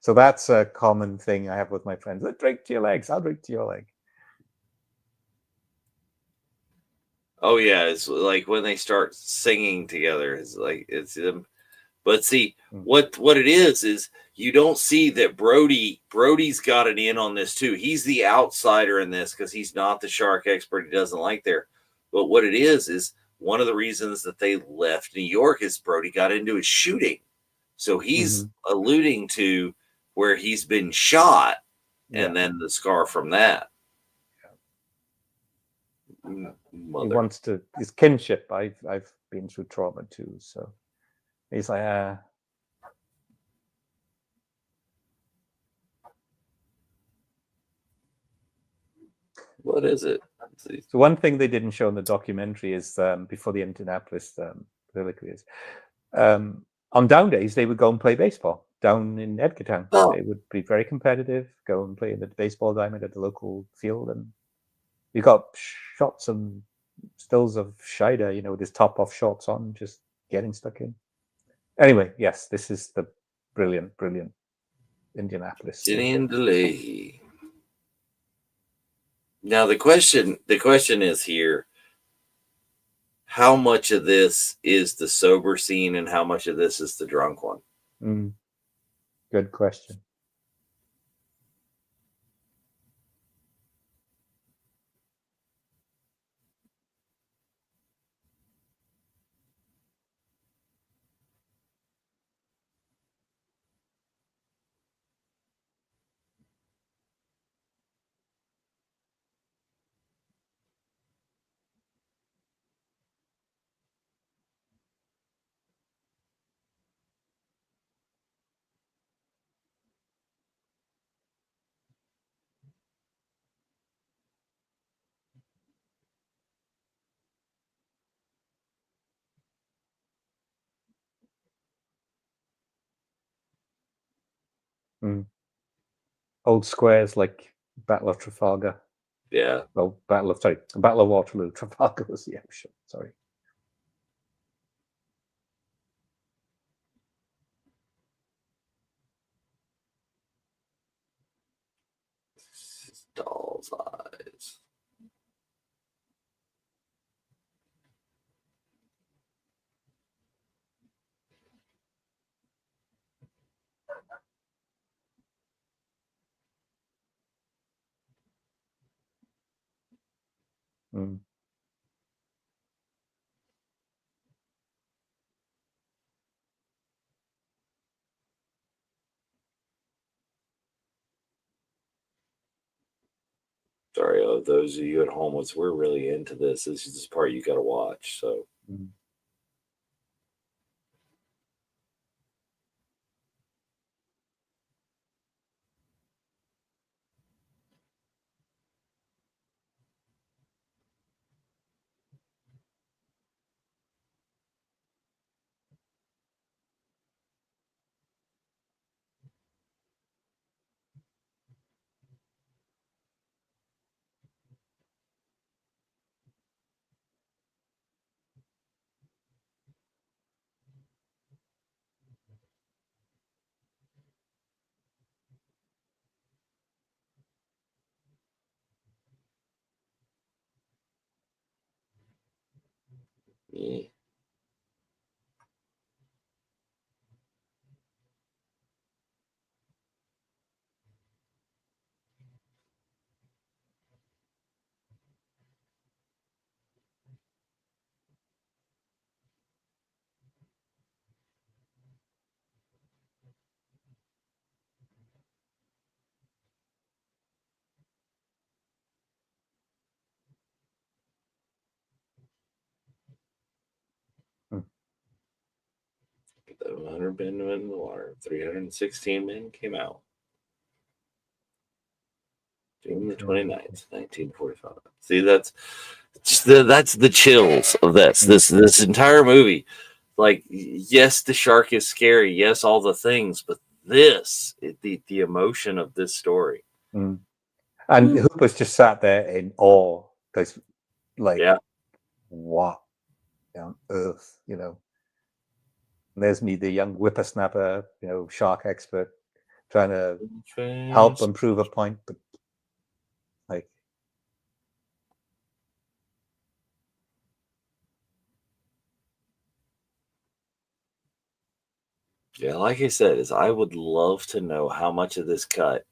So that's a common thing I have with my friends. Drink to your legs. I'll drink to your leg. Oh yeah, it's like when they start singing together. It's like it's them. But see, what it is you don't see that Brody's got an in on this too. He's the outsider in this because he's not the shark expert. He doesn't like there. But what it is one of the reasons that they left New York is Brody got into his shooting. So he's alluding to where he's been shot and then the scar from that. He wants to his kinship. I've been through trauma too, so he's like what is it? So one thing they didn't show in the documentary is before the Indianapolis colloquy is on down days they would go and play baseball down in Edgartown. They would be very competitive, go and play in the baseball diamond at the local field, and you got shots and stills of Scheider, with his top off shorts on, just getting stuck in. Anyway, yes, this is the brilliant Indianapolis. Jenny DeLay. Now the question is here: how much of this is the sober scene and how much of this is the drunk one? Mm. Good question. Mm. Old squares like Battle of Trafalgar. Yeah. Well, Battle of Waterloo. Trafalgar was the ocean. Sorry. Doll's eyes. Mm. Sorry, those of you at home, we're really into this. This is the part you got to watch. So Mm. yeah. Mm. The 100 men in the water. 316 men came out. June the 29th, 1945. See, that's the chills of this. Mm. This entire movie. Like, yes, the shark is scary. Yes, all the things, but the emotion of this story. Mm. And Hooper's just sat there in awe because, like, Yeah. what on earth, And there's me, the young whippersnapper, shark expert, trying to help and prove a point, but like, Yeah, like I said, is I would love to know how much of this cut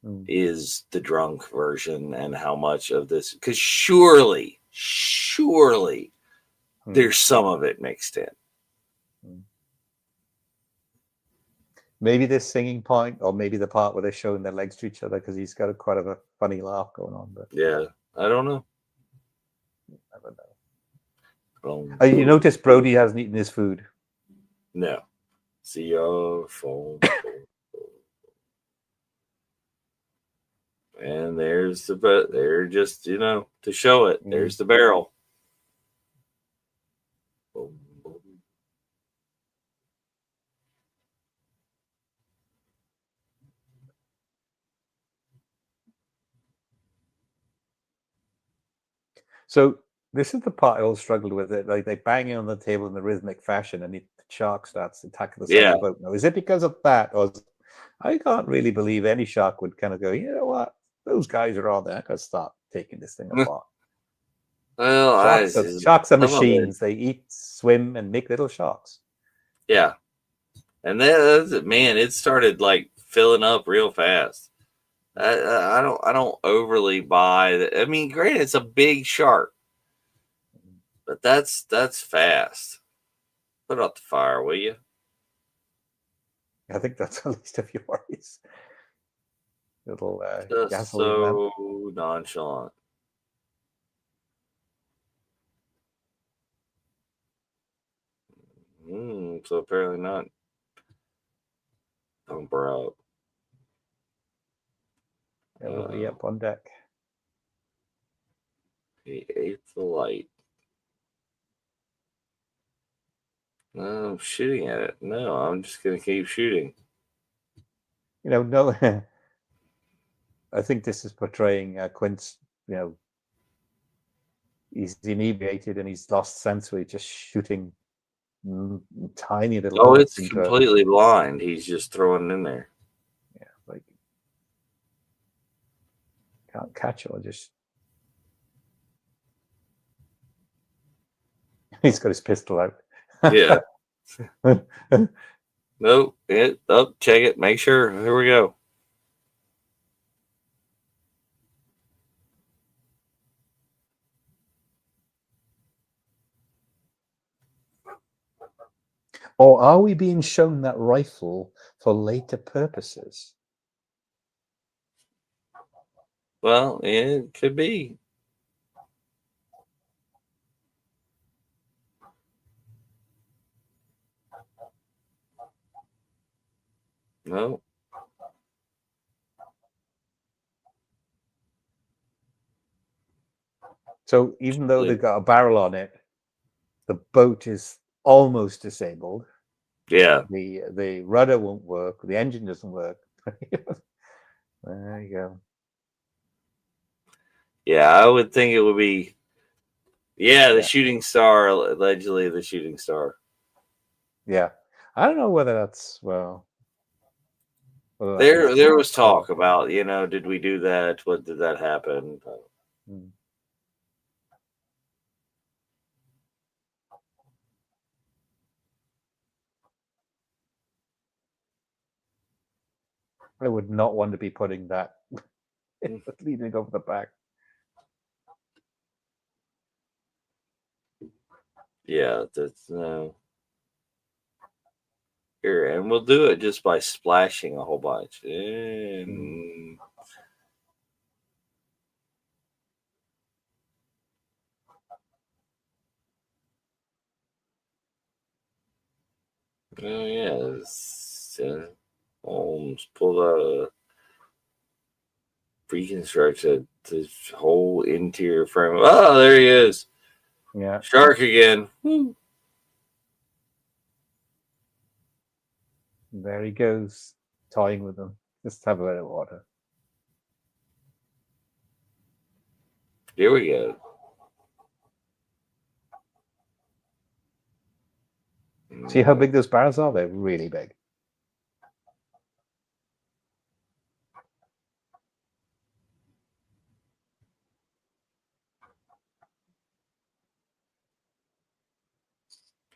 mm, is the drunk version and how much of this, because surely mm, there's some of it mixed in. mm. Maybe this singing point, or maybe the part where they're showing their legs to each other because he's got quite a funny laugh going on. But Yeah, I don't know. never know. Boom, You boom. notice Brody hasn't eaten his food. No. See your phone. And there's they're just, to show it. Mm. There's the barrel. Boom, boom. So this is the part I always struggled with. It like they bang it on the table in the rhythmic fashion, and the shark starts attacking the side Yeah. of the boat. Now, is it because of that, or I can't really believe any shark would kind of go, you know what, those guys are on there. I gotta start taking this thing apart. Well, Sharks are some of it, machines. They eat, swim, and make little sharks. yeah. And then, man, it started like filling up real fast. I don't overly buy that. I mean, granted, it's a big shark, but that's fast. Put out the fire, will you? I think that's the least of your worries. Little Just gasoline lamp. so nonchalant. So apparently not. Bumper out. Everybody up on deck. He ate the light. No, I'm shooting at it. No, I'm just gonna keep shooting. No. I think this is portraying Quint's. He's inebriated and he's lost sense. He's just shooting tiny little Oh, bullets it's into completely blind. He's just throwing it in there. Yeah, like can't catch it or just. He's got his pistol out. Yeah. Nope. Check it. Make sure. Here we go. Or are we being shown that rifle for later purposes? Well, yeah, it could be. No. So even though they've got a barrel on it, the boat is almost disabled. Yeah. The rudder won't work. The engine doesn't work. There you go. Yeah, I would think it would be. Yeah, the shooting star, allegedly the shooting star. Yeah, I don't know whether that's There was talk about, did we do that? What did that happen? I would not want to be putting that leading over the back. Yeah, that's no. Here, and we'll do it just by splashing a whole bunch. And oh yeah, Holmes pulled out a reconstructed the whole interior frame. Oh, there he is. Yeah, Shark again. Woo. there he goes, toying with them. Just have a bit of water. Here we go. See how big those barrels are? They're really big.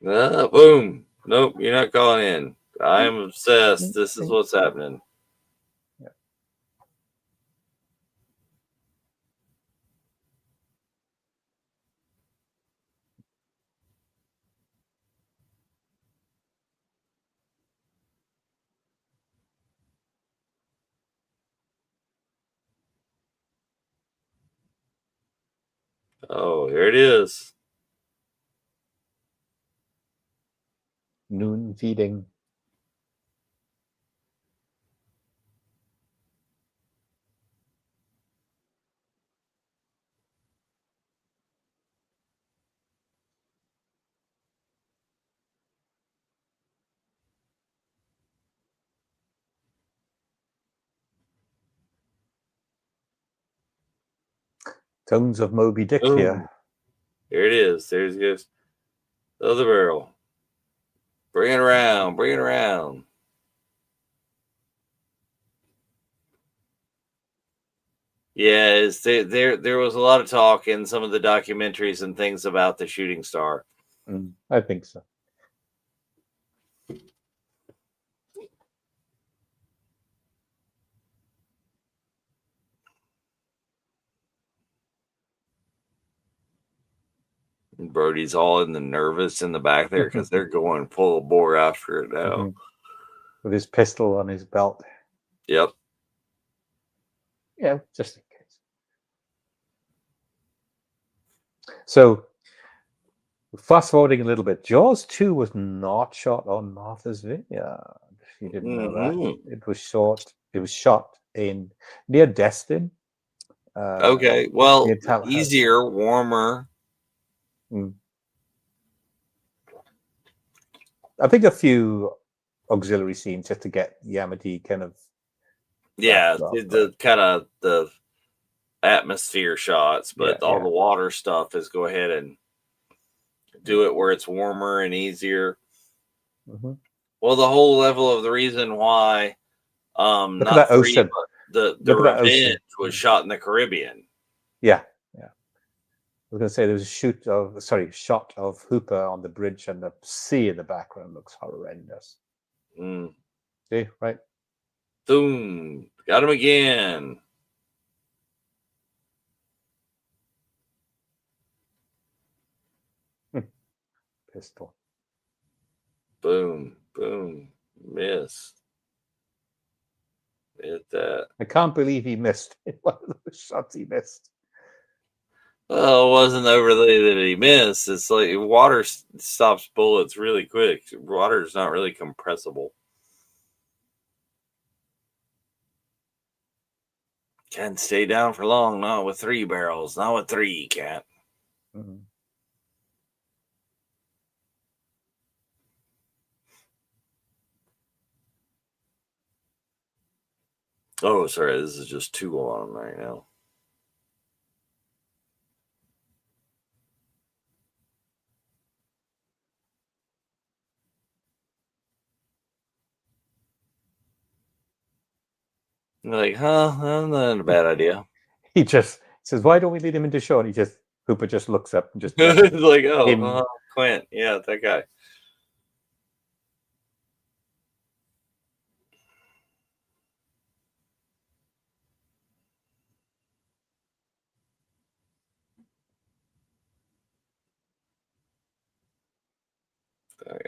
Boom. Nope, you're not calling in. I am obsessed. This is what's happening. Yeah. Oh, here it is. Noon feeding. Tones of Moby Dick Boom. here. Here it is. There's goes the other barrel. Bring it around. Bring it around. Yeah, there was a lot of talk in some of the documentaries and things about the shooting star. I think so. Brody's all in the nervous in the back there because they're going full bore after it now. With his pistol on his belt. Yep. Yeah, just in case. So, fast forwarding a little bit, Jaws 2 was not shot on Martha's Vineyard. If you didn't know that, it was shot. It was shot in near Destin. Okay, well, near Tallahassee. easier, warmer. I think a few auxiliary scenes just to get Yamati kind of. Yeah, up, the kind of the atmosphere shots, but all the water stuff is go ahead and do it where it's warmer and easier. Well, the whole level of the reason why Look not at that three, ocean. but the Revenge was shot in the Caribbean. Yeah. I was going to say there was a shot of Hooper on the bridge, and the sea in the background looks horrendous. See, right? Boom! Got him again. Pistol. Boom! Boom! Miss. Hit that. I can't believe he missed one of those shots. He missed. Well, it wasn't overly that he missed. It's like water stops bullets really quick. Water is not really compressible. Can't stay down for long. Not with 3 barrels. Not with 3, you can't. Oh, sorry. This is just 2 on right now. You're like, huh? That's not a bad idea. He just says, "Why don't we lead him into shore?" And Hooper just looks up and just like, oh, Clint, yeah, that guy.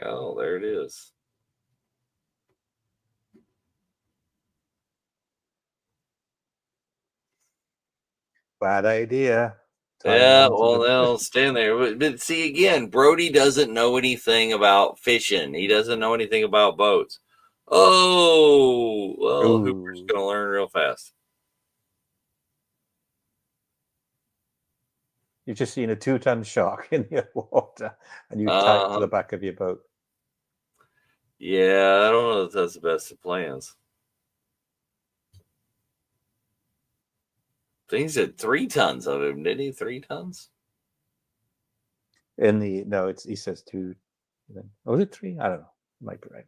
Oh, there it is. Bad idea. Yeah, well, they'll stand there. But see, again, Brody doesn't know anything about fishing. He doesn't know anything about boats. Oh, well, Hooper's going to learn real fast. You've just seen a 2-ton shark in your water, and you tie it to the back of your boat. Yeah, I don't know if that's the best of plans. He said 3 tons of him, didn't he? 3 tons? He says 2. Was it 3? I don't know. Might be right.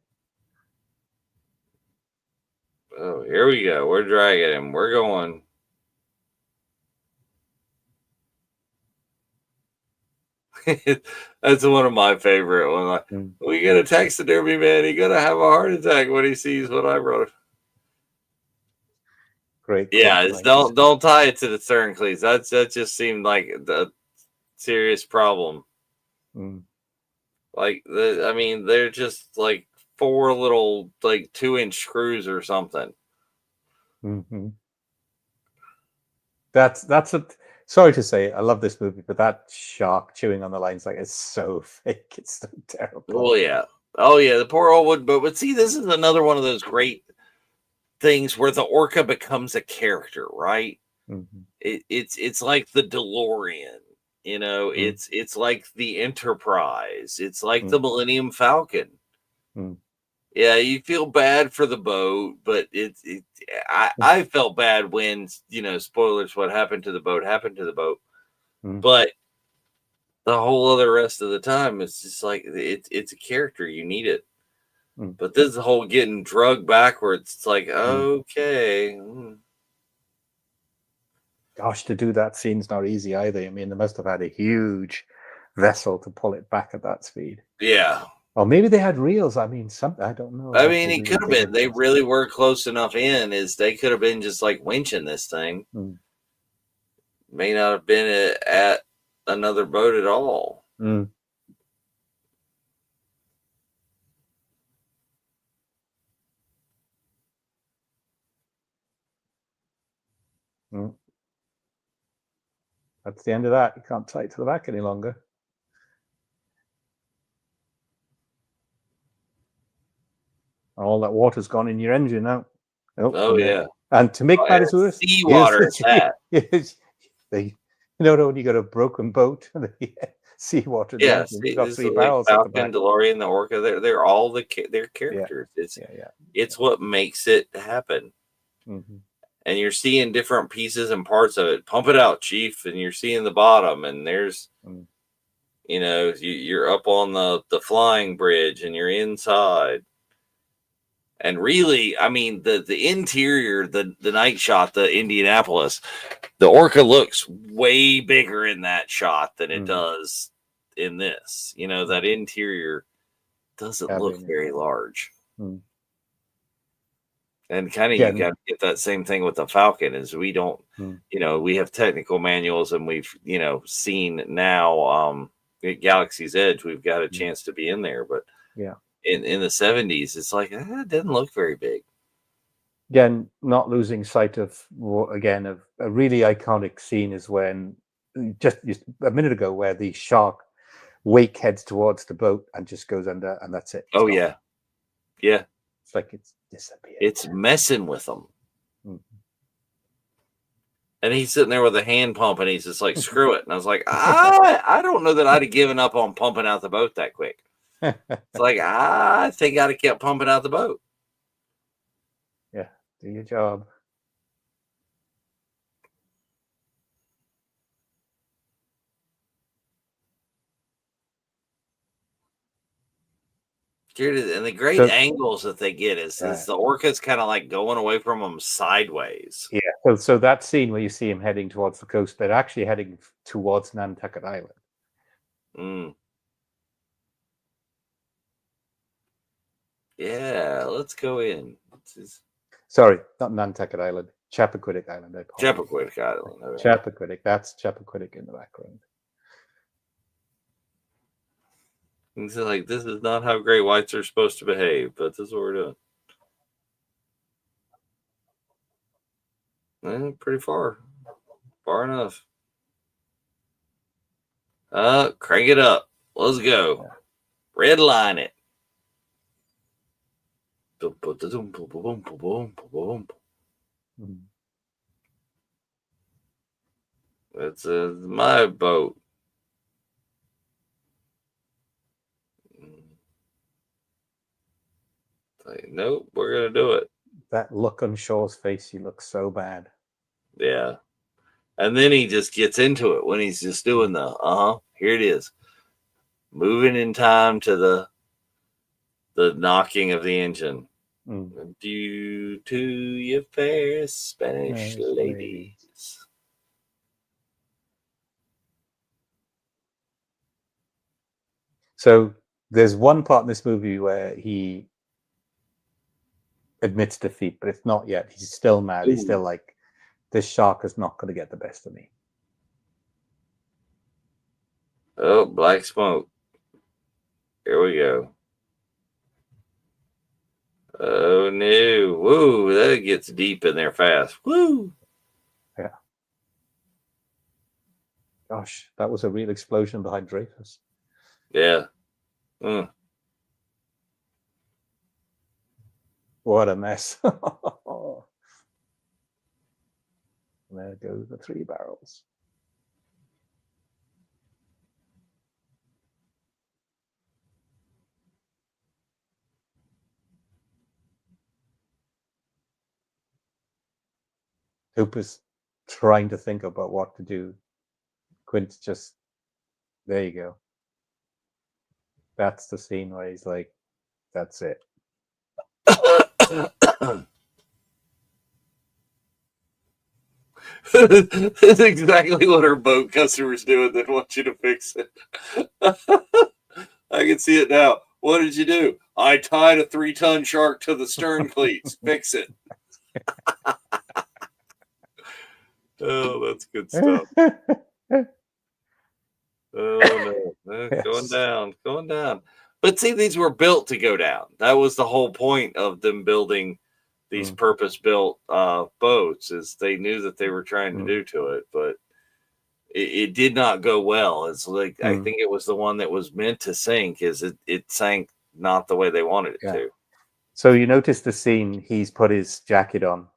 Oh, here we go. We're dragging him. We're going. That's one of my favorite ones. Like, we get a taxidermy man. He's gonna have a heart attack when he sees what I wrote. Great. Yeah, don't tie it to the stern cleats. That just seemed like the serious problem. Like I mean, they're just like 4 little like 2-inch screws or something. That's a. Sorry to say, I love this movie, but that shark chewing on the lines like it's so fake. It's so terrible. Oh yeah, the poor old wood. But see, this is another one of those great things where the orca becomes a character, right? It's like the DeLorean, it's like the Enterprise, it's like the Millennium Falcon. Yeah, you feel bad for the boat, but I felt bad when spoilers, what happened to the boat happened to the boat, but the whole other rest of the time it's just like it's a character, you need it. But this whole getting drugged backwards, it's like, okay. Gosh, to do that scene's not easy either. I mean, they must have had a huge vessel to pull it back at that speed. Yeah. Or maybe they had reels. I mean, I don't know. I What mean, they it really could have did been. with They this. really were close enough in, is they could have been just like winching this thing. Mm. May not have been at another boat at all. Mm. Mm. That's the end of that. You can't tie it to the back any longer. All that water's gone in your engine now. Oh yeah. And to make matters worse, Seawater is that. You know when you got a broken boat and the seawater Yeah, engine, you've see, got this is 3 like barrels at the Falcon, back. DeLorean, the Orca. They're all their characters. Yeah. It's what makes it happen. Mm-hmm. And you're seeing different pieces and parts of it. Pump it out, Chief. And you're seeing the bottom, and there's, you're up on the flying bridge, and you're inside. And really, I mean, the interior, the night shot, the Indianapolis, the Orca looks way bigger in that shot than it does in this. That interior doesn't look very large. Mm. And kind of you got to get that same thing with the Falcon is we don't, we have technical manuals and we've, seen now at Galaxy's Edge, we've got a chance to be in there. But in the 70s, it's like, it doesn't look very big. Again, not losing sight of, again, of a really iconic scene is when, just a minute ago, where the shark wake heads towards the boat and just goes under, and that's it. Oh, yeah. Yeah. It's like it's disappeared. It's messing with them. And he's sitting there with a hand pump, and he's just like, screw it. And I was like, I don't know that I'd have given up on pumping out the boat that quick. It's like, I think I'd have kept pumping out the boat. Yeah, do your job. Dude, and the great angles that they get is the Orca's kind of like going away from them sideways. Yeah, so that scene where you see him heading towards the coast, they're actually heading towards Nantucket Island. Yeah, let's go in. Sorry, not Nantucket Island, Chappaquiddick Island. Chappaquiddick Island. Okay. Chappaquiddick, that's Chappaquiddick in the background. It's like, this is not how great whites are supposed to behave, but this is what we're doing. Pretty far. Far enough. Crank it up. Let's go. Yeah. Red line it. That's my boat. Like, nope, we're gonna do it. That look on Shaw's face, he looks so bad. Yeah. And then he just gets into it when he's just doing here it is. Moving in time to the knocking of the engine. Due to your fair Spanish ladies. So there's one part in this movie where he admits defeat, but it's not yet. He's still mad. He's still like, this shark is not going to get the best of me. Oh, black smoke. Here we go. Oh, no. Woo, that gets deep in there fast. Woo. Yeah. Gosh, that was a real explosion behind Dreyfus. Yeah. What a mess. There go the 3 barrels. Hooper's trying to think about what to do. Quint's just, there you go. That's the scene where he's like, that's it. That's exactly what our boat customers do, and then want you to fix it. I can see it now. What did you do? I tied a 3-ton shark to the stern cleats. Fix it. Oh, that's good stuff. Oh no, going Yes. down, going down. But see, these were built to go down. That was the whole point of them building these Mm, purpose-built boats, is they knew that they were trying to mm, do to it, but it did not go well. It's like I mm. think it was the one that was meant to sink. Is it sank not the way they wanted it Yeah. to. So you notice the scene, he's put his jacket on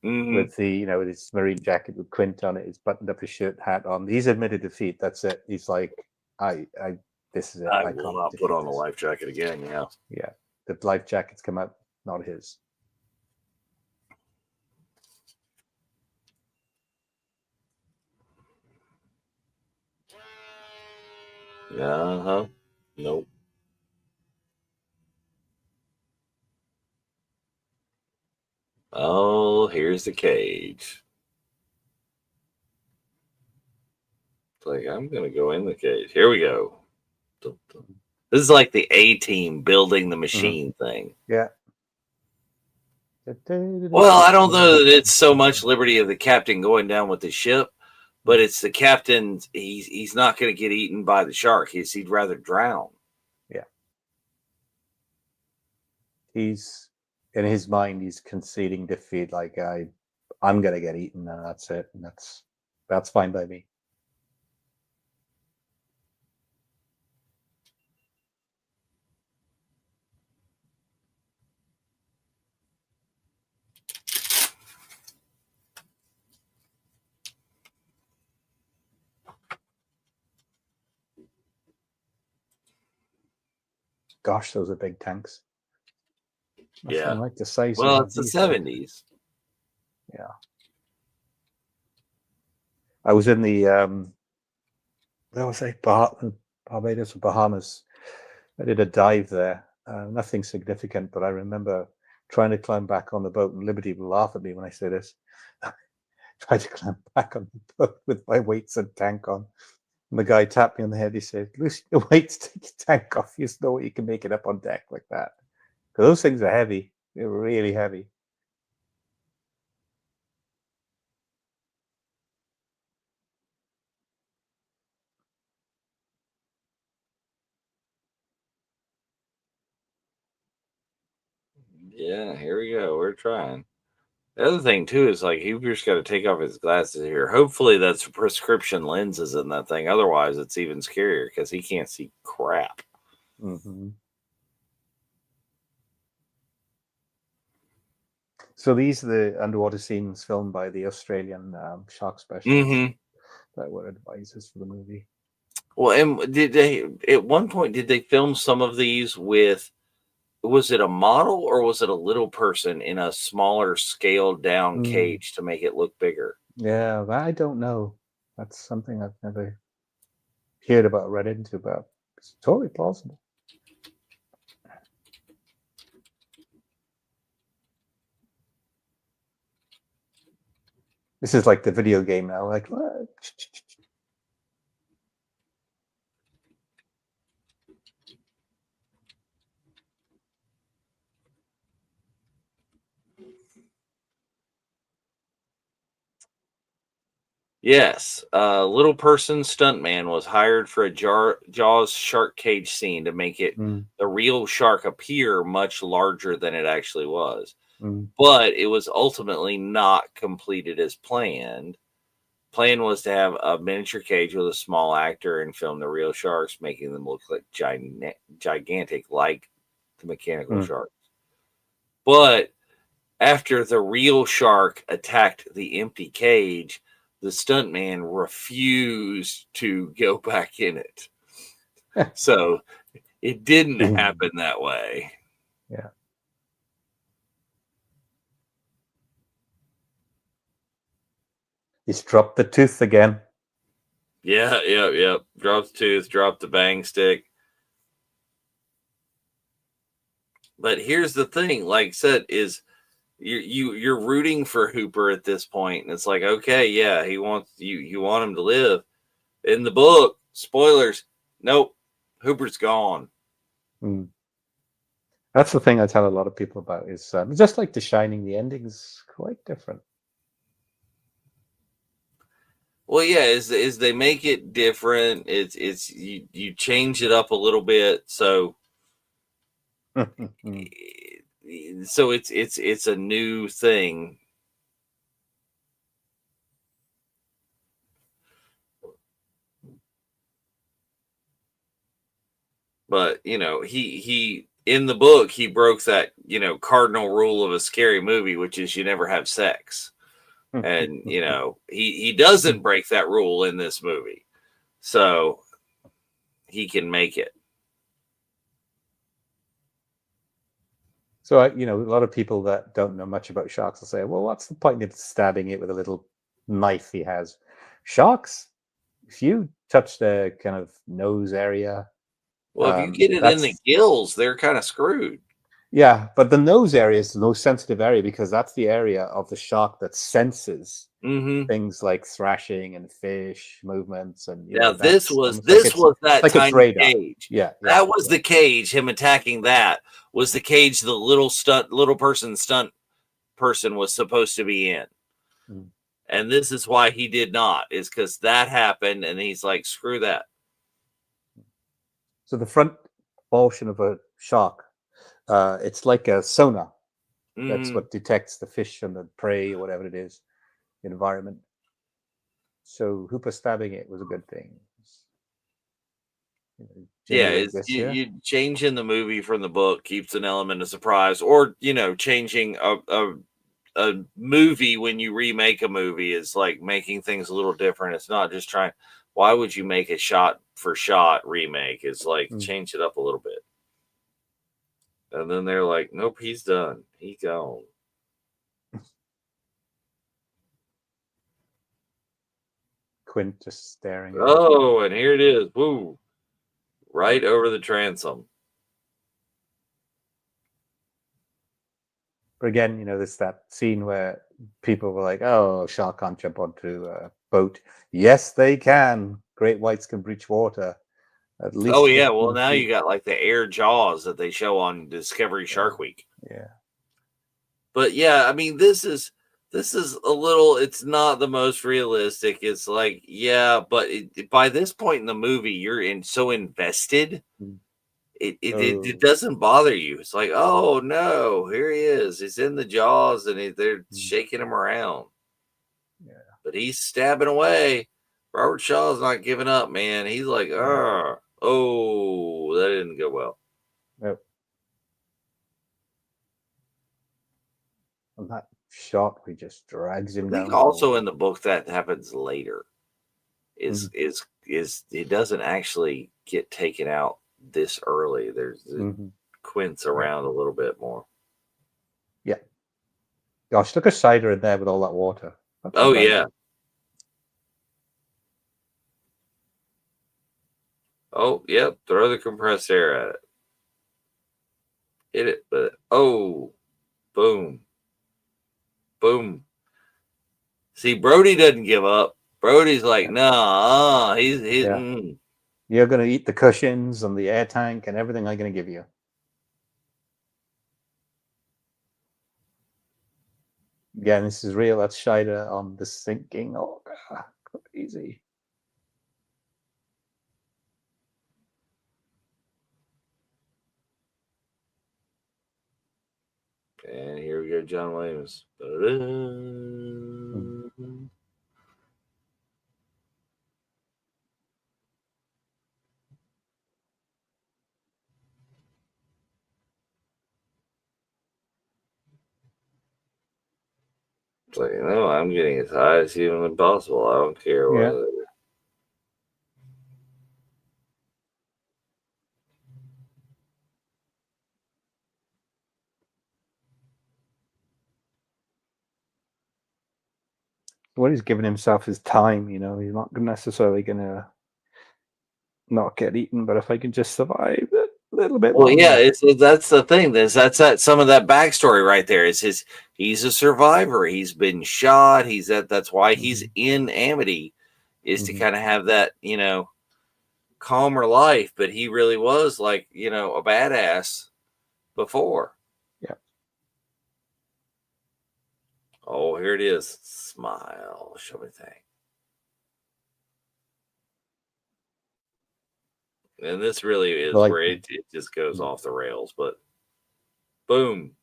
Hmm. with the, with his marine jacket with Quint on it. He's buttoned up his shirt, hat on. He's admitted defeat. That's it. He's like, this is it. I I will can't not put defeat on a this. life jacket again. Yeah. Yeah. The life jackets come out, not his. Uh huh. Nope. Oh, here's the cage. It's like, I'm gonna go in the cage. Here we go. This is like the A team building the Mhm. machine thing. Yeah. Well, I don't know that it's so much liberty of the captain going down with the ship, but it's the captain. He's not going to get eaten by the shark. He'd rather drown. Yeah. He's in his mind, he's conceding defeat. Like I'm gonna get eaten, and that's it. And that's fine by me. Gosh, those are big tanks. Yeah. Nothing like the size we Well, have it's the these days. 70s. Yeah. I was in the where was I? Barbados or Bahamas. I did a dive there. Nothing significant, but I remember trying to climb back on the boat, and Liberty will laugh at me when I say this. Tried to climb back on the boat with my weights and tank on. And the guy tapped me on the head. He said, "Loosen your weights, take your tank off. You know you can make it up on deck like that." Because those things are heavy. They're really heavy. Yeah, here we go. We're trying. The other thing too is like Huber's got to take off his glasses here. Hopefully that's prescription lenses in that thing. Otherwise, it's even scarier because he can't see crap. Mm-hmm. So these are the underwater scenes filmed by the Australian shark specialists Mm-hmm. that were advisors for the movie. Well, and did they at one point did they film some of these with? Was it a model or was it a little person in a smaller scaled down Mm. cage to make it look bigger? Yeah, I don't know. That's something I've never heard about, read into, but it's totally plausible. This is like the video game now. Like, what? Yes, little person stuntman was hired for a Jaws shark cage scene to make it Mm, the real shark appear much larger than it actually was. mm, But it was ultimately not completed as planned. Plan was to have a miniature cage with a small actor and film the real sharks, making them look like gigantic, like the mechanical mm. sharks. But after the real shark attacked the empty cage, the stuntman refused to go back in it. So it didn't Boom. happen that way. Yeah. He's dropped the tooth again. Yeah, yep. Drop the tooth, drop the bang stick. But here's the thing, like I said, is you're rooting for Hooper at this point, and it's like, okay, yeah, he wants you want him to live. In the book, spoilers, nope, Hooper's gone. Mm. That's the thing I tell a lot of people about is just like The Shining, the ending's quite different. Well, yeah, is they make it different. It's you change it up a little bit, so Mm. it's a new thing. But he in the book he broke that cardinal rule of a scary movie, which is you never have sex. And he doesn't break that rule in this movie, so he can make it. So a lot of people that don't know much about sharks will say, "Well, what's the point of stabbing it with a little knife he has?" Sharks, if you touch the kind of nose area, Well, if you get it in the that's gills, they're kind of screwed. yeah, but the nose area is the most sensitive area because that's the area of the shark that senses Hmm. things like thrashing and fish movements, and Now this that's was almost like this it's was it's that like its tiny radar. cage. Yeah, yeah, That was yeah. the cage. Him attacking that was the cage. The little stunt person was supposed to be in. Mm. And this is why he did not, is because that happened, and he's like, screw that. So the front portion of a shark, it's like a sonar. That's Hmm. what detects the fish and the prey or whatever it is, the environment. So Hooper stabbing it was a good thing. Yeah, Genuine it's gesture. you changing the movie from the book keeps an element of surprise, or changing a movie when you remake a movie is like making things a little different. It's not just trying. Why would you make a shot for shot remake? It's like Mm. change it up a little bit. And then they're like, nope, he's done. He gone. Quint just staring at it. Oh, and here it is. Woo. Right over the transom. But again, there's that scene where people were like, "Oh, shark can't jump onto a boat." Yes, they can. Great whites can breach water at Oh least yeah, well 15 now you feet. got like the air jaws that they show on Discovery Yeah, Shark Week. yeah. But yeah, I mean this is a little, it's not the most realistic. It's like, yeah, but by this point in the movie you're so invested. Mm. It Oh, doesn't bother you. It's like, oh no, here he is. He's in the jaws and they're mm, shaking him around. yeah. But he's stabbing away. Robert Shaw's not giving up, man. He's like, No, oh, that didn't go well. no. And that shot, he just drags I him think down to the also in water. the book that happens later. Is Mm, is it doesn't actually get taken out this early. There's the hmm. Quint's Yeah, around a little bit more. yeah. Gosh, look at cider in there with all that water. That's Oh yeah. surprising. Oh yep. Throw the compressed air at it. Hit it, but oh, boom, boom. See, Brody doesn't give up. Brody's like, Yeah, nah, he's yeah. hitting. You're going to eat the cushions and the air tank and everything I'm going to give you. Again, this is real. That's Shida on the sinking. Oh, God, crazy. And here we go, John Williams. Mm. It's like, no, I'm getting as high as humanly possible. I don't care Yeah. what. Well, he's giving himself his time. He's not necessarily going to not get eaten, but if I can just survive little bit Well, yeah, longer. that's the thing. That's that some of that backstory right there. Is his he's a survivor. He's been shot. That's why he's Mhm, in Amity, is to mhm. kind of have that, calmer life. But he really was like, a badass before. Yeah. Oh, here it is. Smile. Show me thing. And this really is Like, where it just goes mm, off the rails. But boom.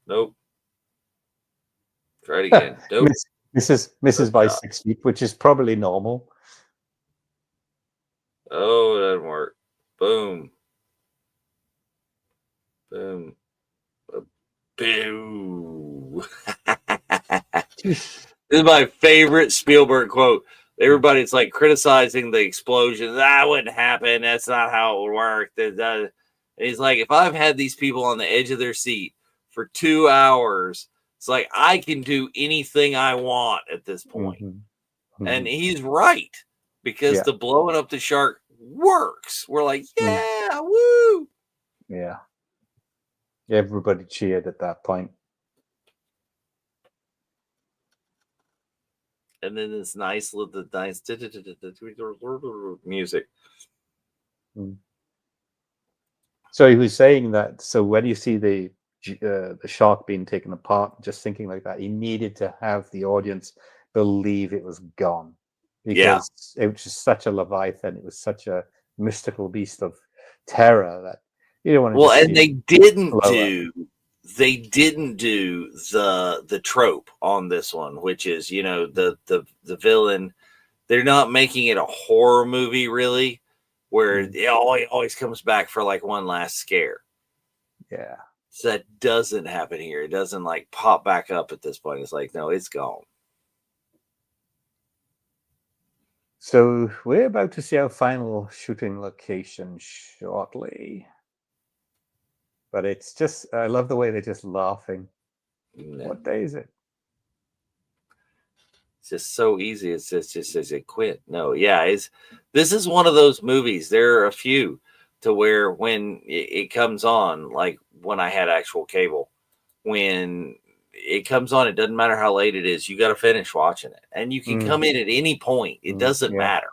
Nope. Try it again. Nope. Misses Good by shot. 6 feet, which is probably normal. Oh, it doesn't work. Boom. Boom. Boo. Jeez. This is my favorite Spielberg quote. Mm, Everybody's like criticizing the explosion. That wouldn't happen. That's not how it would work. And he's like, if I've had these people on the edge of their seat for 2 hours, it's like I can do anything I want at this point. mhm, And mhm. he's right, because Yeah. the blowing up the shark works. We're like, Mm, yeah, woo. yeah. Everybody cheered at that point. And then this nice little nice music. Mm. So he was saying that. So when you see the shark being taken apart, just thinking like that, he needed to have the audience believe it was gone, Yeah. because it was just such a leviathan. It was such a mystical beast of terror that you don't want to Well, just and see it they didn't blow up. do the trope on this one, which is, the villain. They're not making it a horror movie really, where Mm, it always comes back for like one last scare. yeah. So that doesn't happen here. It doesn't like pop back up at this point. It's like, no, it's gone. So we're about to see our final shooting location shortly, but it's just I love the way they're just laughing. No. What day is it? It's just so easy. It's just says it quit. No, yeah, this is one of those movies. There are a few to where when it comes on, like when I had actual cable, when it comes on, it doesn't matter how late it is. You got to finish watching it, and you can Mm, come in at any point. It doesn't yeah. matter,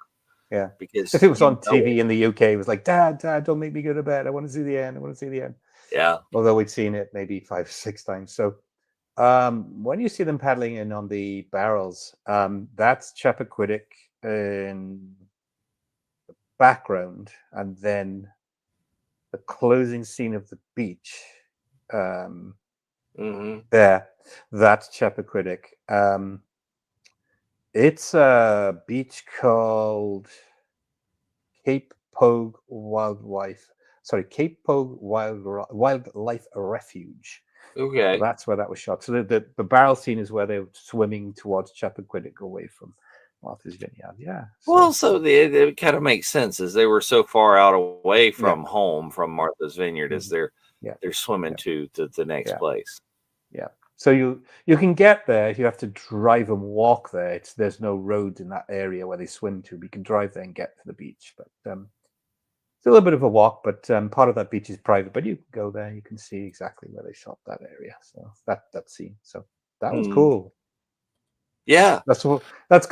Yeah. If because it was you on know TV it. in the UK, it was like, Dad, don't make me go to bed. I want to see the end. I want to see the end. Yeah. Although we'd seen it maybe 5, 6 times. So when you see them paddling in on the barrels, that's Chappaquiddick in background, and then the closing scene of the beach. Um, Mm-hmm. there, that's Chappaquiddick. It's a beach called Cape Pogue Wildlife. Sorry, Cape Pogue Wildlife Refuge. So Okay. that's where that was shot. So the barrel scene is where they were swimming towards Chappaquiddick away from Martha's Vineyard. Yeah. Well, So so it kind of makes sense, as they were so far out away yeah. from home, from Martha's Vineyard, as Mhm. they're Yeah. swimming Yeah. to the next Yeah. place. Yeah. So you can get there. You have to drive and walk there. There's no road in that area where they swim to. We can drive there and get to the beach, but it's a little bit of a walk. But part of that beach is private. But you can go there. You can see exactly where they shot that area. So that scene. So that was Hmm. cool. Yeah. That's going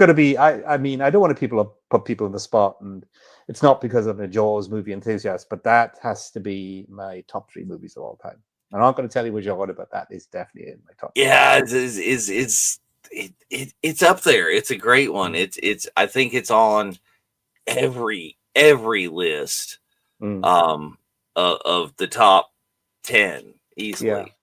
to be. I mean, I don't want to put people in the spot, and it's not because I'm a Jaws movie enthusiast, but that has to be my top 3 movies of all time. I'm not going to tell you which order, but that is definitely in my top 3. Yeah, it's up there. It's a great one. Mm. It's I think it's on every list, Mm. um of the top 10 Yeah, easily.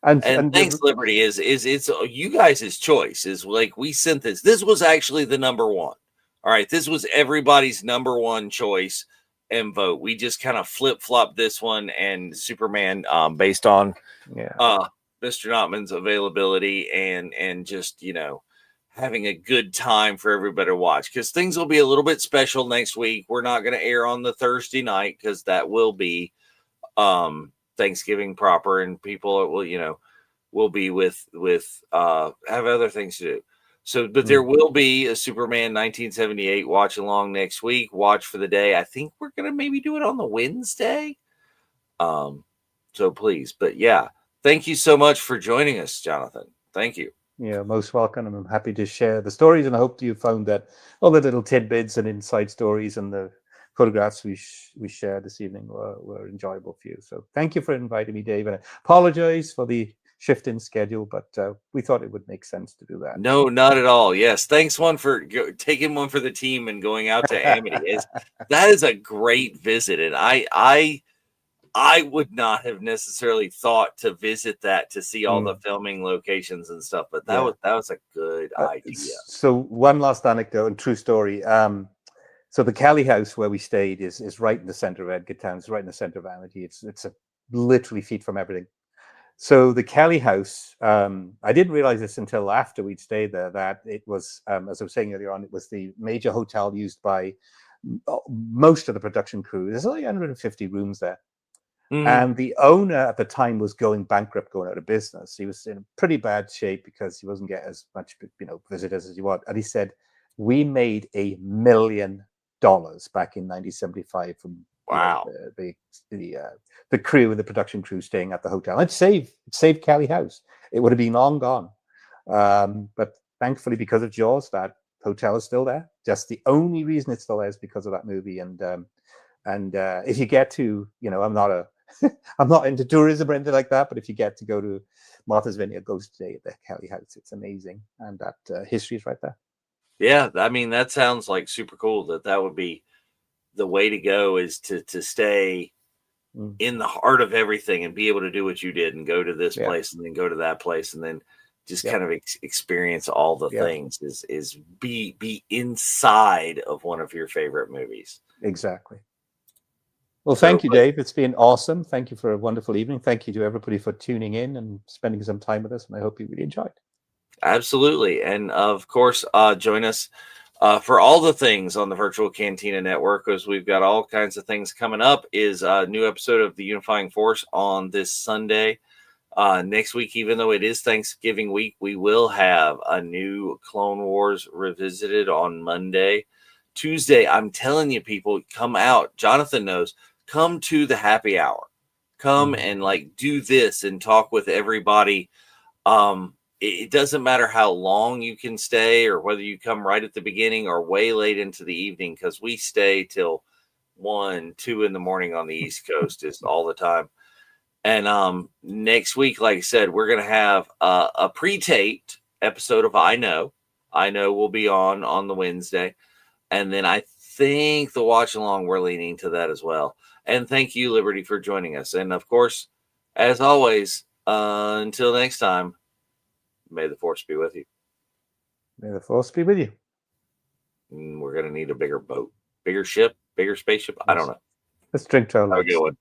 and And and Thanks the, Liberty is it's you guys' choice. Is like, we sent this. This was actually the number one. All right, this was everybody's number one choice and vote. We just kind of flip flop this one and Superman, based on yeah, uh Mr. Notman's availability, and just, having a good time for everybody to watch, because things will be a little bit special next week. We're not going to air on the Thursday night, because that will be Thanksgiving proper, and people will be with have other things to do. So, but there mm, will be a Superman 1978 watch along next week. Watch for the day. I think we're gonna maybe do it on the Wednesday. So please, but yeah, thank you so much for joining us, Jonathan. Thank you. Yeah, most welcome. I'm happy to share the stories, and I hope you found that all the little tidbits and inside stories and the photographs we shared this evening were enjoyable for you. So thank you for inviting me, Dave. And I apologize for the shift in schedule, but we thought it would make sense to do that. No, not at all. Yes, thanks taking one for the team and going out to Amity. That is a great visit, and I would not have necessarily thought to visit that to see all the filming locations and stuff, but Yeah. that was a good idea. So one last anecdote and true story. So the Kelly house where we stayed is right in the center of Edgartown. It's right in the center of Amity. It's literally feet from everything. So the Kelly house, I didn't realize this until after we'd stayed there, that it was, as I was saying earlier on, it was the major hotel used by most of the production crew. There's only 150 rooms there. And the owner at the time was going bankrupt, going out of business. He was in pretty bad shape because he wasn't getting as much, visitors as he wanted. And he said, "We made $1 million back in 1975 from Wow. the crew and the production crew staying at the hotel. It saved Cali House. It would have been long gone, but thankfully, because of Jaws, that hotel is still there. Just the only reason it's still there is because of that movie. And if you get to, I'm not into tourism or anything like that, but if you get to go to Martha's Vineyard, go stay at the Kelly House. It's amazing, and that history is right there. Yeah, I mean that sounds like super cool. That would be the way to go, is to stay in the heart of everything and be able to do what you did and go to this place and then go to that place and then just kind of experience all the things. Is be inside of one of your favorite movies. Exactly. Well, thank you, Dave. It's been awesome. Thank you for a wonderful evening. Thank you to everybody for tuning in and spending some time with us. And I hope you really enjoyed. Absolutely. And of course, join us for all the things on the Virtual Cantina Network, because we've got all kinds of things coming up. Is a new episode of The Unifying Force on this Sunday. Next week, even though it is Thanksgiving week, we will have a new Clone Wars Revisited on Monday. Tuesday, I'm telling you, people, come out. Jonathan knows. Come to the happy hour. Come and do this and talk with everybody. It doesn't matter how long you can stay or whether you come right at the beginning or way late into the evening, because we stay till 1, 2 in the morning on the East Coast is all the time. And next week, like I said, we're going to have a pre-taped episode of I Know. I Know will be on the Wednesday. And then I think the watch along, we're leaning to that as well. And thank you, Liberty, for joining us. And of course, as always, until next time, may the force be with you. May the force be with you. We're going to need a bigger boat, bigger ship, bigger spaceship. I don't know. Let's drink to our lives. Have a good one.